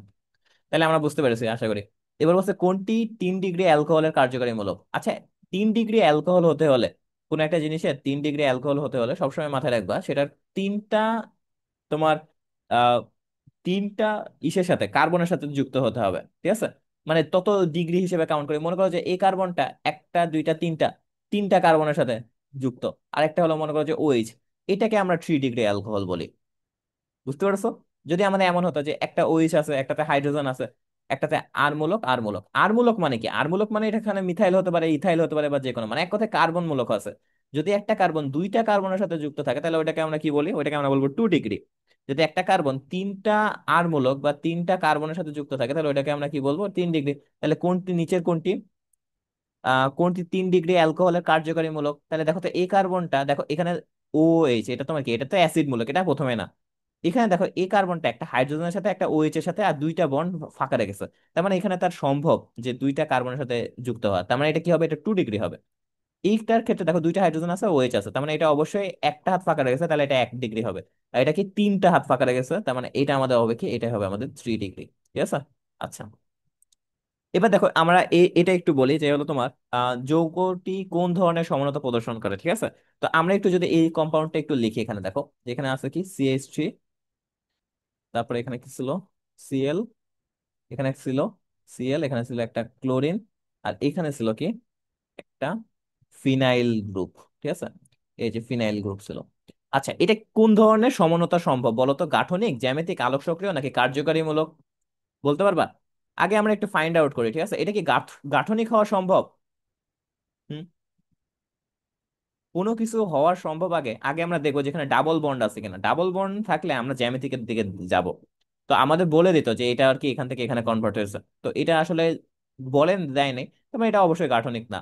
তাহলে আমরা বুঝতে পেরেছি আশা করি। এবার বলছে কোনটি 3 ডিগ্রি অ্যালকোহলের কার্যকারী মূলক। আচ্ছা, 3 ডিগ্রি অ্যালকোহল হতে হলে, কোন একটা জিনিসের 3 ডিগ্রি অ্যালকোহল হতে হলে সবসময় মাথায় রাখবা সেটার তিনটা তোমার আহ তিনটা ইসের সাথে, কার্বনের সাথে যুক্ত হতে হবে, ঠিক আছে। মানে তত ডিগ্রি হিসেবে কাউন্ট করি, মনে করো যে এই কার্বনটা একটা দুইটা তিনটা, তিনটা কার্বনের সাথে যুক্ত। আরেকটা হলো মনে করো যে OH, এটাকে আমরা 3 ডিগ্রি অ্যালকোহল বলি। বুঝতে পারছো। যদি আমাদের এমন হতো যে একটা ওইচ আছে, একটাতে হাইড্রোজেন আছে, একটাতে আর মূলক, আর মূলক, আর মূলক মানে কি, আর মূলক মানে এটা এখানে মিথাইল হতে পারে, ইথাইল হতে পারে, বা যে কোনো, মানে এক কথায় কার্বন মূলক আছে। যদি একটা কার্বন দুইটা কার্বনের সাথে যুক্ত থাকে তাহলে ওইটাকে আমরা কি বলি, ওইটাকে আমরা বলবো 2 ডিগ্রি। যদি একটা কার্বন তিনটা আর মূলক বা তিনটা কার্বনের সাথে যুক্ত থাকে তাহলে ওইটাকে আমরা কি বলবো, 3 ডিগ্রি। তাহলে কোনটি নিচের কোনটি, কোনটি 3 ডিগ্রি অ্যালকোহলের কার্যকারী মূলক? তাহলে দেখো তো এই কার্বনটা দেখো এখানে ও এইচ, এটা তোমার কি, এটা তো অ্যাসিড মূলক, এটা প্রথমে না। এখানে দেখো এই কার্বনটা একটা হাইড্রোজেনের সাথে একটা ওএইচ এর সাথে আর দুইটা বন্ড ফাঁকা রেখেছে। তার মানে এখানে তার সম্ভব যে দুইটা কার্বনের সাথে যুক্ত হওয়া, তার মানে এটা কি হবে, এটা 2 ডিগ্রি হবে। এইটার ক্ষেত্রে দেখো দুইটা হাইড্রোজেন আছে, ওএইচ আছে, তার মানে এটা অবশ্যই একটা হাত ফাঁকা রেখেছে, তাহলে এটা 1 ডিগ্রি হবে। আর এটা কি তিনটা হাত ফাঁকা রেখেছে, তার মানে এটা আমাদের হবে কি, এটা হবে আমাদের 3 ডিগ্রি। ঠিক আছে। আচ্ছা, এবার দেখো আমরা এটা একটু বলি যে হলো তোমার যৌগটি কোন ধরনের সমানতা প্রদর্শন করে, ঠিক আছে। তো আমরা একটু যদি এই কম্পাউন্ডটা একটু লিখি, এখানে দেখো যেখানে আছে কি CH3, তারপরে এখানে কি ছিল Cl, এখানে ছিল Cl, এখানে ছিল একটা ক্লোরিন, আর এখানে ছিল কি একটা ফিনাইল গ্রুপ। ঠিক আছে, এই যে ফিনাইল গ্রুপ ছিল। আচ্ছা, এটা কোন ধরনের সমনতা সম্ভব বলো তো, গাঠনিক, জ্যামিতিক, আলোক সক্রিয়, নাকি কার্যকারীমূলক, বলতে পারবা? আগে আমরা একটু ফাইন্ড আউট করি, ঠিক আছে, এটা কি গাঠনিক হওয়া সম্ভব? হুম, কোনো কিছু হওয়ার সম্ভব আগে আগে আমরা দেখবো যেখানে ডাবল বন্ড আছে কিনা। ডাবল বন্ড থাকলে আমরা জ্যামিতিকের দিকে যাব। তো আমাদের বলে দিত যে এটা আর কি এখান থেকে এখানে কনভার্ট হয়েছে, তো এটা আসলে বলেন দেয়নি, তবে এটা অবশ্যই গাঠনিক না।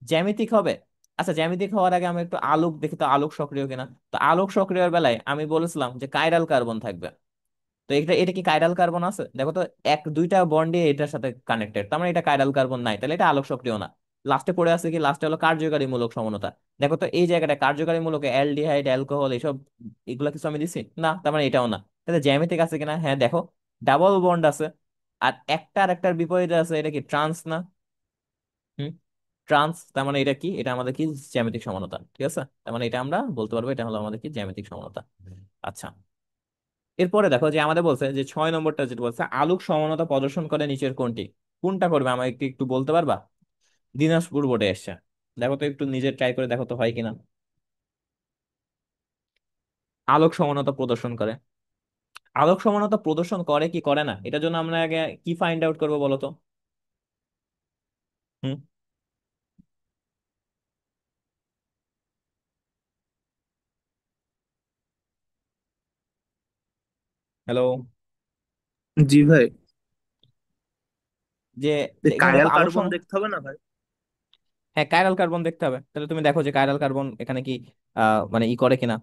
জ্যামিতিক হবে। আচ্ছা, জ্যামিতিক হওয়ার আগে আমি একটু আলোক দেখি তো, আলোক সক্রিয় কিনা। তো আলোক সক্রিয়র বেলায় আমি বলেছিলাম যে কাইরাল কার্বন থাকবে। তো এটা এটা কি কাইরাল কার্বন আছে, দেখো তো, এক দুইটা বন্ডে এটার সাথে কানেক্টেড, তার মানে এটা কাইরাল কার্বন নাই, তাহলে এটা আলোক সক্রিয় না। লাস্টে পড়ে আছে কি, লাস্টে হলো কার্যকারী মূলক সমনতা। দেখো তো এই জায়গাটা কার্যকারী মূলকে অ্যালডিহাইড, অ্যালকোহল, এসব এগুলা কিছু আমি দিছি না, তার মানে এটাও না। তাহলে জ্যামিতিক আছে কিনা, হ্যাঁ দেখো ডাবল বন্ড আছে, আর একটা আর একটার বিপরীতে আছে, এটা কি ট্রান্স না? হুম, ট্রান্স, তার মানে এটা কি, এটা আমাদের কি জ্যামিতিক সমানতা। ঠিক আছে, তার মানে এটা আমরা বলতে পারবো এটা হলো আমাদের কি জ্যামিতিক সমানতা। আচ্ছা, এরপরে দেখো যে আমাদের বলছে যে 6 নম্বরটা যেটা বলছে আলোক সমানতা প্রদর্শন করে নিচের কোনটি, কোনটা করবে আমাকে একটু একটু বলতে পারবা? দিনাজপুর বোর্ডে এসছে, দেখো তো একটু নিজে ট্রাই করে দেখো তো হয় কিনা। আলোক সমানতা প্রদর্শন করে, আলোক সমানতা প্রদর্শন করে কি করে না, এটার জন্য আমরা আগে কি ফাইন্ড আউট করবো বলো তো? হুম, হ্যালো, জি ভাই। যে এখানে দেখো কাইরাল আলোক কার্বন সম, দেখতে হবে না ভাই? হ্যাঁ কাইরাল কার্বন দেখতে হবে, তাহলে তুমি দেখো যে কাইরাল কার্বন এখানে কি মানে ই করে কিনা।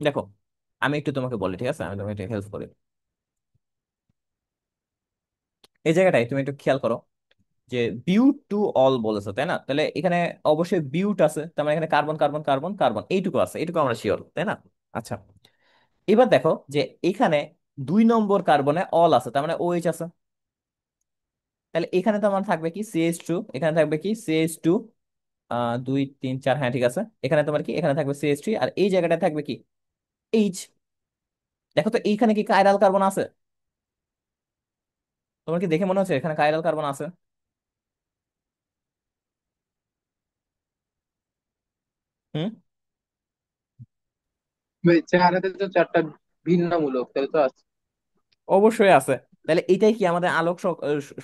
দেখো আমি একটু তোমাকে বলি, ঠিক আছে, আমি তোমাকে একটু হেল্প করি। এই জায়গাটায় তুমি একটু খেয়াল করো যে বিউট টু অল বলেছে, তাই না? তাহলে এখানে অবশ্যই বিউট আছে, তার মানে এখানে কার্বন কার্বন কার্বন কার্বন এইটুকু আছে, এইটুকু আমরা শিওর, তাই না? আচ্ছা, এবার দেখো যে এখানে 2 নম্বর কার্বনে অল আছে, তার মানে ওএইচ আছে। তাহলে এখানে তো আমার থাকবে কি CH2, এখানে থাকবে কি CH2, 2 3 4, হ্যাঁ ঠিক আছে, এখানে তোমার কি, এখানে থাকবে CH3, আর এই জায়গাটা থাকবে কি এইচ। দেখো তো এইখানে কি কাইরাল কার্বন আছে? তোমার কি দেখে মনে হচ্ছে এখানে কাইরাল কার্বন আছে? হুম, ভাই চেহারাতে তো চারটা ভিন্ন মূলক, তাহলে তো আছে। অবশ্যই আছে। তাহলে এটাই কি আমাদের আলোক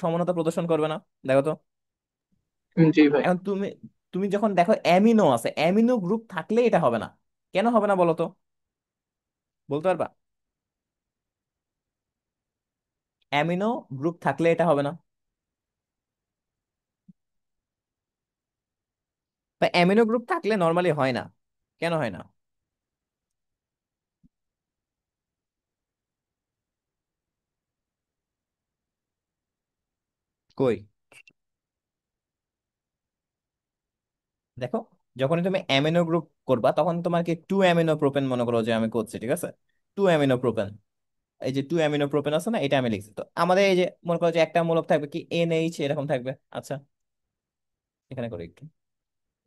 সমানতা প্রদর্শন করবে না? দেখো তো, জি ভাই। এখন তুমি তুমি যখন দেখো অ্যামিনো আছে, অ্যামিনো গ্রুপ থাকলে এটা হবে না। কেন হবে না বলো তো, বলতে পারবা? অ্যামিনো গ্রুপ থাকলে এটা হবে না, বা অ্যামিনো গ্রুপ থাকলে নর্মালি হয় না। কেন হয় না? কই, দেখো যখন তুমি অ্যামিনো গ্রুপ করবা তখন তোমার কি 2 অ্যামিনো প্রোপেন মনে করো যে আমি করছি, ঠিক আছে, 2 অ্যামিনো প্রোপেন, এই যে 2 অ্যামিনো প্রোপেন আছে না, এটা আমি লিখছি। তো আমাদের এই যে মনে করো যে একটা মূলক থাকবে কি NH এরকম থাকবে। আচ্ছা, এখানে করি একটু,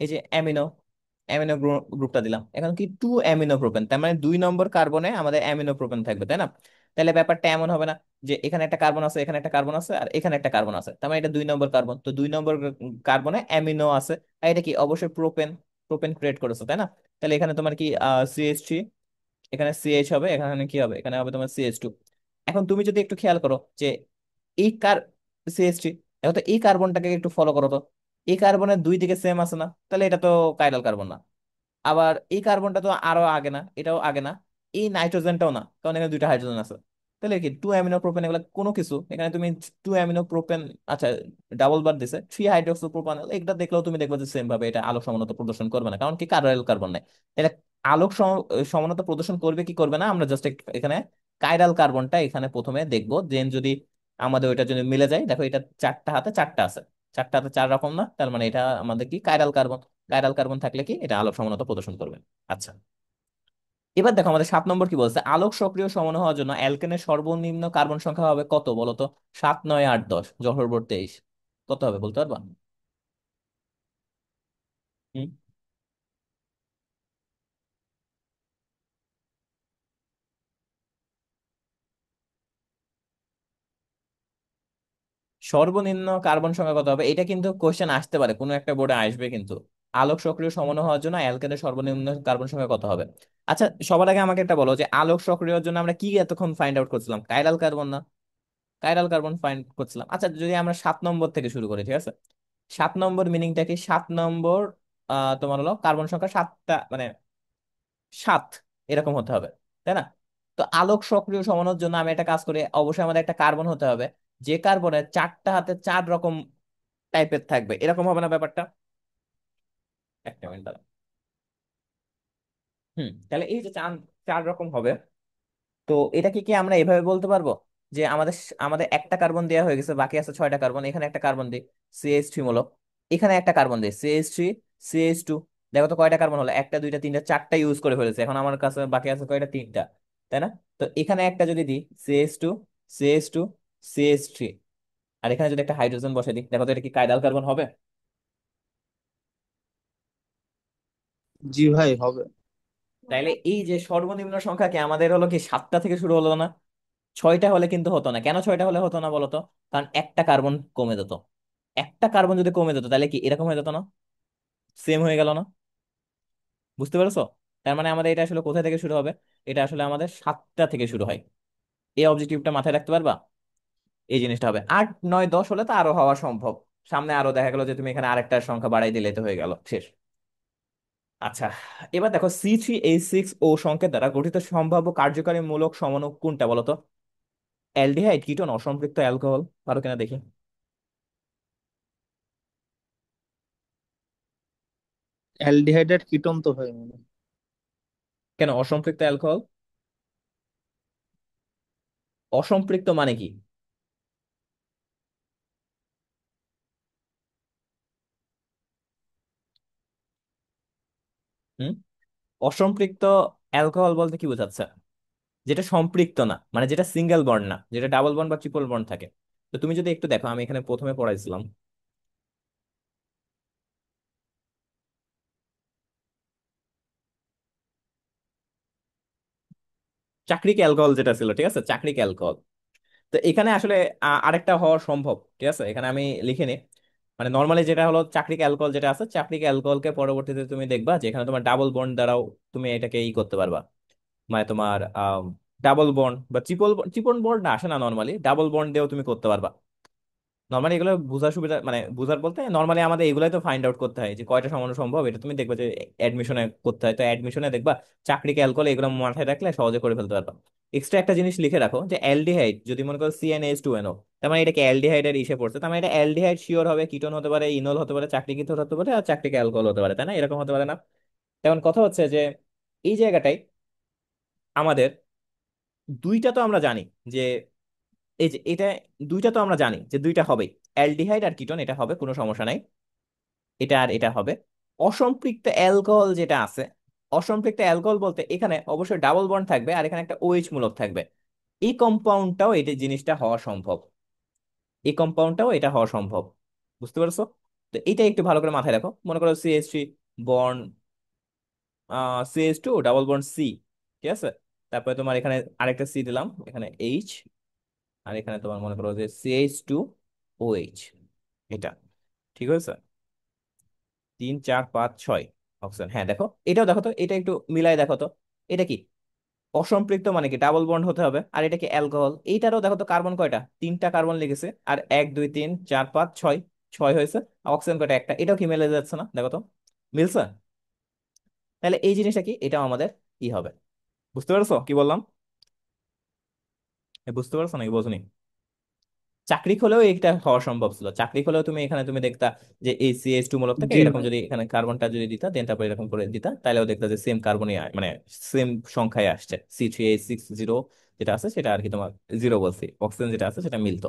এই যে অ্যামিনো, অ্যামিনো গ্রুপটা দিলাম, এখন কি 2 অ্যামিনো প্রোপেন, তার মানে 2 নম্বর কার্বনে আমাদের অ্যামিনো প্রোপেন থাকবে, তাই না? তাহলে ব্যাপারটা এমন হবে না যে এখানে একটা কার্বন আছে, এখানে একটা কার্বন আছে, আর এখানে একটা কার্বন আছে, তার মানে এটা 2 নম্বর কার্বন, তো 2 নম্বর কার্বনে অ্যামিনো আছে, আর এটা কি অবশ্যই প্রোপেন, প্রোপেন ক্রিয়েট করেছে, তাই না? তাহলে এখানে তোমার কি CH3, এখানে CH হবে, এখানে কি হবে, এখানে হবে তোমার CH2। এখন তুমি যদি একটু খেয়াল করো যে এই কার CH3, এখন তো এই কার্বনটাকে একটু ফলো করো তো, এই কার্বনের দুই দিকে সেম আছে না, তাহলে এটা তো কাইরাল কার্বন না। আবার এই কার্বনটা তো আরো আগে না, এটাও আগে না, এই নাইট্রোজেনটাও না, কারণ এখানে দুইটা হাইড্রোজেন আছে। তাহলে কি 2 অ্যামিনো প্রোপেন এগুলো কোনো কিছু, এখানে তুমি 2 অ্যামিনো প্রোপেন, আচ্ছা ডাবল বার দিছে 3 হাইড্রোক্সো প্রোপানল, এটা দেখলেও তুমি দেখবে যে সেম ভাবে এটা আলোক সমানতা প্রদর্শন করবে না, কারণ কি কার্বন কার্বন নাই। এটা আলোক সমানতা প্রদর্শন করবে কি করবে না, আমরা জাস্ট এখানে কাইরাল কার্বনটা এখানে প্রথমে দেখবো, দেন যদি আমাদের ওইটা যদি মিলে যায়, দেখো এটা চারটা হাতে চারটা আছে, চারটা হাতে চার রকম না, তার মানে এটা আমাদের কি কাইরাল কার্বন। কাইরাল কার্বন থাকলে কি এটা আলোক সমানতা প্রদর্শন করবে। আচ্ছা, এবার দেখো আমাদের 7 নম্বর কি বলছে, আলোক সক্রিয় সমান হওয়ার জন্য অ্যালকেনের সর্বনিম্ন কার্বন সংখ্যা হবে কত বলো তো? 7, 9, 8, 10, যশোর বোর্ড 23, কত হবে বলতে পারবা? হুম? সর্বনিম্ন কার্বন সংখ্যা কত হবে, এটা কিন্তু কোশ্চেন আসতে পারে, কোনো একটা বোর্ডে আসবে কিন্তু। আলোক সক্রিয় সমান হওয়ার জন্য অ্যালকেনের সর্বনিম্ন কার্বন সংখ্যা কত হবে? আচ্ছা, সবার আগে আমাকে একটা বলো যে আলোক সক্রিয়র জন্য আমরা কি এতক্ষণ ফাইন্ড আউট করছিলাম, কাইরাল কার্বন না? কাইরাল কার্বন ফাইন্ড করছিলাম। আচ্ছা, যদি আমরা 7 নম্বর থেকে শুরু করি, ঠিক আছে? 7 নম্বর মিনিংটা কি, 7 নম্বর তোমার হলো কার্বন সংখ্যা সাতটা, মানে 7 এরকম হতে হবে, তাই না? তো আলোক সক্রিয় সমানোর জন্য আমি একটা কাজ করি, অবশ্যই আমাদের একটা কার্বন হতে হবে, যে কার্বনের চারটা হাতে চার রকম টাইপের থাকবে, এরকম হবে না ব্যাপারটা? একটা মিনিট দাঁড়াও। তাহলে এই যে চার, চার রকম হবে, তো এটা কি কি আমরা এভাবে বলতে পারবো যে আমাদের একটা কার্বন দেওয়া হয়ে গেছে, বাকি আছে 6টা কার্বন, এখানে একটা কার্বন দিই CH3 মূলক, এখানে একটা কার্বন দিই CH3, CH2, দেখো তো কয়টা কার্বন হলো, একটা দুইটা তিনটা চারটা ইউজ করে ফেলেছে, এখন আমার কাছে বাকি আছে কয়টা, তিনটা, তাই না? তো এখানে একটা যদি দিই CH2, CH2, CH3, আর এখানে যদি একটা হাইড্রোজেন বসে দিই, দেখো তো এটা কি কাইরাল কার্বন হবে? জি ভাই, হবে। তাইলে এই যে সর্বনিম্ন সংখ্যা কি আমাদের হলো কি 7টা থেকে শুরু হলো না? 6টা হলে কিন্তু হতো না, কেন 6টা হলে হতো না বলতো? কারণ একটা কার্বন কমে যেত, একটা কার্বন যদি কমে যেত তাহলে কি এরকম হয়ে যেত না, সেম হয়ে গেল না? বুঝতে পেরেছো? তার মানে আমাদের এটা আসলে কোথা থেকে শুরু হবে, এটা আসলে আমাদের 7টা থেকে শুরু হয়। এই অবজেক্টিভটা মাথায় রাখতে পারবা? এই জিনিসটা হবে 8, 9, 10 হলে তো আরো হওয়া সম্ভব, সামনে আরো দেখা গেল যে তুমি এখানে আরেকটা সংখ্যা বাড়াই দিলে তো হয়ে গেল, শেষ। আচ্ছা, এবার দেখো C3H6O সংকেত দ্বারা গঠিত সম্ভাব্য কার্যকারী মূলক সমাণু কোনটা বলো তো? অ্যালডিহাইড, কিটোন, অসম্পৃক্ত অ্যালকোহল, পারো কিনা দেখি। অ্যালডিহাইডের কিটোন তো ভাই মনে হয়। কেন অসম্পৃক্ত অ্যালকোহল? অসম্পৃক্ত মানে কি? হুম? অসম্পৃক্ত অ্যালকোহল বলতে কি বোঝাচ্ছে? যেটা সম্পৃক্ত না, মানে যেটা সিঙ্গেল বন্ড না, যেটা ডাবল বন্ড বা ট্রিপল বন্ড থাকে। তো তুমি যদি একটু দেখো, আমি এখানে প্রথমে পড়াইছিলাম চাকরিক অ্যালকোহল যেটা ছিল, ঠিক আছে, চাকরিক অ্যালকোহল। তো এখানে আসলে আরেকটা হওয়া সম্ভব, ঠিক আছে, এখানে আমি লিখে নিই। মানে নর্মালি যেটা হলো চাকরিক অ্যালকোহল যেটা আছে, চাকরিক অ্যালকোহলকে পরবর্তীতে তুমি দেখবা যে এখানে তোমার ডাবল বন্ড দ্বারাও তুমি এটাকে করতে পারবা। মানে তোমার ডাবল বন্ড বা ট্রিপল ট্রিপল বন্ড না আসে না, নর্মালি ডাবল বন্ড দিয়েও তুমি করতে পারবা। নর্মালি এগুলো বোঝার সুবিধা, মানে বোঝার বলতে নর্মালি আমাদের এগুলাই তো ফাইন্ড আউট করতে হয় যে কয়টা সমাণু সম্ভব, এটা তুমি দেখবে যে অ্যাডমিশনে করতে হয়, তো অ্যাডমিশনে দেখবা চাকরি ক্যালকুলে এগুলো মাথায় রাখলে সহজে করে ফেলতে পারবা। এক্সট্রা একটা জিনিস লিখে রাখো যে অ্যালডিহাইড যদি মনে করো CnH2NO, তার মানে এটা কি অ্যালডিহাইডের ইসে পড়ছে, তার মানে এটা অ্যালডিহাইড শিওর হবে, কিটোন হতে পারে, ইনল হতে পারে, চাকরিক ইথর হতে পারে, আর চাকরিক অ্যালকোহল হতে পারে, তাই না? এরকম হতে পারে না? তেমন কথা হচ্ছে যে এই জায়গাটাই আমাদের দুইটা তো আমরা জানি যে এই যে এটা, দুইটা তো আমরা জানি যে দুইটা হবে, অ্যালডিহাইড আর কিটোন, এটা হবে কোনো সমস্যা নাই, এটা আর এটা হবে। অসম্পৃক্ত অ্যালকোহল যেটা আছে, অসম্পৃক্ত অ্যালকোহল বলতে এখানে অবশ্যই ডাবল বন্ড থাকবে আর এখানে একটা OH মূলক থাকবে, এই কম্পাউন্ডটাও এটা জিনিসটা হওয়া সম্ভব, এই কম্পাউন্ডটাও এটা হওয়া সম্ভব। বুঝতে পারছো? তো এটা একটু ভালো করে মাথায় রাখো, মনে করো CH3 bond CH2 double bond C, ঠিক আছে, তারপরে তোমার এখানে আরেকটা C দিলাম, এখানে H, আর এখানে তোমার মনে করো যে CH2OH, এটা ঠিক হয়েছে? 3, 4, 5, 6, অক্সিজেন, হ্যাঁ দেখো এটাও দেখো তো, এটা একটু মিলাই দেখো তো। এটা কি অসম্পৃক্ত, মানে কি ডাবল বন্ড হতে হবে। আর এটা কি অ্যালকোহল, এইটারও দেখো তো কার্বন কয়টা, তিনটা কার্বন লেগেছে। আর এক দুই তিন চার পাঁচ ছয়, ছয় হয়েছে। অক্সিজেন কয়টা, একটা। এটাও কি মিলে যাচ্ছে না, দেখো তো মিলছে। তাহলে এই জিনিসটা কি, এটাও আমাদের কি হবে। বুঝতে পারছো কি বললাম? বুঝতে পারছো নাকি, বোঝনি? চাকরি হলেও এটা হওয়া সম্ভব ছিল, চাকরি হলেও তুমি এখানে তুমি দেখতা যে এই CH2 মূলক থেকে জি এরকম ভাই। যদি এখানে কার্বনটা যদি দিতা, দেন তারপর এরকম করে দিতা, তাহলেও দেখতা যে সেম কার্বনই মানে সেম সংখ্যায় আসছে। C3H6 0 যেটা আছে সেটা আর কি তোমার জিরো বলছি, অক্সিজেন যেটা আছে সেটা মিলতো।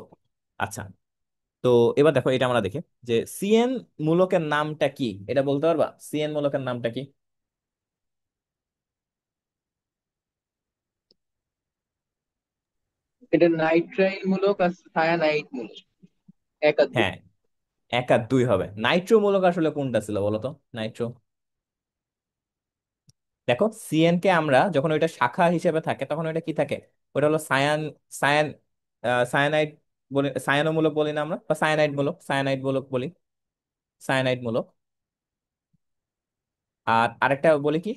আচ্ছা, তো এবার দেখো এটা আমরা দেখি যে CN মূলকের নামটা কি, এটা বলতে পারবা? CN মূলকের নামটা কি? এটা নাইট্রাইল মূলক আর সায়ানাইড মূলক, এক আর দুই। হ্যাঁ, এক আর দুই হবে। নাইট্রো মূলক আসলে কোনটা ছিল বলো তো? নাইট্রো, দেখো সিএন কে আমরা যখন ওইটা শাখা হিসেবে থাকে তখন ওইটা কি থাকে, ওটা হলো সায়ান সায়ানাইড বলি, সায়ানোমূলক বলি না আমরা, বা সায়ানাইড মূলক, সায়ানাইড মূলক বলি, সায়ানাইড মূলক। আর আরেকটা বলি কি,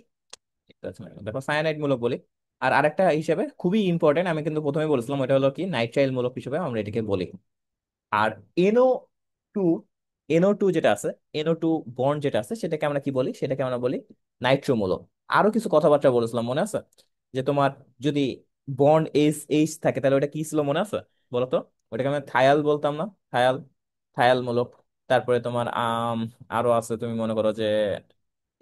দেখো সায়ানাইড মূলক বলি। আর আরেকটা হিসেবে খুবই ইম্পর্টেন্ট, আমি কিন্তু প্রথমে বলেছিলাম, ওটা হলো কি নাইট্রাইল মূলক হিসেবে আমরা এটাকে বলি। আর NO2, NO2 যেটা আছে, NO2 বন্ড যেটা আছে সেটাকে আমরা কি বলি, সেটাকে আমরা বলি নাইট্রোমূলক। আরো কিছু কথাবার্তা বলেছিলাম মনে আছে, যে তোমার যদি বন্ড এইচ থাকে তাহলে ওটা কি ছিল মনে আছে বলো তো? ওটাকে আমরা থায়াল বলতাম না, থায়াল, থায়াল মূলক। তারপরে তোমার আরো আছে, তুমি মনে করো যে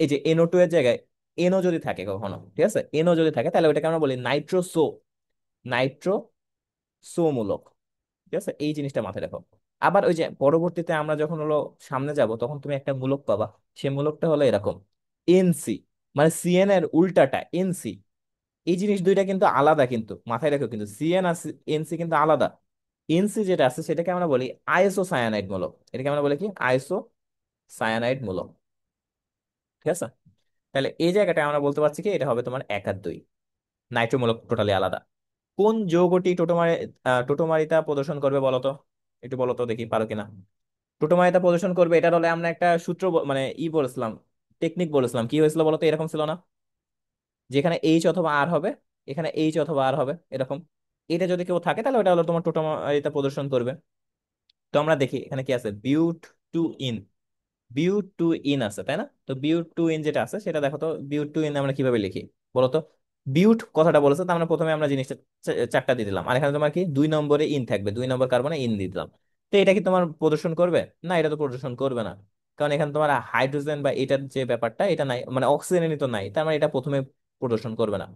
এই যে NO2 এর জায়গায় এনও যদি থাকে কখনো, ঠিক আছে, এনও যদি থাকে তাহলে ওটাকে আমরা বলি নাইট্রোসো, নাইট্রোসো মূলক। ঠিক আছে, এই জিনিসটা মাথায় রাখো। আবার ওই যে পরবর্তীতে আমরা যখন হলো সামনে যাব তখন তুমি একটা মূলক পাবা, সে মূলকটা হলো এরকম NC, মানে CN এর উল্টাটা NC। এই জিনিস দুইটা কিন্তু আলাদা, কিন্তু মাথায় রাখো, কিন্তু CN আর NC কিন্তু আলাদা। NC যেটা আছে সেটাকে আমরা বলি আইসো সায়ানাইড মূলক, এটাকে আমরা বলি কি আইসো সায়ানাইড মূলক। ঠিক আছে, তাহলে এই জায়গাটা আমরা বলতে পারছি কি এটা হবে তোমার এক আর দুই। নাইট্রোমূলক টোটালি আলাদা। কোন যৌগটি টোটোমারিতা প্রদর্শন করবে বলো তো? একটু বলো তো দেখি পারো কিনা। টোটোমারিতা প্রদর্শন করবে, এটা হলে আমরা একটা সূত্র মানে বলেছিলাম, টেকনিক বলেছিলাম, কি হয়েছিল বলো তো? এরকম ছিল না, যেখানে এইচ অথবা আর হবে, এখানে এইচ অথবা আর হবে এরকম। এটা যদি কেউ থাকে তাহলে ওটা হলো তোমার টোটোমারিতা প্রদর্শন করবে। তো আমরা দেখি এখানে কি আছে, but two yne, but two yne আছে তাই না? তো বিউট টু ইন যেটা আছে সেটা দেখো তো, বিউট টু ইন আমরা কিভাবে লিখি বলো তো? বিউট কথাটা বলেছে তার মানে প্রথমে আমরা জিনিসটা চারটা দিয়ে দিলাম, আর এখানে তোমার কি 2 নম্বরে ইন থাকবে, 2 নম্বর কার্বনে ইন দিয়ে দিলাম। তো এটা কি তোমার প্রদর্শন করবে? না, এটা তো প্রদর্শন করবে না, কারণ এখানে তোমার হাইড্রোজেন বা এটার যে ব্যাপারটা এটা নাই, মানে অক্সিজেনই তো নাই, তার মানে এটা প্রথমে প্রদর্শন করবে না।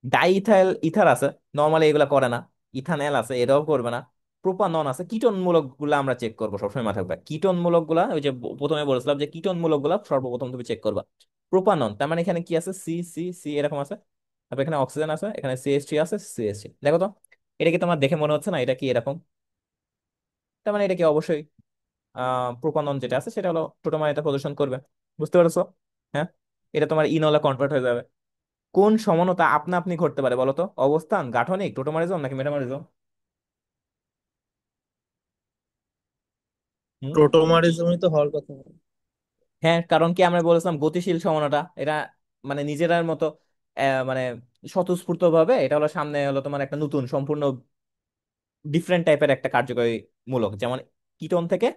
ডাইইথাইল ইথার আছে, নর্মালি এগুলা করে না। ইথানল আছে, এটাও করবে না। প্রোপানন আছে, কিটোন মূলক গুলা আমরা চেক করবো সবসময়, মাথায় রাখবে কিটোন মূলক গুলা, ওই যে প্রথমে বলেছিলাম যে কিটোন মূলক গুলা সর্বপ্রথম তুমি চেক করবা। প্রোপানন তার মানে এখানে কি আছে, সি সি সি এরকম আছে। তারপর এখানে অক্সিজেন আছে, এখানে CH3 আছে, CH3 দেখো তো। এটা কি তোমার দেখে মনে হচ্ছে না এটা কি এরকম? তার মানে এটা কি অবশ্যই প্রোপানন যেটা আছে সেটা হলো টোটোমারিতে প্রদর্শন করবে। বুঝতে পারছো? হ্যাঁ, এটা তোমার ইনলে কনভার্ট হয়ে যাবে। কোন সমানতা আপনা আপনি ঘটতে পারে বলো তো? অবস্থান, গাঠনিক, টোটোমারিজম নাকি মেটামরিজম? হুম, টোটোমারিজমই তো হওয়ার কথা। হ্যাঁ, কারণ কি আমরা বলেছিলাম গতিশীল সমানতা, এটা মানে নিজেরার মতো মানে স্বতঃস্ফূর্ত ভাবে এটা হলো সামনে হলো তোমার একটা নতুন সম্পূর্ণ ডিফারেন্ট টাইপের একটা কার্যকরী মূলক, যেমন কিটোন থেকে,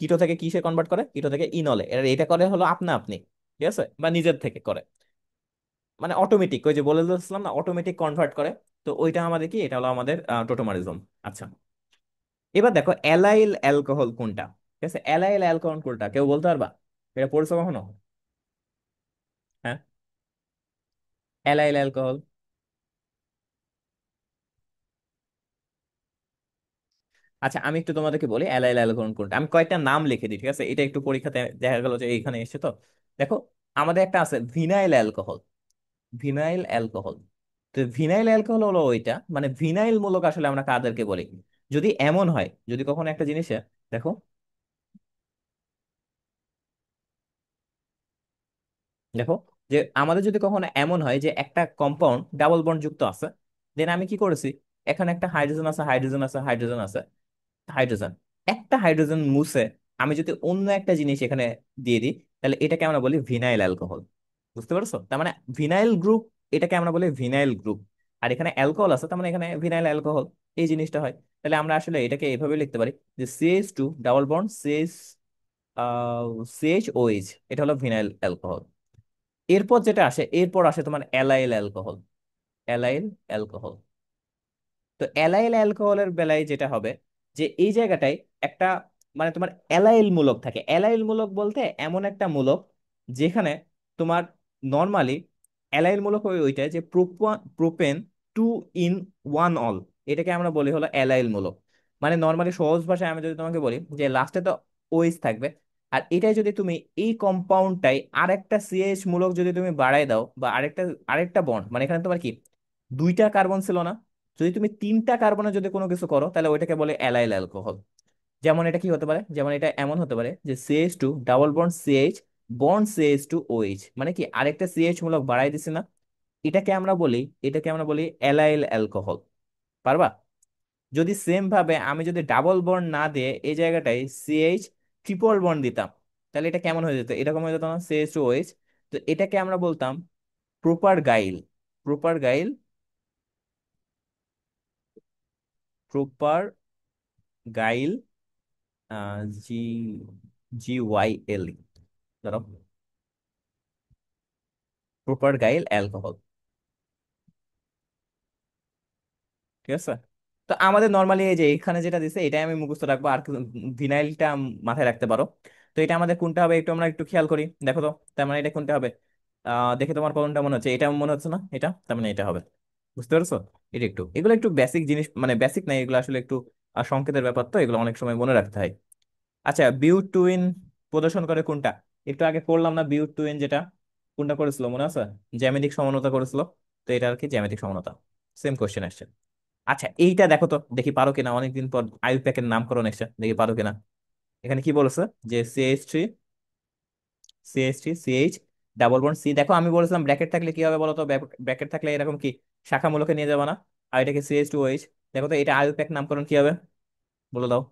কিটো থেকে কিসে কনভার্ট করে, কিটো থেকে ইনলে, এটা করে হলো আপনা আপনি, ঠিক আছে, বা নিজের থেকে করে, মানে অটোমেটিক, ওই যে বলে দিয়েছিলাম না অটোমেটিক কনভার্ট করে। তো ওইটা আমাদের কি, এটা হলো আমাদের টোটোমারিজম। আচ্ছা, এবার দেখো অ্যালাইল অ্যালকোহল কোনটা? ঠিক আছে, অ্যালাইল অ্যালকোহল কোনটা কেউ বলতে পারবা? এটা পড়ছো কখনো? হ্যাঁ, অ্যালাইল অ্যালকোহল। আচ্ছা, আমি একটু তোমাদেরকে বলি অ্যালাইল অ্যালকোহল কোনটা, আমি কয়েকটা নাম লিখে দিই, ঠিক আছে, এটা একটু পরীক্ষাতে দেখা গেল যে এইখানে এসে তো। দেখো, আমাদের একটা আছে ভিনাইল অ্যালকোহল, ভিনাইল অ্যালকোহল। তো ভিনাইল অ্যালকোহল হলো ওইটা, মানে ভিনাইল মূলক আসলে আমরা কাদেরকে বলি? যদি এমন হয়, যদি কখনো একটা জিনিসে, দেখো, দেখো যে আমাদের যদি কখনো এমন হয় যে একটা কম্পাউন্ড ডাবল বন্ড যুক্ত আছে, দেন আমি কি করেছি, এখানে একটা হাইড্রোজেন আছে, হাইড্রোজেন আছে, হাইড্রোজেন আছে, হাইড্রোজেন, একটা হাইড্রোজেন মুছে আমি যদি অন্য একটা জিনিস এখানে দিয়ে দিই, তাহলে এটাকে আমরা বলি ভিনাইল অ্যালকোহল। বুঝতে পারছো? তার মানে ভিনাইল গ্রুপ, এটাকে আমরা বলি ভিনাইল গ্রুপ। আর এখানে অ্যালকোহল আছে, তার মানে এখানে ভিনাইল অ্যালকোহল এই জিনিসটা হয়। তাহলে আমরা আসলে এটাকে এভাবে লিখতে পারি যে CH2 ডাবল বন্ড CHOH, এটা হলো ভিনাইল অ্যালকোহল। এরপর যেটা আসে, এরপর আসে তোমার অ্যালাইল অ্যালকোহল। Allyl alcohol. তো অ্যালাইল অ্যালকোহলের বেলায় যেটা হবে, যে এই জায়গাটায় একটা মানে তোমার অ্যালাইল মূলক থাকে। অ্যালাইল মূলক বলতে এমন একটা মূলক যেখানে তোমার নর্মালি অ্যালাইল মূলক ওইটা যে propen two in one ol, এটাকে আমরা বলি হলো অ্যালাইল মূলক। মানে নর্মালি সহজ ভাষায় আমি যদি তোমাকে বলি যে লাস্টে তো ওএইচ থাকবে, আর এটাই যদি তুমি এই কম্পাউন্ডটাই আরেকটা সিএইচ মূলক যদি তুমি বাড়াই দাও, বা আরেকটা আরেকটা বন্ড, মানে এখানে তোমার কি দুইটা কার্বন ছিল না, যদি তুমি তিনটা কার্বনে যদি কোনো কিছু করো, তাহলে ওইটাকে বলে অ্যালাইল অ্যালকোহল। যেমন এটা কি হতে পারে, যেমন এটা এমন হতে পারে যে CH2 double bond CH bond CH2 OH, মানে কি আরেকটা সিএইচ মূলক বাড়াই দিছে না, এটাকে আমরা বলি, এটাকে আমরা বলি অ্যালাইল অ্যালকোহল। পারবা? যদি সেম ভাবে আমি যদি ডাবল বন্ড না দিয়ে এই জায়গাটায় CH ট্রিপল বন্ড দিতাম, তাহলে এটা কেমন হয়ে যেত? এরকম হয়ে যেত না, CH2OH। তো এটাকে আমরা বলতাম প্রপার গাইল। প্রপার গাইল, প্রপার গাইল, জি GYL, ধরো প্রপার গাইল অ্যালকোহল। ঠিক আছে? তো আমাদের নর্মালি এই যে এখানে যেটা দিছে এটাই আমি মুখস্থ রাখবো, আর ভিনাইলটা মাথায় রাখতে পারো। তো এটা আমাদের কোনটা হবে একটু আমরা একটু খেয়াল করি, দেখো তো। তার মানে এটা কোনটা হবে? দেখে তোমার কোনটা মনে হচ্ছে? এটা মনে হচ্ছে না এটা, তার মানে এটা হবে। বুঝতে পারছো? এটা একটু, এগুলো একটু বেসিক জিনিস, মানে বেসিক নাই এগুলো আসলে একটু সংকেতের ব্যাপার, তো এগুলো অনেক সময় মনে রাখতে হয়। আচ্ছা, বিউট টুইন প্রদর্শন করে কোনটা? একটু আগে করলাম না বিউট টুইন, যেটা কোনটা করেছিল মনে আছে? জ্যামিতিক সমানতা করেছিল। তো এটা আর কি জ্যামিতিক সমানতা। সেম কোশ্চেন আসছে। আচ্ছা, এইটা দেখো তো, দেখি পারো কিনা, অনেকদিন পর আইউপ্যাকের নামকরণ এসছে, দেখি পারো কিনা। এখানে কি বলেছে যে CH3 ডাবল বন্ড সি, দেখো আমি বলেছিলাম ব্র্যাকেট থাকলে কি হবে বলো তো? ব্র্যাকেট থাকলে এরকম কি শাখামূলকে নিয়ে যাবে না? আর এটাকে CH2OH। দেখো তো এটা আইউপ্যাক নামকরণ কি হবে, বলে দাও।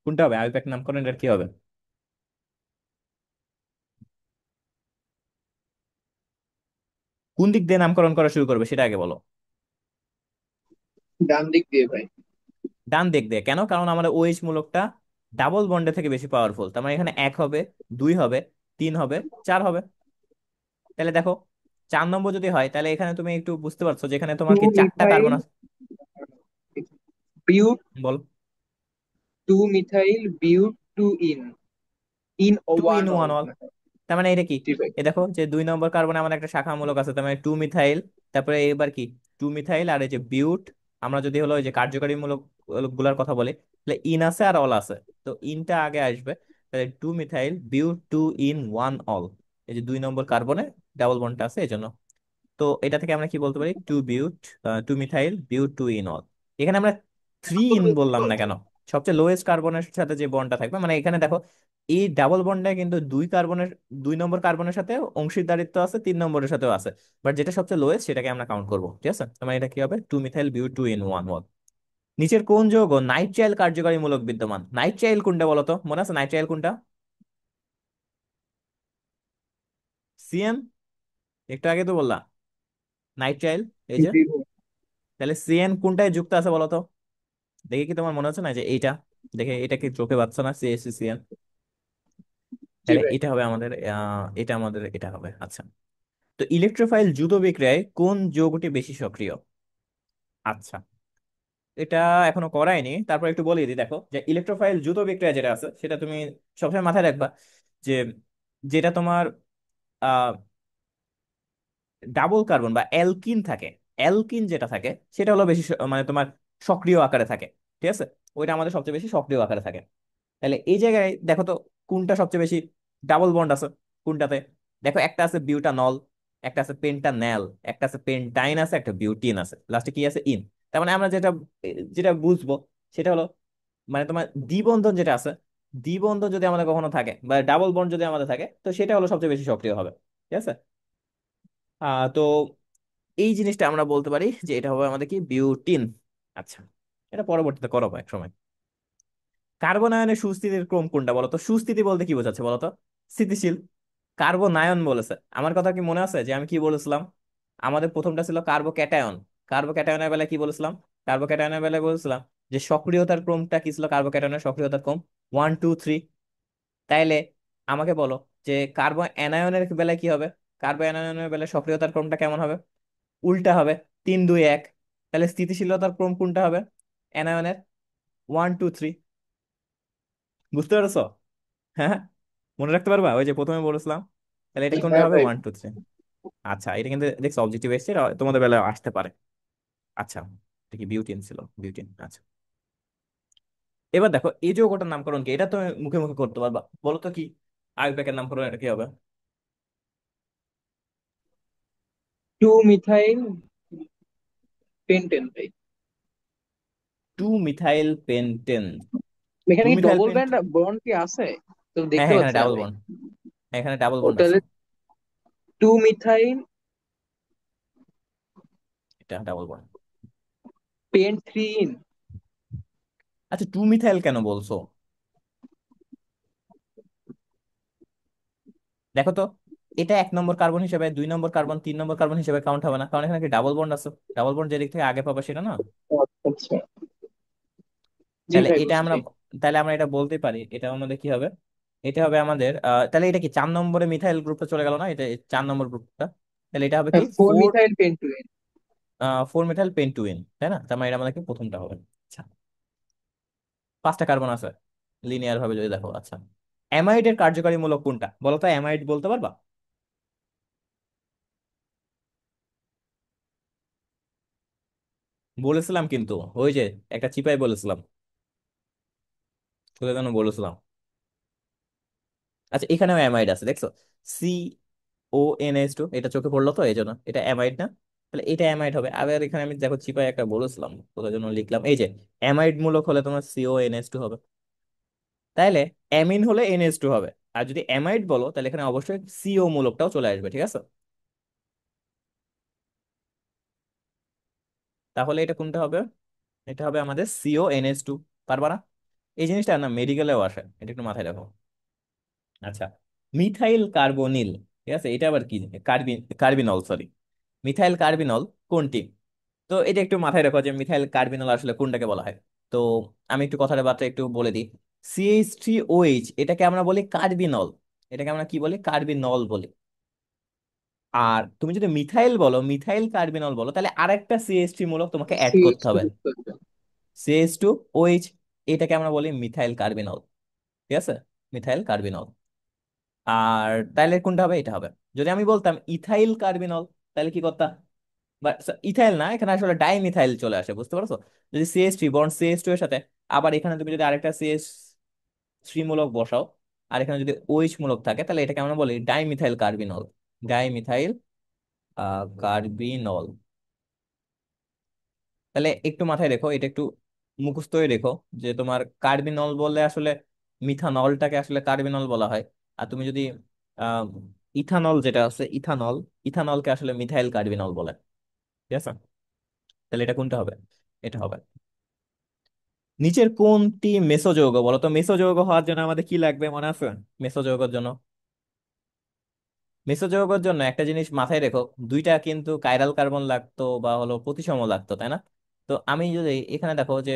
কোনটা হবে আইউপ্যাক নামকরণ, এটা কি হবে? কোন দিক দিয়ে নামকরণ করা শুরু করবে সেটা আগে বলো। ডান দিক দিয়ে ভাই। ডান দিক দিয়ে কেন? কারণ আমাদের ওএইচ মূলকটা ডাবল বন্ডে থেকে বেশি পাওয়ারফুল। তার মানে এখানে এক হবে, দুই হবে, তিন হবে, চার হবে। তাহলে দেখো 4 নম্বর যদি হয়, তাহলে এখানে তুমি একটু বুঝতে পারছো যে এখানে টু তোমার কি চারটা মিথাইল কার্বন আছে। বিউট, বল। Two methyl but two yne, yne ও two in one ol. One ol, তার মানে এটা কি? জি ভাই। এ দেখো যে 2 নম্বর কার্বনে আমাদের একটা শাখা মূলক আছে, তার মানে টু মিথাইল। তারপরে এবার কি, টু মিথাইল আর এই যে বিউট। আমরা যদি হলো ওই যে কার্যকারী মূলক গুলার কথা বলি, তাহলে ইন আছে আর অল আছে। তো ইনটা আগে আসবে, তাহলে two methyl but two in one ol. এই যে 2 নম্বর কার্বনে ডাবল বন্ডটা আছে এই জন্য। তো এটা থেকে আমরা কি বলতে পারি? Two methyl but two en ol. এখানে আমরা থ্রি ইন বললাম না কেন? সবচেয়ে লোয়েস্ট কার্বনের সাথে যে বন্ডটা থাকবে, মানে এখানে দেখো এই ডাবল বন্ডে কিন্তু 2 নম্বর কার্বনের সাথে অংশীদারিত্ব আছে, 3 নম্বরের সাথেও আছে। বাট যেটা সবচেয়ে লোয়েস্ট সেটাকে আমরা কাউন্ট করবো। ঠিক আছে? তার মানে এটা কি হবে? Two methyl but two in one ol. নিচের কোন যৌগ নাইট্রাইল কার্যকারী মূলক বিদ্যমান? নাইট্রাইল কোনটা বলতো? মনে আছে নাইট্রাইল কোনটা? CN, একটু আগে তো বললা নাইট্রাইল, এই যে। জি ভাই। তাহলে CN কোনটায় যুক্ত আছে বলো তো? দেখে কি তোমার মনে হচ্ছে না যে এইটা? দেখে এটা কি চোখে পাচ্ছ না, CH3CN? জি তাহলে ভাই। এটা হবে আমাদের এটা আমাদের এটা হবে। আচ্ছা, তো ইলেকট্রোফাইল যুত বিক্রিয়ায় কোন যৌগটি বেশি সক্রিয়? আচ্ছা, এটা এখনো করায়নি, তারপর একটু বলিয়ে দিই। দেখো যে ইলেকট্রোফাইল যুত বিক্রিয়া যেটা আছে সেটা তুমি সবসময় মাথায় রাখবা, যে যেটা তোমার ডাবল কার্বন বা অ্যালকিন থাকে, অ্যালকিন যেটা থাকে সেটা হলো বেশি মানে তোমার সক্রিয় আকারে থাকে। ঠিক আছে? ওইটা আমাদের সবচেয়ে বেশি সক্রিয় আকারে থাকে। তাহলে এই জায়গায় দেখো তো কোনটা সবচেয়ে বেশি ডাবল বন্ড আছে কোনটাতে? দেখো একটা আছে বিউটানল, একটা আছে পেন্টানেল, একটা আছে পেন্টাইন আছে, একটা বিউটিন আছে, লাস্টে কি আছে? ইন। তার মানে আমরা যেটা যেটা বুঝবো সেটা হলো, মানে তোমার দ্বিবন্ধন যেটা আছে, দ্বিবন্ধন যদি আমাদের কখনো থাকে বা ডাবল বন্ড যদি আমাদের থাকে, তো সেটা হলো সবচেয়ে বেশি সক্রিয় হবে। ঠিক আছে? তো এই জিনিসটা আমরা বলতে পারি যে এটা হবে আমাদের কি বিউটিন। আচ্ছা, এটা পরবর্তীতে করাবো এক সময়। কার্বনায়নের সুস্থিতির ক্রম কোনটা বলো তো? সুস্থিতি বলতে কি বোঝাচ্ছে বলো তো? স্থিতিশীল। কার্বনায়ন বলেছে, আমার কথা কি মনে আছে যে আমি কি বলেছিলাম? আমাদের প্রথমটা ছিল কার্বোক্যাটায়ন। কার্বোক্যাটায়নের বেলায় কি বলেছিলাম? কার্বোক্যাটায়নের বেলায় বলেছিলাম যে সক্রিয়তার ক্রমটা কি ছিল, কার্বোক্যাটায়নের সক্রিয়তার ক্রম 1 2 3। তাইলে আমাকে বলো যে কার্বো অ্যানায়নের বেলায় কি হবে? কার্বো অ্যানায়নের বেলায় সক্রিয়তার ক্রমটা কেমন হবে? উল্টা হবে, 3 2 1। তাহলে স্থিতিশীলতার ক্রম কোনটা হবে অ্যানায়নের? 1 2 3। বুঝতে পারছো? হ্যাঁ, মনে রাখতে পারবা ওই যে প্রথমে বলেছিলাম? তাহলে এটা কোনটা হ্যাঁ হবে? ভাই। 1 2 3। আচ্ছা, এটা কিন্তু দেখছো অবজেক্টিভ এসছে, এটা তোমাদের বেলায় আসতে পারে। আচ্ছা, এটা কি বিউটিন ছিল? বিউটিন, আচ্ছা। এবার দেখো এই যৌগটার নামকরণ কি, এটা তুমি মুখে মুখে করতে পারবা, বলো তো কি? আইউপ্যাকের নামকরণ এটা কি হবে? টু মিথাইল পেন্টেন ভাই। 2 মিথাইল পেন্টেন। টু এখানে কি methyl double pent, band bond কি আছে? তো হ্যাঁ দেখতে হ্যাঁ, এখানে পাচ্ছি না ডাবল ভাই। বন্ড। এখানে ডাবল ও বন্ড আছে। তাহলে টু মিথাইল এটা double bond. Pent three ene. আচ্ছা, 2 মিথাইল কেন বলছো? দেখো তো, এটা 1 নম্বর কার্বন হিসেবে, 2 নম্বর কার্বন, 3 নম্বর কার্বন হিসেবে কাউন্ট হবে না, কারণ এখানে কি ডাবল বন্ড আছে। ডাবল বন্ড যে দিক থেকে আগে পাবা সেটা না। আচ্ছা। জি তাহলে ভাই এটা আমরা, বুঝছি। তাহলে আমরা এটা বলতে পারি, এটা আমাদের কি হবে? এটা হবে আমাদের তাহলে এটা কি 4 নম্বরে মিথাইল গ্রুপটা চলে গেল না, এটা 4 নম্বর গ্রুপটা। তাহলে এটা হবে কি ফোর ফোর, মিথাইল পেন্টুইন। 4 মিথাইল পেন্টুইন, তাই না? তার মানে এটা আমাদের কি প্রথমটা হবে। আচ্ছা, 5টা কার্বন আছে লিনিয়ার ভাবে যদি দেখো। আচ্ছা, অ্যামাইডের কার্যকারী মূলক কোনটা বলো তো? অ্যামাইড বলতে পারবা? বলেছিলাম কিন্তু, ওই যে একটা চিপাই বলেছিলাম, তোদের জন্য বলেছিলাম। আচ্ছা, এখানেও অ্যামাইড আছে দেখছো, CONH2, এটা চোখে পড়লো তো এই জন্য এটা অ্যামাইড না? তাহলে এটা অ্যামাইড হবে। আবার এখানে আমি দেখো চিপায় একটা বলেছিলাম, তোদের জন্য লিখলাম, এই যে অ্যামাইড মূলক হলে তোমার CONH2 হবে। তাইলে অ্যামিন হলে NH2 হবে। আর যদি অ্যামাইড বলো তাহলে এখানে অবশ্যই CO মূলকটাও চলে আসবে, ঠিক আছে? তাহলে এটা কোনটা হবে? এটা হবে আমাদের CONH2। পারবা না? এই জিনিসটা না মেডিকেলেও আসে, এটা একটু মাথায় রাখো। আচ্ছা, মিথাইল কার্বনিল, ঠিক আছে, এটা আবার কি? কার্বিনল, সরি, মিথাইল কার্বিনল কোনটি? তো এটা একটু মাথায় রাখো যে মিথাইল কার্বিনল আসলে কোনটাকে বলা হয়। তো আমি একটু কথাটা বার্তা একটু বলে দিই। CH3OH, এটাকে আমরা বলি কার্বিনল। এটাকে আমরা কি বলি? কার্বিনল বলি। আর তুমি যদি মিথাইল বলো, মিথাইল কার্বিনল বলো, তাহলে আরেকটা CH3 মূলক তোমাকে অ্যাড সিএইচ করতে টু হবে, যুক্ত আছে। CH2OH। এটাকে আমরা বলি মিথাইল কার্বিনল, ঠিক আছে? Methyl carbinol. আর তাইলে কোনটা হবে? এটা হবে। যদি আমি বলতাম ইথাইল কার্বিনল, তাহলে কি করতাম? বাট ইথাইল না, এখানে আসলে ডাইমিথাইল চলে আসে, বুঝতে পারছো? যদি CH3 বন্ড CH2 এর সাথে, আবার এখানে তুমি যদি আরেকটা CH3 মূলক বসাও, আর এখানে যদি OH মূলক থাকে, তাহলে এটাকে আমরা বলি ডাইমিথাইল কার্বিনল। Dimethyl carbinol. তাহলে একটু মাথায় রেখো, এটা একটু মুখস্থই রেখো, যে তোমার কার্বিনল বললে আসলে মিথানলটাকে আসলে কার্বিনল বলা হয়। আর তুমি যদি আহ ইথানল যেটা আছে, ইথানল, ইথানলকে আসলে মিথাইল কার্বিনল বলে, ঠিক আছে? তাহলে এটা কোনটা হবে? এটা হবে। নিচের কোনটি মেসোযৌগ বলো তো? মেসোযৌগ হওয়ার জন্য আমাদের কি লাগবে মনে আছে? মেসোযৌগের জন্য, মেসোযৌগের জন্য একটা জিনিস মাথায় রেখো, দুইটা কিন্তু কাইরাল কার্বন লাগতো বা হলো প্রতিসম লাগতো, তাই না? তো আমি যদি এখানে দেখো যে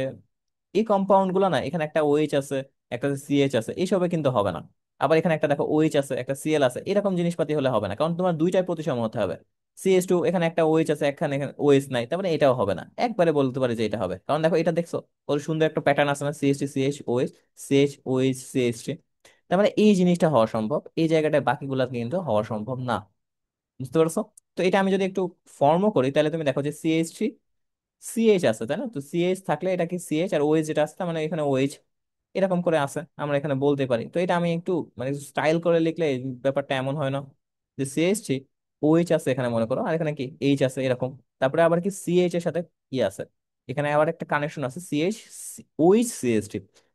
এই কম্পাউন্ড গুলো না, এখানে একটা OH আছে, একটা CH আছে, এইসবে কিন্তু হবে না। আবার এখানে একটা দেখো OH আছে, একটা Cl আছে, এরকম জিনিসপাতি হলে হবে না, কারণ তোমার দুইটাই প্রতিসম হতে হবে। CH2, এখানে একটা OH আছে, এখানে এখানে OH নাই, তারপরে এটাও হবে না। একবারে বলতে পারি যে এটা হবে, কারণ দেখো এটা দেখছো, ওর সুন্দর একটা প্যাটার্ন আছে না, CH3 CH OH, CH OH CH3। তার মানে এই জিনিসটা হওয়া সম্ভব, এই জায়গাটায় বাকিগুলা কিন্তু হওয়া সম্ভব না। বুঝতে পারছো? তো এটা আমি যদি একটু ফর্মও করি, তাহলে তুমি দেখো যে CH3 CH আছে, তাই না? তো CH থাকলে এটা কি CH, আর OH যেটা আছে তার মানে এখানে OH, এরকম করে আছে, আমরা এখানে বলতে পারি। তো এটা আমি একটু মানে স্টাইল করে লিখলে এই ব্যাপারটা এমন হয় না যে CH3 OH আছে এখানে মনে করো, আর এখানে কি H আছে এরকম। তারপরে আবার কি CH এর সাথে কি আছে, এখানে আবার একটা কানেকশন আছে CH OH CH3,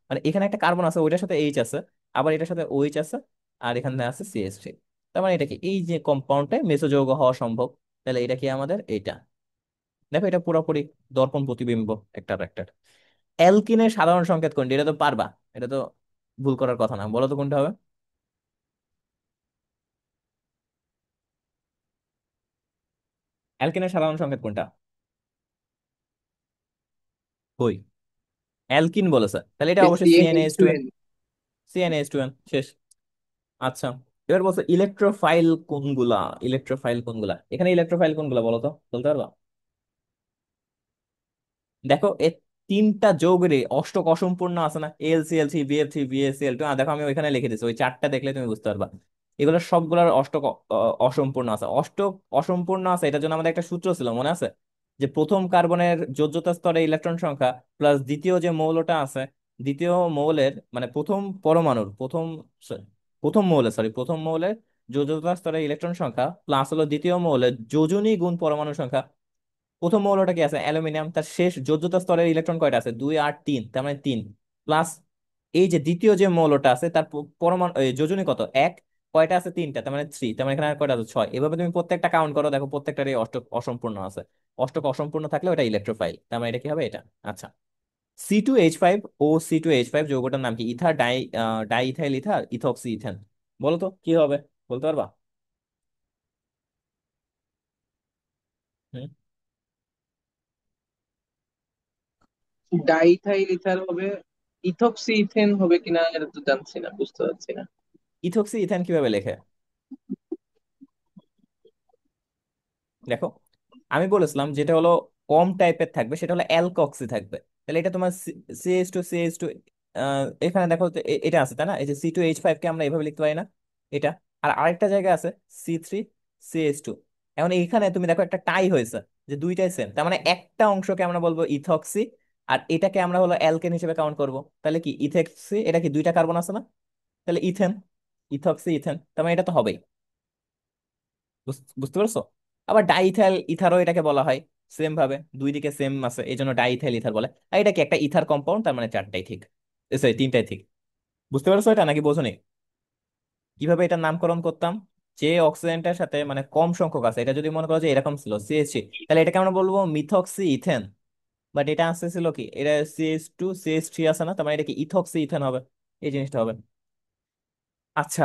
মানে এখানে একটা কার্বন আছে, ওইটার সাথে H আছে, আবার এটার সাথে OH আছে, আর এখানে আছে CH3। তার মানে এটা কি এই যে কম্পাউন্ডটা মেসোযৌগ হওয়া সম্ভব। তাহলে এটা কি আমাদের এইটা? দেখো এটা পুরোপুরি দর্পণ প্রতিবিম্ব একটার একটার। অ্যালকিনের সাধারণ সংকেত কোনটি? এটা তো পারবা। এটা তো ভুল করার কথা না, বলো তো কোনটা হবে। অ্যালকেনের সাধারণ সংকেত কোনটা? কই, অ্যালকিন বলেছে, তাহলে এটা অবশ্যই CnH2n। CnH2n। CnH2n শেষ। আচ্ছা, এবার বলছো ইলেকট্রোফাইল কোনগুলা। ইলেকট্রোফাইল কোনগুলা, এখানে ইলেকট্রোফাইল কোনগুলা বলো তো, বলতে পারবা? দেখো এ তিনটা যৌগেরই অষ্টক অসম্পূর্ণ আছে না, AlCl3 BF3 BaCl2, দেখো আমি ওইখানে লিখে দিচ্ছি, ওই চারটা দেখলে তুমি বুঝতে পারবা। এগুলো সবগুলোর অষ্টক অসম্পূর্ণ আছে। অষ্টক অসম্পূর্ণ আছে, এটার জন্য আমাদের একটা সূত্র ছিল মনে আছে, যে প্রথম কার্বনের যোজ্যতা স্তরে ইলেকট্রন সংখ্যা প্লাস দ্বিতীয় যে মৌলটা আছে, দ্বিতীয় মৌলের মানে প্রথম পরমাণুর প্রথম প্রথম মৌলের প্রথম মৌলের যোজ্যতা স্তরে ইলেকট্রন সংখ্যা প্লাস হলো দ্বিতীয় মৌলের যোজনী গুণ পরমাণু সংখ্যা। প্রথম মৌলটা কি আছে, অ্যালুমিনিয়াম, তার শেষ যোজ্যতা স্তরের ইলেকট্রন কয়টা আছে, 2 8 3, তার মানে 3। প্লাস এই যে দ্বিতীয় যে মৌলটা আছে তার পরমাণু যোজনী কত, 1, কয়টা আছে, 3টা, তার মানে 3, তার মানে এখানে আর কয়টা আছে, 6। এভাবে তুমি প্রত্যেকটা কাউন্ট করো, দেখো প্রত্যেকটারই অষ্টক অসম্পূর্ণ আছে। অষ্টক অসম্পূর্ণ থাকলে ওটা ইলেকট্রোফাইল, তার মানে এটা কি হবে, এটা। আচ্ছা, C2H5 ও C2H5 যৌগটার নাম কি, ether die ethyl ether ethoxy ethane, বলো তো কি হবে, বলতে পারবা? হুম। ডাইথাইল ইথার হবে। ইথক্সি ইথেন হবে কিনা এটা তো জানছি না, বুঝতে পারছি না। ইথক্সি ইথেন কিভাবে লেখে, দেখো আমি বলেছিলাম যেটা হলো কম টাইপের থাকবে সেটা হলো অ্যালকক্সি থাকবে। তাহলে এটা তোমার CH2 এখানে দেখো তো এটা আছে তাই না, এই যে C2H5 কে আমরা এভাবে লিখতে পারি না, এটা। আর আরেকটা জায়গায় আছে C3CH2। এখন এখানে তুমি দেখো একটা টাই হয়েছে, যে দুইটাই সেম, তার মানে একটা অংশকে আমরা বলবো ইথক্সি, আর এটাকে আমরা হলো অ্যালকেন হিসেবে কাউন্ট করব। তাহলে কি ইথেক্সি, এটা কি দুইটা কার্বন আছে না, তাহলে ইথেন, ইথক্সি ইথেন, তার মানে এটা তো হবেই। বুঝতে পারছো? আবার ডাইইথাইল ইথারও এটাকে বলা হয়, সেম ভাবে দুই দিকে সেম আছে এই জন্য ডাইইথাইল ইথার বলে। আর এটা কি একটা ইথার কম্পাউন্ড, তার মানে চারটাই ঠিক, সরি তিনটাই ঠিক। বুঝতে পারছো এটা নাকি বোঝোনি? কিভাবে এটার নামকরণ করতাম, যে অক্সিজেনটার সাথে মানে কম সংখ্যক আছে, এটা যদি মনে করো যে এরকম ছিল CH3, তাহলে এটাকে আমরা বলবো মিথক্সি ইথেন। বাট এটা আসছে ছিল কি, এটা CH2CH3 আছে না, তার মানে এটা কি ইথক্সি ইথেন হবে, এই জিনিসটা হবে। আচ্ছা,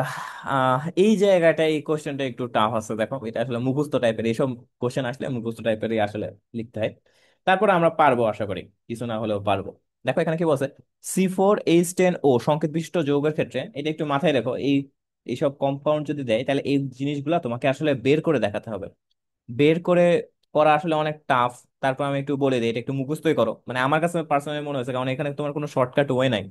এই জায়গাটা এই কোশ্চেনটা একটু টাফ আছে, দেখো এটা আসলে মুখস্থ টাইপের, এইসব কোশ্চেন আসলে মুখস্থ টাইপেরই আসলে লিখতে হয়। তারপর আমরা পারবো আশা করি, কিছু না হলেও পারবো। দেখো এখানে কি বলছে, C4H10O সংকেত বিশিষ্ট যৌগের ক্ষেত্রে, এটা একটু মাথায় রাখো, এইসব কম্পাউন্ড যদি দেয় তাহলে এই জিনিসগুলা তোমাকে আসলে বের করে দেখাতে হবে। বের করে করা আসলে অনেক টাফ। তারপর আমি একটু বলে দিই, এটা একটু মুখস্থই করো, মানে আমার কাছে পার্সোনালি মনে হয়েছে, কারণ এখানে তোমার কোনো শর্টকাট ওয়ে নাই।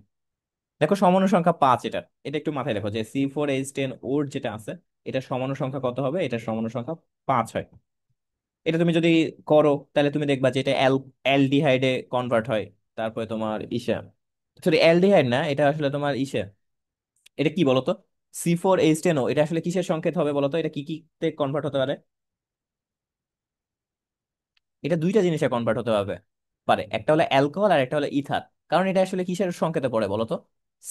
দেখো সমাণু সংখ্যা 5, এটা একটু মাথায় রাখো যে C4H10 ওর যেটা আছে, এটা সমাণু সংখ্যা কত হবে, এটা সমাণু সংখ্যা 5 হয়। এটা তুমি যদি করো তাহলে তুমি দেখবা যে এটা অ্যালডিহাইডে কনভার্ট হয়। তারপরে তোমার ইসে, সরি অ্যালডিহাইড না, এটা আসলে তোমার ইসে, এটা কি বলতো, C4H10O এটা আসলে কিসের সংকেত হবে বলতো, এটা কি কিতে কনভার্ট হতে পারে? এটা দুইটা জিনিসে কনভার্ট হতে পারবে, পারে, একটা হলো অ্যালকোহল আর একটা হলো ইথার। কারণ এটা আসলে কিসের সংকেতে পড়ে বলো তো,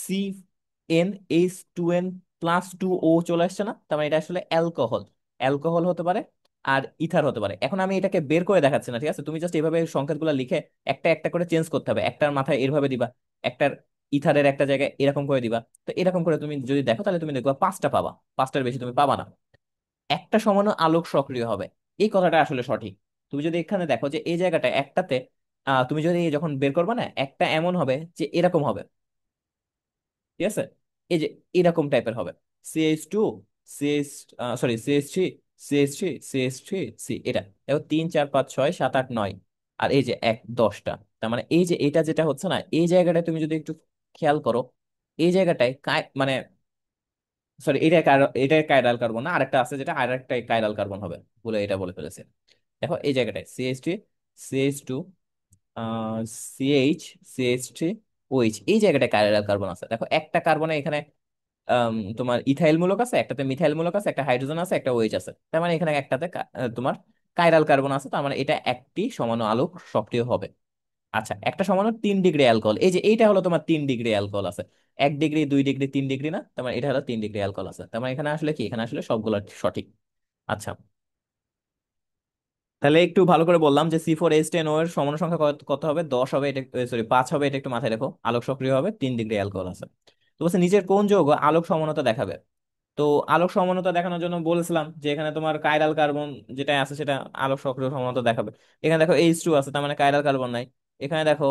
CnH2n+2O চলে আসছে না, তার মানে এটা আসলে অ্যালকোহল। অ্যালকোহল হতে পারে আর ইথার হতে পারে। এখন আমি এটাকে বের করে দেখাচ্ছি না, ঠিক আছে, তুমি জাস্ট এইভাবে সংকেতগুলো লিখে একটা একটা করে চেঞ্জ করতে হবে, একটার মাথায় এভাবে দিবা, একটার ইথারের একটা জায়গায় এরকম করে দিবা। তো এরকম করে তুমি যদি দেখো তাহলে তুমি দেখবা 5টা পাবা, 5টার বেশি তুমি পাবা না। একটা সমাণু আলোক সক্রিয় হবে, এই কথাটা আসলে সঠিক। তুমি যদি এখানে দেখো যে এই জায়গাটা একটাতে, তুমি যদি যখন বের করবে না, একটা এমন হবে যে এরকম হবে, ঠিক আছে, এই যে এরকম টাইপের হবে, CH2 সিএইচ, সরি CH3 এটা দেখো 3 4 5 6 7 8 9, আর এই যে 1 10টা। তার মানে এই যে এটা যেটা হচ্ছে না, এই জায়গাটায় তুমি যদি একটু খেয়াল করো, এই জায়গাটায় মানে সরি এটা কাইরাল কার্বন না, আরেকটা আছে যেটা আরেকটা কাইরাল কার্বন হবে, বলে এটা বলে ফেলেছে। দেখো এই জায়গাটায় CH3 CH2 CH3 এই জায়গাটায় কাইরাল কার্বন আছে। দেখো একটা কার্বনে এখানে তোমার ইথাইল মূলক আছে, একটাতে মিথাইল মূলক আছে, একটা হাইড্রোজেন আছে, একটা OH আছে, তার মানে এখানে একটাতে তোমার কাইরাল কার্বন আছে, তার মানে এটা একটি সমাণু আলোক সক্রিয় হবে। আচ্ছা, একটা সমাণু 3 ডিগ্রি অ্যালকোহল, এই যে এইটা হলো তোমার 3 ডিগ্রি অ্যালকোহল আছে, 1 ডিগ্রি 2 ডিগ্রি 3 ডিগ্রি না, তার মানে এটা হলো 3 ডিগ্রি অ্যালকোহল আছে, তার মানে এখানে আসলে কি, এখানে আসলে সবগুলো সঠিক। আচ্ছা, তাহলে একটু ভালো করে বললাম যে C4H10O এর সমন সংখ্যা কত কত হবে, 10 হবে, এটা সরি 5 হবে, এটা একটু মাথায় রেখো। আলোক সক্রিয় হবে, 3 ডিগ্রি অ্যালকোহল আছে। তো বলছে নিচের কোন যৌগ আলোক সমানতা দেখাবে। তো আলোক সমানতা দেখানোর জন্য বলেছিলাম যে এখানে তোমার কাইরাল কার্বন যেটা আছে সেটা আলোক সক্রিয় সমানতা দেখাবে। এখানে দেখো H2 আছে, তার মানে কাইরাল কার্বন নাই। এখানে দেখো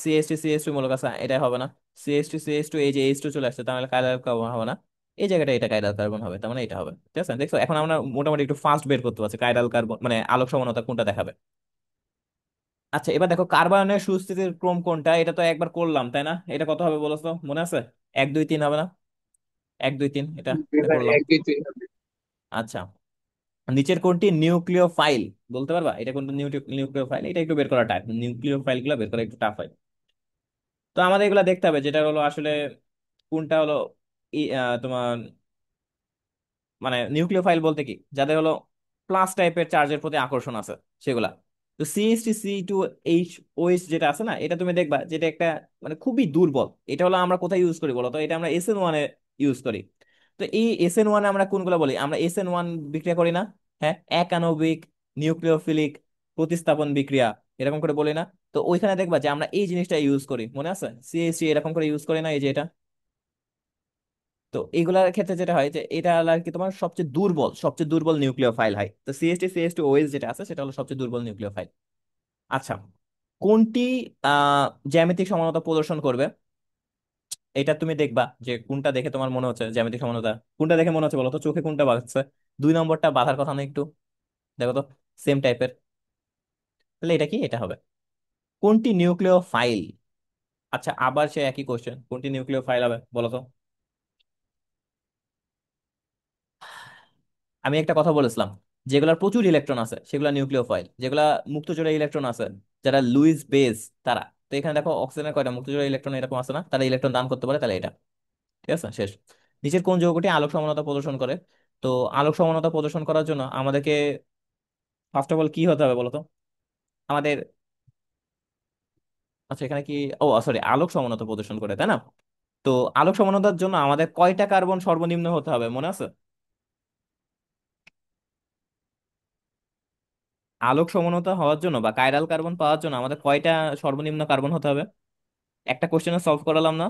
CH2 মূলক আছে, এটা হবে না। CH2 এই যে H2 চলে আসছে, তার মানে কাইরাল কার্বন হবে না। এই জায়গাটা এটা কাইরাল কার্বন হবে, তার মানে এটা হবে। ঠিক আছে, দেখছো এখন আমরা মোটামুটি একটু ফাস্ট বের করতে পারছি কাইরাল কার্বন মানে আলোক সমানতা কোনটা দেখাবে। আচ্ছা এবার দেখো কার্বনের সুস্থিতির ক্রম কোনটা, এটা তো একবার করলাম তাই না? এটা কত হবে বলো তো, মনে আছে? 1 2 3 হবে না? 1 2 3 এটা এটা হ্যাঁ, করলাম। 1 2 3 হবে। আচ্ছা, নিচের কোনটি নিউক্লিয় ফাইল, বলতে পারবা এটা কোনটা নিউক্লিয় ফাইল? এটা একটু বের করা টাফ, নিউক্লিয় ফাইল গুলো বের করা একটু টাফ হয়। তো আমাদের এগুলা দেখতে হবে যেটা হলো আসলে কোনটা হলো তোমার মানে নিউক্লিওফাইল বলতে কি, যাদের হলো প্লাস টাইপের চার্জের প্রতি আকর্ষণ আছে সেগুলা। তো CH3CH2OH যেটা আছে না, এটা তুমি দেখবা যেটা একটা মানে খুবই দুর্বল। এটা হলো আমরা কোথায় ইউজ করি বলো তো, এটা আমরা SN1 এ ইউজ করি। তো এই SN1 আমরা কোনগুলো বলি, আমরা SN1 বিক্রিয়া করি না? হ্যাঁ, একাণবিক, নিউক্লিওফিলিক, প্রতিস্থাপন বিক্রিয়া, এরকম করে বলি না? তো ওইখানে দেখবা যে আমরা এই জিনিসটা ইউজ করি, মনে আছে? CH3 এরকম করে ইউজ করি না, এই যে এটা। তো এইগুলার ক্ষেত্রে যেটা হয় যে এটা হলো আর কি তোমার সবচেয়ে দুর্বল নিউক্লিয় ফাইল হয়। তো CH2CH2OH যেটা আছে সেটা হলো সবচেয়ে দুর্বল নিউক্লিয় ফাইল। আচ্ছা, কোনটি জ্যামিতিক সমানতা প্রদর্শন করবে, এটা তুমি দেখবা যে কোনটা দেখে তোমার মনে হচ্ছে জ্যামিতিক সমানতা, কোনটা দেখে মনে হচ্ছে বলো তো, চোখে কোনটা বাজছে? 2 নম্বরটা বাধার কথা না একটু, দেখো তো, সেম টাইপের। তাহলে এটা কি, এটা হবে কোনটি নিউক্লিয় ফাইল। আচ্ছা আবার সে একই কোশ্চেন, কোনটি নিউক্লিয় ফাইল হবে বলো তো। আমি একটা কথা বলেছিলাম, যেগুলোর প্রচুর ইলেকট্রন আছে সেগুলো নিউক্লিওফাইল, যেগুলা মুক্তজোড়া ইলেকট্রন আছে, যারা লুইস বেজ তারা। তো এখানে দেখো অক্সিজেনের কয়টা মুক্তজোড়া ইলেকট্রন এরকম আছে না, তারা ইলেকট্রন দান করতে পারে, তাহলে এটা। ঠিক আছে, শেষ। নিচের কোন যৌগটি আলোক সমানতা প্রদর্শন করে। তো আলোক সমানতা প্রদর্শন করার জন্য আমাদেরকে ফার্স্ট অফ অল কি হতে হবে বলতো আমাদের। আচ্ছা এখানে কি, ও সরি, আলোক সমানতা প্রদর্শন করে তাই না? তো আলোক সমানতার জন্য আমাদের কয়টা কার্বন সর্বনিম্ন হতে হবে মনে আছে? আলোক সমানতা হওয়ার জন্য বা কাইরাল কার্বন পাওয়ার জন্য আমাদের কয়টা সর্বনিম্ন কার্বন হতে হবে? একটা কোশ্চেনে সলভ করালাম না?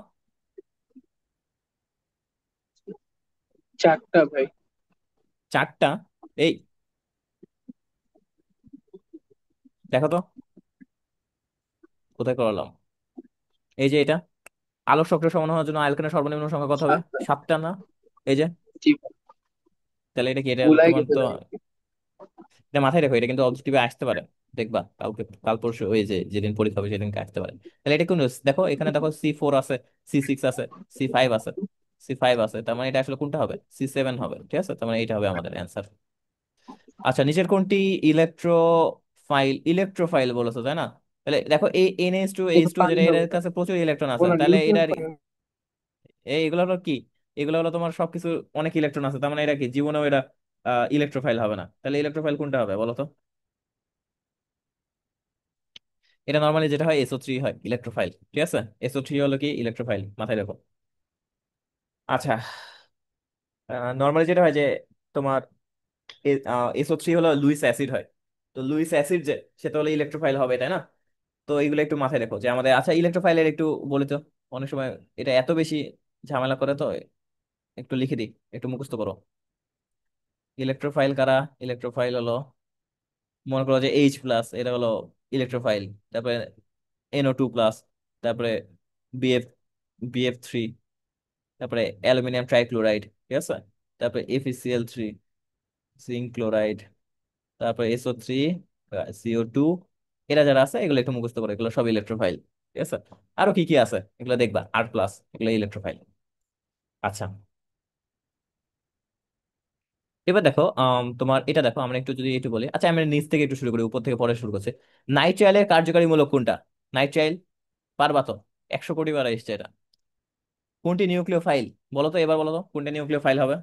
4টা ভাই। 4টা? এই দেখো তো কোথায় করালাম, এই যে এটা। আলোক সক্রিয় সমান হওয়ার জন্য আলকেনের সর্বনিম্ন সংখ্যা কত হবে? 7টা। 7টা না? এই যে, জি। তাহলে এটা কি, এটা ভুলাই তোমার গেছে তো, ভাই। এটা মাথায় রেখো, এটা কিন্তু অবজেক্টিভে আসতে পারে। দেখবা কালকে, কাল পরশু ওই যে যেদিন পরীক্ষা হবে সেদিনকে আসতে পারে। তাহলে এটা কোন, দেখো এখানে দেখো C4 আছে, C6 আছে, C5 আছে, C5 আছে, তার মানে এটা আসলে কোনটা হবে? C7 হবে। ঠিক আছে, তার মানে এটা হবে আমাদের অ্যান্সার। আচ্ছা, নিচের কোনটি ইলেকট্রোফাইল বলেছো তাই না? তাহলে দেখো এই NH2 এটা H2 পানি যেটা, এর হবে না। কাছে প্রচুর ইলেকট্রন আছে, বলো তাহলে নিউক্লিয়ার এটার পানি। এগুলো হলো কি, এগুলো হলো তোমার সবকিছু অনেক ইলেকট্রন আছে, তার মানে এটা কি জীবনেও এটা ইলেকট্রোফাইল হবে না। তাহলে ইলেকট্রোফাইল কোনটা হবে বলো তো? এটা নর্মালি যেটা হয় SO3 হয় ইলেকট্রোফাইল। ঠিক আছে, SO3 হলো কি ইলেকট্রোফাইল, মাথায় রাখো। আচ্ছা, নর্মালি যেটা হয় যে তোমার SO3 হলো লুইস অ্যাসিড হয়। তো লুইস অ্যাসিড যে, সেটা হলো ইলেকট্রোফাইল হবে তাই না? তো এগুলো একটু মাথায় রেখো যে আমাদের। আচ্ছা ইলেকট্রোফাইলের একটু বলে তো, অনেক সময় এটা এত বেশি ঝামেলা করে তো, একটু লিখে দিই, একটু মুখস্থ করো। ইলেকট্রোফাইল কারা? ইলেকট্রোফাইল হলো, মনে করো যে H+, এটা হলো ইলেকট্রোফাইল। তারপরে NO2+, তারপরে বিএফ BF3, তারপরে অ্যালুমিনিয়াম ট্রাইক্লোরাইড। ঠিক আছে, তারপরে FeCl3, জিঙ্ক ক্লোরাইড, তারপরে SO3, CO2। এরা যারা আছে এগুলো একটু মুখস্থ করে, এগুলো সব ইলেকট্রোফাইল। ঠিক আছে, আরো কি কি আছে এগুলো দেখবা, R+, এগুলো ইলেকট্রোফাইল। আচ্ছা এবার দেখো তোমার এটা দেখো, আমরা একটু যদি একটু বলি, আচ্ছা আমরা নিচ থেকে একটু শুরু করি, উপর থেকে পরে শুরু করছি। নাইট্রাইলের কার্যকারী মূলক কোনটা? নাইট্রাইল, পারবা তো? 100 কোটি বার এসছে এটা। কোনটি নিউক্লিয় ফাইল বলো তো, এবার বলো তো কোনটা নিউক্লিয় ফাইল হবে।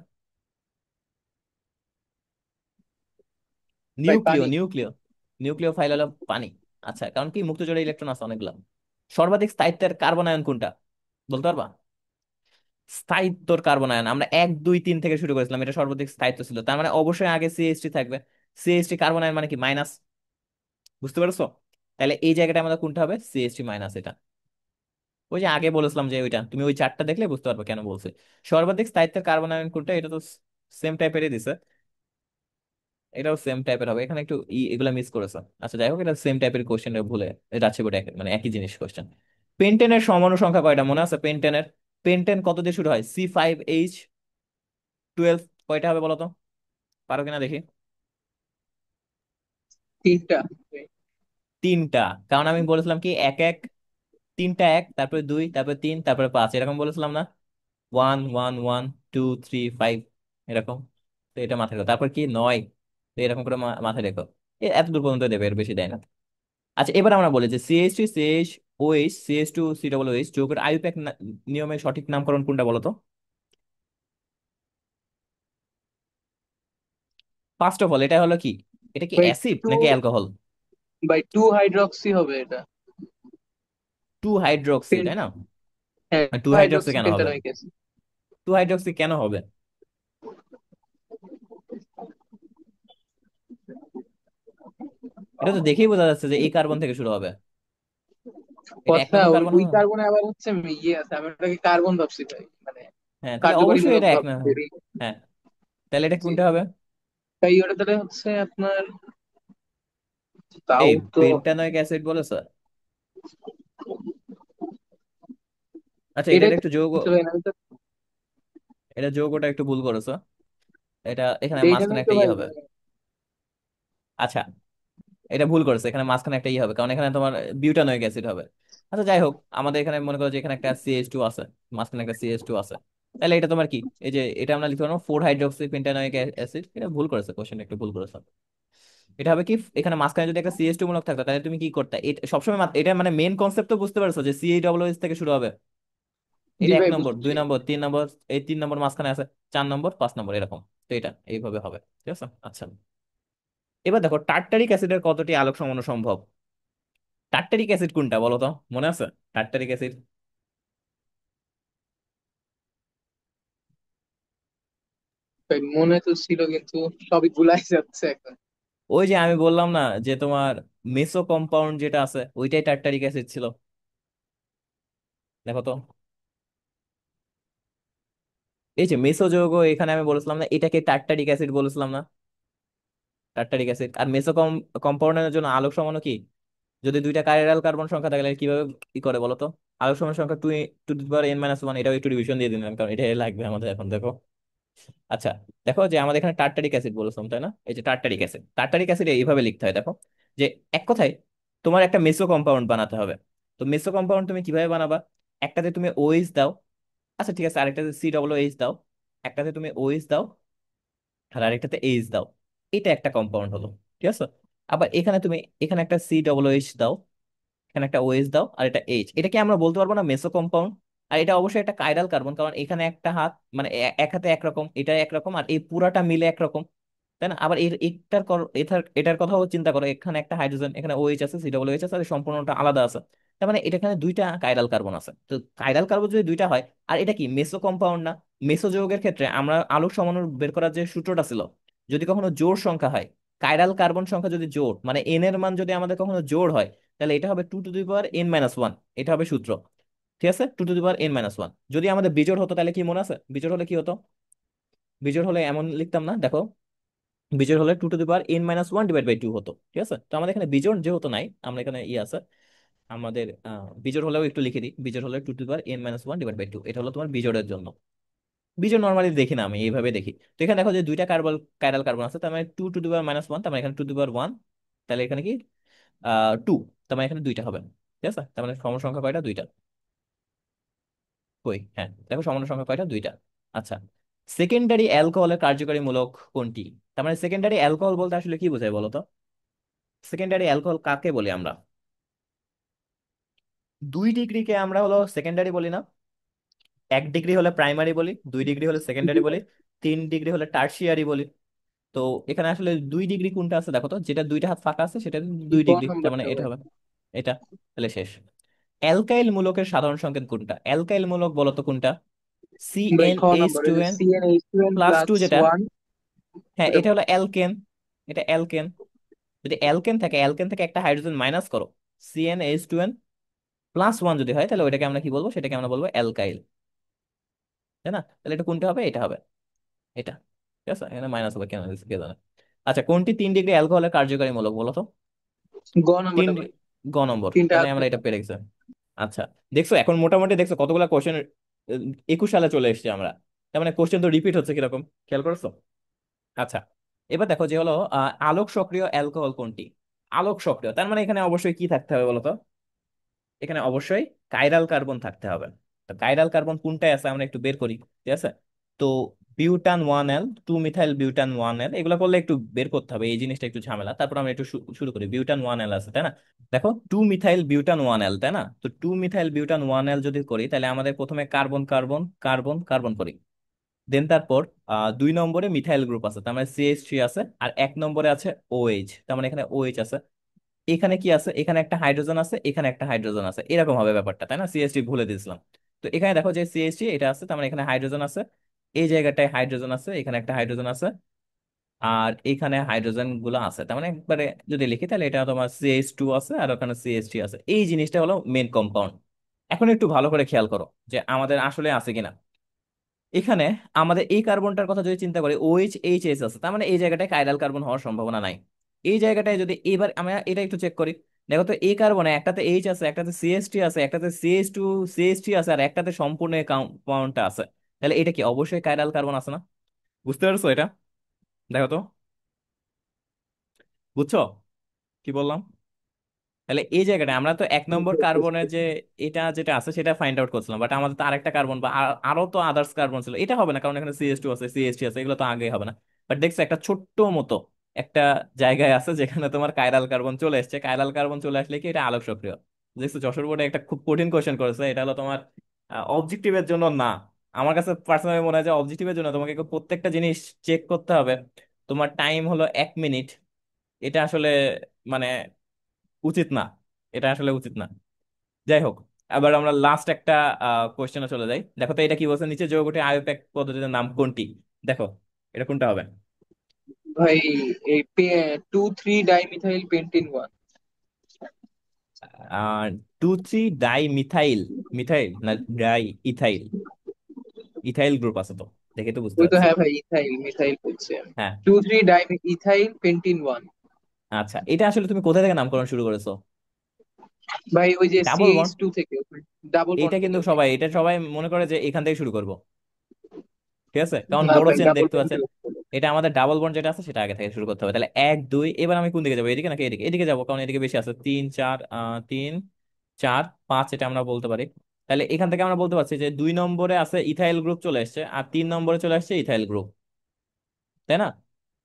ভাই নিউক্লিয় পানি। নিউক্লিয় নিউক্লিয় ফাইল হলো পানি। আচ্ছা, কারণ কি মুক্তজোড়ে ইলেকট্রন আছে অনেকগুলো। সর্বাধিক স্থায়িত্বের কার্বন আয়ন কোনটা, বলতে পারবা? স্থায়িত্বর কার্বন আয়ন আমরা 1 2 3 থেকে শুরু করেছিলাম, এটা সর্বাধিক স্থায়িত্ব ছিল, তার মানে অবশ্যই আগে CH3 থাকবে। সিএইচটি কার্বন আয়ন মানে কি মাইনাস, বুঝতে পারছো? তাহলে এই জায়গাটা আমাদের কোনটা হবে, সিএইচটি মাইনাস এটা। ওই যে আগে বলেছিলাম যে ওইটা, তুমি ওই চারটা দেখলে বুঝতে পারবে কেন বলছে। সর্বাধিক স্থায়িত্বের কার্বন আয়ন কোনটা, এটা তো সেম টাইপেরই দিছে, এটাও সেম টাইপের হবে, এখানে একটু এগুলা মিস করেছে। আচ্ছা যাই হোক, এটা সেম টাইপের কোশ্চেন ভুলে যাচ্ছে বোর্ডে, মানে একই জিনিস কোশ্চেন। পেন্টেনের সমাণু সংখ্যা কয়টা মনে আছে পেন্টেনের? পেন্টেন কত দিয়ে শুরু হয়, C5H12, কয়টা হবে বলো তো, পারো কিনা দেখি। তিনটা। তিনটা। কারণ আমি বলেছিলাম কি এক এক, তিনটা এক, তারপরে দুই, তারপরে তিন, তারপরে পাঁচ, এরকম বলেছিলাম না? 1 1 1 2 3 5, এরকম। তো এটা মাথায় রেখো, তারপর কি 9, তো এরকম করে মাথায় রেখো। এত দূর পর্যন্ত দেবে, এর বেশি দেয় না। আচ্ছা এবার আমরা বলি যে CH3CH OH CH2COOH যৌগের আইইউপ্যাক নিয়মের সঠিক নামকরণ কোনটা বলো তো? ফার্স্ট অফ অল এটা হলো কি, এটা কি বাই অ্যাসিড টু, নাকি অ্যালকোহল? বাই টু হাইড্রক্সি হবে এটা। 2 হাইড্রোক্সি, পেন, তাই না? হ্যাঁ, টু টু হাইড্রোক্সি হাইড্রক্সি কেন হবে? Pentanoic acid. 2 হাইড্রোক্সি কেন হবে? এটা তো দেখেই বোঝা যাচ্ছে যে এই কার্বন থেকে শুরু হবে, এটা এক কথা, নম্বর ওই কার্বন ওই হবে। কার্বনে আবার হচ্ছে ইয়ে আছে, আমি ওটাকে কার্বন ভাবছি ভাই, মানে হ্যাঁ তাহলে অবশ্যই কার্যকরীমূলক এটা এক ভাব না। করি। হ্যাঁ, তাহলে এটা জি, কোনটা হবে? তাই ওটা তাহলে হচ্ছে আপনার, তাও এই তো। পেন্টানোয়িক অ্যাসিড বলেছে। আচ্ছা এটা এটাই তো একটু যৌগ, হচ্ছে ভাই, আমি তো এটা যৌগটা একটু ভুল করেছো। এটা এখানে এই মাঝখানে জন্যই তো একটা ভাই ইয়ে হবে। মানে। আচ্ছা, এটা ভুল করেছে, এখানে মাঝখানে একটা ই হবে, কারণ এখানে তোমার বিউটানোয়িক অ্যাসিড হবে। আচ্ছা যাই হোক, আমাদের এখানে মনে করো যে এখানে একটা CH2 আছে, মাঝখানে একটা CH2 আছে, তাহলে এটা তোমার কি, এই যে এটা আমরা লিখতে পারবো 4 হাইড্রোক্সি পেন্টানোয়িক অ্যাসিড। এটা ভুল করেছে, কোশ্চেন একটু ভুল করেছে। এটা হবে কি, এখানে মাঝখানে যদি একটা CH2 মূলক থাকতো তাহলে তুমি কি করতে, এটা সবসময় এটা মানে মেন কনসেপ্ট তো বুঝতে পারছো যে CH থেকে শুরু হবে। জি এটা এক ভাই, নম্বর, বুঝছি। 2 নম্বর, 3 নম্বর, এই 3 নম্বর মাঝখানে আছে, 4 নম্বর, 5 নম্বর, এরকম। তো এটা এইভাবে হবে, ঠিক আছে। আচ্ছা এবার দেখো টার্টারিক অ্যাসিডের কতটি আলোক সমাণু সম্ভব? টার্টারিক অ্যাসিড কোনটা বলো তো, মনে আছে? টার্টারিক অ্যাসিড, ভাই মনে তো ছিল কিন্তু সবই গুলাই যাচ্ছে এখন। ওই যে আমি বললাম না যে তোমার মেসো কম্পাউন্ড যেটা আছে ওইটাই টার্টারিক অ্যাসিড ছিল, দেখো তো। এই যে মেসো যৌগ, এখানে আমি বলেছিলাম না এটাকে টার্টারিক অ্যাসিড বলেছিলাম না? Tartaric acid. আর মেসো কম্পাউন্ডের জন্য আলোক সমাণু কি, যদি দুইটা কাইরাল কার্বন সংখ্যা থাকে তাহলে কিভাবে কি করে বলো তো? আলোক সমান সংখ্যা 2 টু দি পাওয়ার n - 1, এটাও একটু রিভিশন দিয়ে দিলাম কারণ এটা লাগবে আমাদের এখন, দেখো। আচ্ছা দেখো যে আমাদের এখানে টার্টারিক অ্যাসিড বলেছিলাম তাই না, এই যে টার্টারিক অ্যাসিড, টার্টারিক অ্যাসিড এইভাবে লিখতে হয় দেখো, যে এক কথায় তোমার একটা মেসো কম্পাউন্ড বানাতে হবে। তো মেসো কম্পাউন্ড তুমি কিভাবে বানাবা, একটাতে তুমি OH দাও, আচ্ছা ঠিক আছে, আরেকটাতে COOH দাও, একটাতে তুমি OH দাও, আর আরেকটাতে H দাও, এটা একটা কম্পাউন্ড হলো, ঠিক আছে। আবার এখানে তুমি, এখানে একটা COOH দাও, এখানে একটা OH দাও, আর এটা H, এটাকে আমরা বলতে পারবো না মেসো কম্পাউন্ড? আর এটা অবশ্যই একটা কাইরাল কার্বন, কারণ এখানে একটা হাত, মানে এক হাতে একরকম, এটা একরকম, আর এই পুরাটা মিলে একরকম, তাই না? আবার এটার কথাও চিন্তা করো, এখানে একটা হাইড্রোজেন, এখানে OH আছে, COOH আছে, আর সম্পূর্ণটা আলাদা আছে। তার মানে এটা এখানে দুইটা কাইরাল কার্বন আছে, তো কাইরাল কার্বন যদি দুইটা হয়, আর এটা কি মেসো কম্পাউন্ড না? মেসো যৌগের ক্ষেত্রে আমরা আলোক সমাণু বের করার যে সূত্রটা ছিল, যদি কখনো জোড় সংখ্যা হয়, কাইরাল কার্বন সংখ্যা যদি জোড়, মানে এন এর মান যদি আমাদের কখনো জোড় হয়, তাহলে এটা হবে 2 টু দি পাওয়ার n - 1, এটা হবে সূত্র, ঠিক আছে। 2 টু দি পাওয়ার n - 1। যদি আমাদের বিজোড় হতো তাহলে কি মনে আছে, বিজোড় হলে কি হতো? বিজোড় হলে এমন লিখতাম না, দেখো, বিজোড় হলে 2 টু দি পাওয়ার n - 1/2 হতো, ঠিক আছে। তো আমাদের এখানে বিজোড় যেহেতু নাই, আমরা এখানে ই আছে আমাদের, বিজোড় হলেও একটু লিখে দিই, বিজোড় হলে 2 টু দি পাওয়ার n - 1/2, এটা হলো তোমার বিজোড়ের জন্য। বিজোড় নর্মালি দেখি না আমি, এইভাবে দেখি। তো এখানে দেখো যে দুইটা কাইরাল কার্বন আছে, তার মানে 2 টু দি পাওয়ার - 1, তার মানে এখানে 2 টু দি পাওয়ার 1, তাহলে এখানে কি 2, তার মানে এখানে দুইটা হবে, ঠিক আছে। তার মানে সমসংখ্যা কয়টা, দুইটা। কই, হ্যাঁ দেখো সমান সংখ্যা কয়টা, দুইটা। আচ্ছা, সেকেন্ডারি অ্যালকোহলের কার্যকরী মূলক কোনটি? তার মানে সেকেন্ডারি অ্যালকোহল বলতে আসলে কি বোঝায় বলো তো? সেকেন্ডারি অ্যালকোহল কাকে বলি আমরা? 2 ডিগ্রিকে আমরা হলো সেকেন্ডারি বলি না, 1 ডিগ্রি হলে প্রাইমারি বলি, 2 ডিগ্রি হলে জি সেকেন্ডারি বলি, ভাই, 3 ডিগ্রি হলে টার্সিয়ারি বলি। তো এখানে আসলে 2 ডিগ্রি কোনটা আছে দেখো তো, যেটা দুইটা হাত ফাঁকা আছে সেটা গ 2 ডিগ্রি, তার মানে নাম্বারটা এটা ভাই। হবে, এটা। তাহলে শেষ। অ্যালকাইল মূলকের সাধারণ সংকেত কোনটা, অ্যালকাইল মূলক বলতো কোনটা? সি ভাই এন খ এইচ নাম্বার, টু ওই যে n CnH2n plus two plus যেটা, ওয়ান। হ্যাঁ ওটা এটা কোন? হলো অ্যালকেন। এটা অ্যালকেন। যদি অ্যালকেন থাকে, অ্যালকেন থেকে একটা হাইড্রোজেন মাইনাস করো, CnH2n প্লাস ওয়ান যদি হয়, তাহলে ওইটাকে আমরা কি বলবো, সেটাকে আমরা বলবো অ্যালকাইল। তাই না? তাহলে এটা কোনটা হবে? এটা হবে এটা। ঠিক আছে, এখানে মাইনাস হবে কেন দিছে কে জানে। আচ্ছা, কোনটি 3 ডিগ্রি অ্যালকোহলের কার্যকারী মূলক বলো তো? গ তিন নাম্বারটা ভাই। গ নম্বর, তিনটা তাহলে আছে আমরা তো। এটা পেরে গেছি। আচ্ছা, দেখছো এখন মোটামুটি দেখছো কতগুলা কোশ্চেন 21 সালে চলে এসেছে আমরা। তার মানে কোশ্চেন তো রিপিট হচ্ছে কিরকম, খেয়াল করছো? আচ্ছা, এবার দেখো যে হলো আলোক সক্রিয় অ্যালকোহল কোনটি? আলোক সক্রিয় তার মানে এখানে অবশ্যই কি থাকতে হবে বলতো? এখানে অবশ্যই কাইরাল কার্বন থাকতে হবে। তো কাইরাল কার্বন কোনটায় আছে আমরা একটু বের করি, ঠিক আছে? তো বিউটান 1L, 2 মিথাইল বিউটান 1L, এগুলো করলে একটু বের করতে হবে, এই জিনিসটা একটু ঝামেলা। তারপর আমরা একটু শুরু করি। বিউটান 1L আছে, তাই না? দেখো 2 মিথাইল বিউটান 1L, তাই না? তো 2 মিথাইল বিউটান 1L যদি করি, তাহলে আমাদের প্রথমে কার্বন কার্বন কার্বন কার্বন করি। দেন তারপর 2 নম্বরে মিথাইল গ্রুপ আছে, তার মানে CH3 আছে। আর 1 নম্বরে আছে OH, তার মানে এখানে OH আছে। এখানে কি আছে? এখানে একটা হাইড্রোজেন আছে, এখানে একটা হাইড্রোজেন আছে, এরকম হবে ব্যাপারটা, তাই না? CH3 ভুলে দিয়েছিলাম। তো এখানে দেখো যে CH3 এটা আছে, তার মানে এখানে হাইড্রোজেন আছে। এই জায়গাটায় হাইড্রোজেন আছে, এখানে একটা হাইড্রোজেন আছে। আর এখানে হাইড্রোজেন গুলো আছে, তার মানে একবারে যদি লিখি তাহলে এটা তোমার CH2 আছে, আর ওখানে CH3 আছে। এই জিনিসটা হলো মেন কম্পাউন্ড। এখন একটু ভালো করে খেয়াল করো যে আমাদের আসলে আছে কিনা। এখানে আমাদের এই কার্বনটার কথা যদি চিন্তা করি, OH, HS আছে, তার মানে এই জায়গাটায় কাইরাল কার্বন হওয়ার সম্ভাবনা নাই। এই জায়গাটায় যদি এবার আমরা এটা একটু চেক করি, দেখো তো এই কার্বনে একটাতে H আছে, একটাতে CH3 আছে, একটাতে CH2 CH3 আছে, আর একটাতে সম্পূর্ণ কম্পাউন্ডটা আছে। তাহলে এটা কি অবশ্যই কাইরাল কার্বন আছে না? বুঝতে পারছো এটা? দেখো তো, বুঝছো কি বললাম? তাহলে এই জায়গাটা আমরা তো 1 নম্বর কার্বনের যে এটা যেটা আছে সেটা ফাইন্ড আউট করছিলাম, বাট আমাদের তো আরেকটা কার্বন বা আরো তো আদার্স কার্বন ছিল, এটা হবে না কারণ এখানে CH2 আছে, CH3 আছে, এগুলো তো আগে হবে না। বাট দেখছো একটা ছোট্ট মতো একটা জায়গায় আছে যেখানে তোমার কাইরাল কার্বন চলে এসেছে। কাইরাল কার্বন চলে আসলে কি এটা আলোক সক্রিয়। দেখছো যশোর বোর্ডে একটা খুব কঠিন কোয়েশ্চেন করেছে, এটা হলো তোমার অবজেক্টিভের জন্য না। আমার কাছে পার্সোনালি মনে হয় যে অবজেক্টিভের জন্য তোমাকে প্রত্যেকটা জিনিস চেক করতে হবে। তোমার টাইম হলো 1 মিনিট, এটা আসলে মানে উচিত না। এটা আসলে উচিত না। যাই হোক, আবার আমরা লাস্ট একটা কোশ্চেনে চলে যাই। দেখো তো এটা কি বলছে, নিচে যৌগটি আইউপ্যাক পদ্ধতির নাম কোনটি? দেখো এটা কোনটা হবে? ভাই এই 2,3-ডাইমিথাইল পেন্টিন 1। আর 2,3-ডাই মিথাইল, মিথাইল না ডাই ইথাইল? ইথাইল গ্রুপ আছে তো, দেখে তো বুঝতে ওই তো, পারছি। হ্যাঁ ভাই, ইথাইল মিথাইল বলছে আমি। হ্যাঁ। 2,3-ডাইমিথাইল পেন্টিন 1। আচ্ছা, এটা আসলে তুমি কোথা থেকে নামকরণ শুরু করেছো? ভাই ওই যে ডাবল বন্ড। CH2 থেকে, ডাবল এটা বন্ড থেকে কিন্তু ওখানে। সবাই, এটা সবাই মনে করে যে এখান থেকে শুরু করব, ঠিক আছে? কারণ না বড় ভাই, চেন ডাবল দেখতে বন্ড পাচ্ছেন। থেকে। এটা আমাদের ডাবল বন্ড যেটা আছে সেটা আগে থেকে শুরু করতে হবে। তাহলে 1 2, এবার আমি কোন দিকে যাবো, এদিকে নাকি এদিকে? এদিকে যাবো, কারণ এদিকে বেশি আছে। 3 4, 3 4 5, এটা আমরা বলতে পারি। তাহলে এখান থেকে আমরা বলতে পারছি যে 2 নম্বরে আছে ইথাইল গ্রুপ চলে আসছে, আর 3 নম্বরে চলে আসছে ইথাইল গ্রুপ, তাই না?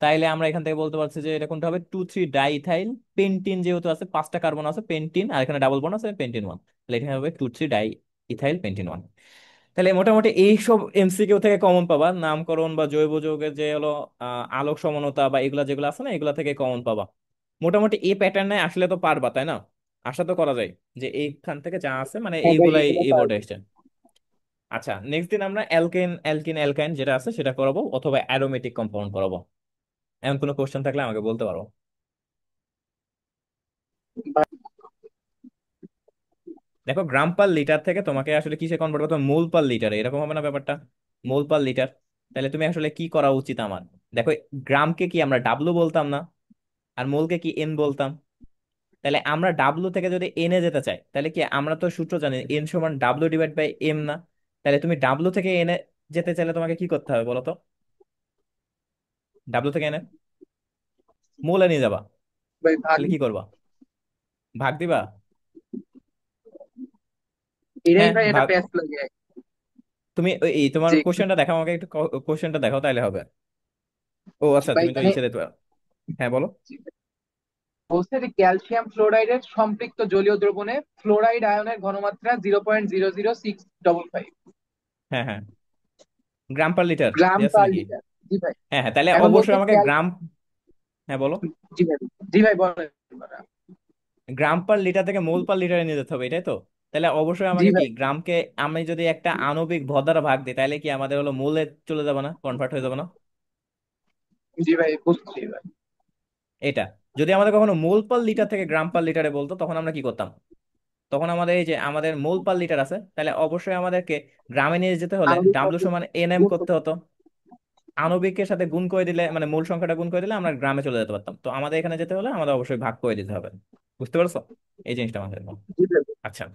তাইলে আমরা এখান থেকে বলতে পারছি যে এটা কোনটা হবে, 2,3-ডাই ইথাইল পেন্টিন, যেহেতু আছে 5টা কার্বন আছে পেন্টিন, আর এখানে ডাবল বন্ড আছে পেন্টিন 1। তাহলে এখানে হবে 2,3-ডাই ইথাইল পেন্টিন 1। তাহলে মোটামুটি এইসব MCকিউ থেকে কমন পাবা, নামকরণ বা জৈব যৌগের যে হলো আলোক সমানতা বা এগুলা যেগুলো আছে না, এগুলা থেকে কমন পাবা। মোটামুটি এই প্যাটার্নে আসলে তো পারবা, তাই না? আশা তো করা যায় যে এইখান থেকে যা আছে মানে হ্যাঁ ভাই, এইগুলাই এগুলো এই বোর্ডে পারবো। এসছে। আচ্ছা, নেক্সট দিন আমরা অ্যালকেন অ্যালকিন অ্যালকাইন যেটা আছে সেটা করাবো, অথবা অ্যারোমেটিক কম্পাউন্ড করাবো। এমন কোনো কোশ্চেন থাকলে আমাকে বলতে পারো। দেখো গ্রাম পার লিটার থেকে তোমাকে আসলে কিসে কনভার্ট করতে হবে, মোল পার লিটারে, এরকম হবে না ব্যাপারটা? মোল পার লিটার। তাহলে তুমি আসলে কি করা উচিত আমার? দেখো, গ্রামকে কি আমরা ডাব্লু বলতাম না, আর মোলকে কি এন বলতাম? তাহলে আমরা ডাব্লু থেকে যদি এন এ যেতে চাই, তাহলে কি আমরা তো সূত্র জানি N=W/M না? তাহলে তুমি ডাব্লু থেকে এন এ যেতে চাইলে তোমাকে কি করতে হবে বলো তো? ডাব্লু থেকে এনে মোলে নিয়ে যাবা, ভাই ভাগ। তাহলে কি করবা? ভাগ দিবা? এটাই হ্যাঁ ভাই এটা ভাগ। প্যাচ লাগে। তুমি এই তোমার যে কোশ্চেনটা দেখাও আমাকে একটু, কোশ্চেনটা দেখাও তাইলে হবে। ও আচ্ছা, ভাই তুমি তো এখানে ইচ্ছে দিতে পারো। হ্যাঁ বলো। বলছে যে ক্যালসিয়াম ফ্লোরাইডের সম্পৃক্ত জলীয় দ্রবণে ফ্লোরাইড আয়নের ঘনমাত্রা 0.00655 হ্যাঁ হ্যাঁ, গ্রাম পার লিটার গ্রাম ঠিক আছে পার নাকি? লিটার। জি ভাই। হ্যাঁ হ্যাঁ, তাহলে এখন বলছে অবশ্যই আমাকে গ্রাম। হ্যাঁ বলো। জি ভাই, জি ভাই বলেন। গ্রাম পার লিটার থেকে মোল পার লিটারে নিয়ে যেতে হবে, এটাই তো? তাহলে অবশ্যই জি আমাকে কি ভাই, গ্রামকে, আমি যদি একটা আণবিক ভর দ্বারা ভাগ দিই, তাহলে কি আমাদের হলো মোলে চলে যাবে না, কনভার্ট হয়ে যাবে না? জি ভাই বুঝছি ভাই। এটা যদি আমাদের কখনো মোল পার লিটার থেকে গ্রাম পার লিটারে বলতো, তখন আমরা কি করতাম? তখন আমাদের এই যে আমাদের মোল পার লিটার আছে, তাহলে অবশ্যই আমাদেরকে গ্রামে নিয়ে যেতে হলে আণবিক ডাব্লু ভর- সমান এনএম করতে হতো। আণবিকের সাথে গুণ করে দিলে, মানে মূল সংখ্যাটা গুণ করে দিলে আমরা গ্রামে চলে যেতে পারতাম। তো আমাদের এখানে যেতে হলে আমাদের অবশ্যই ভাগ করে দিতে হবে। বুঝতে পারছো এই জিনিসটা আমাদের? বুঝলে? আচ্ছা।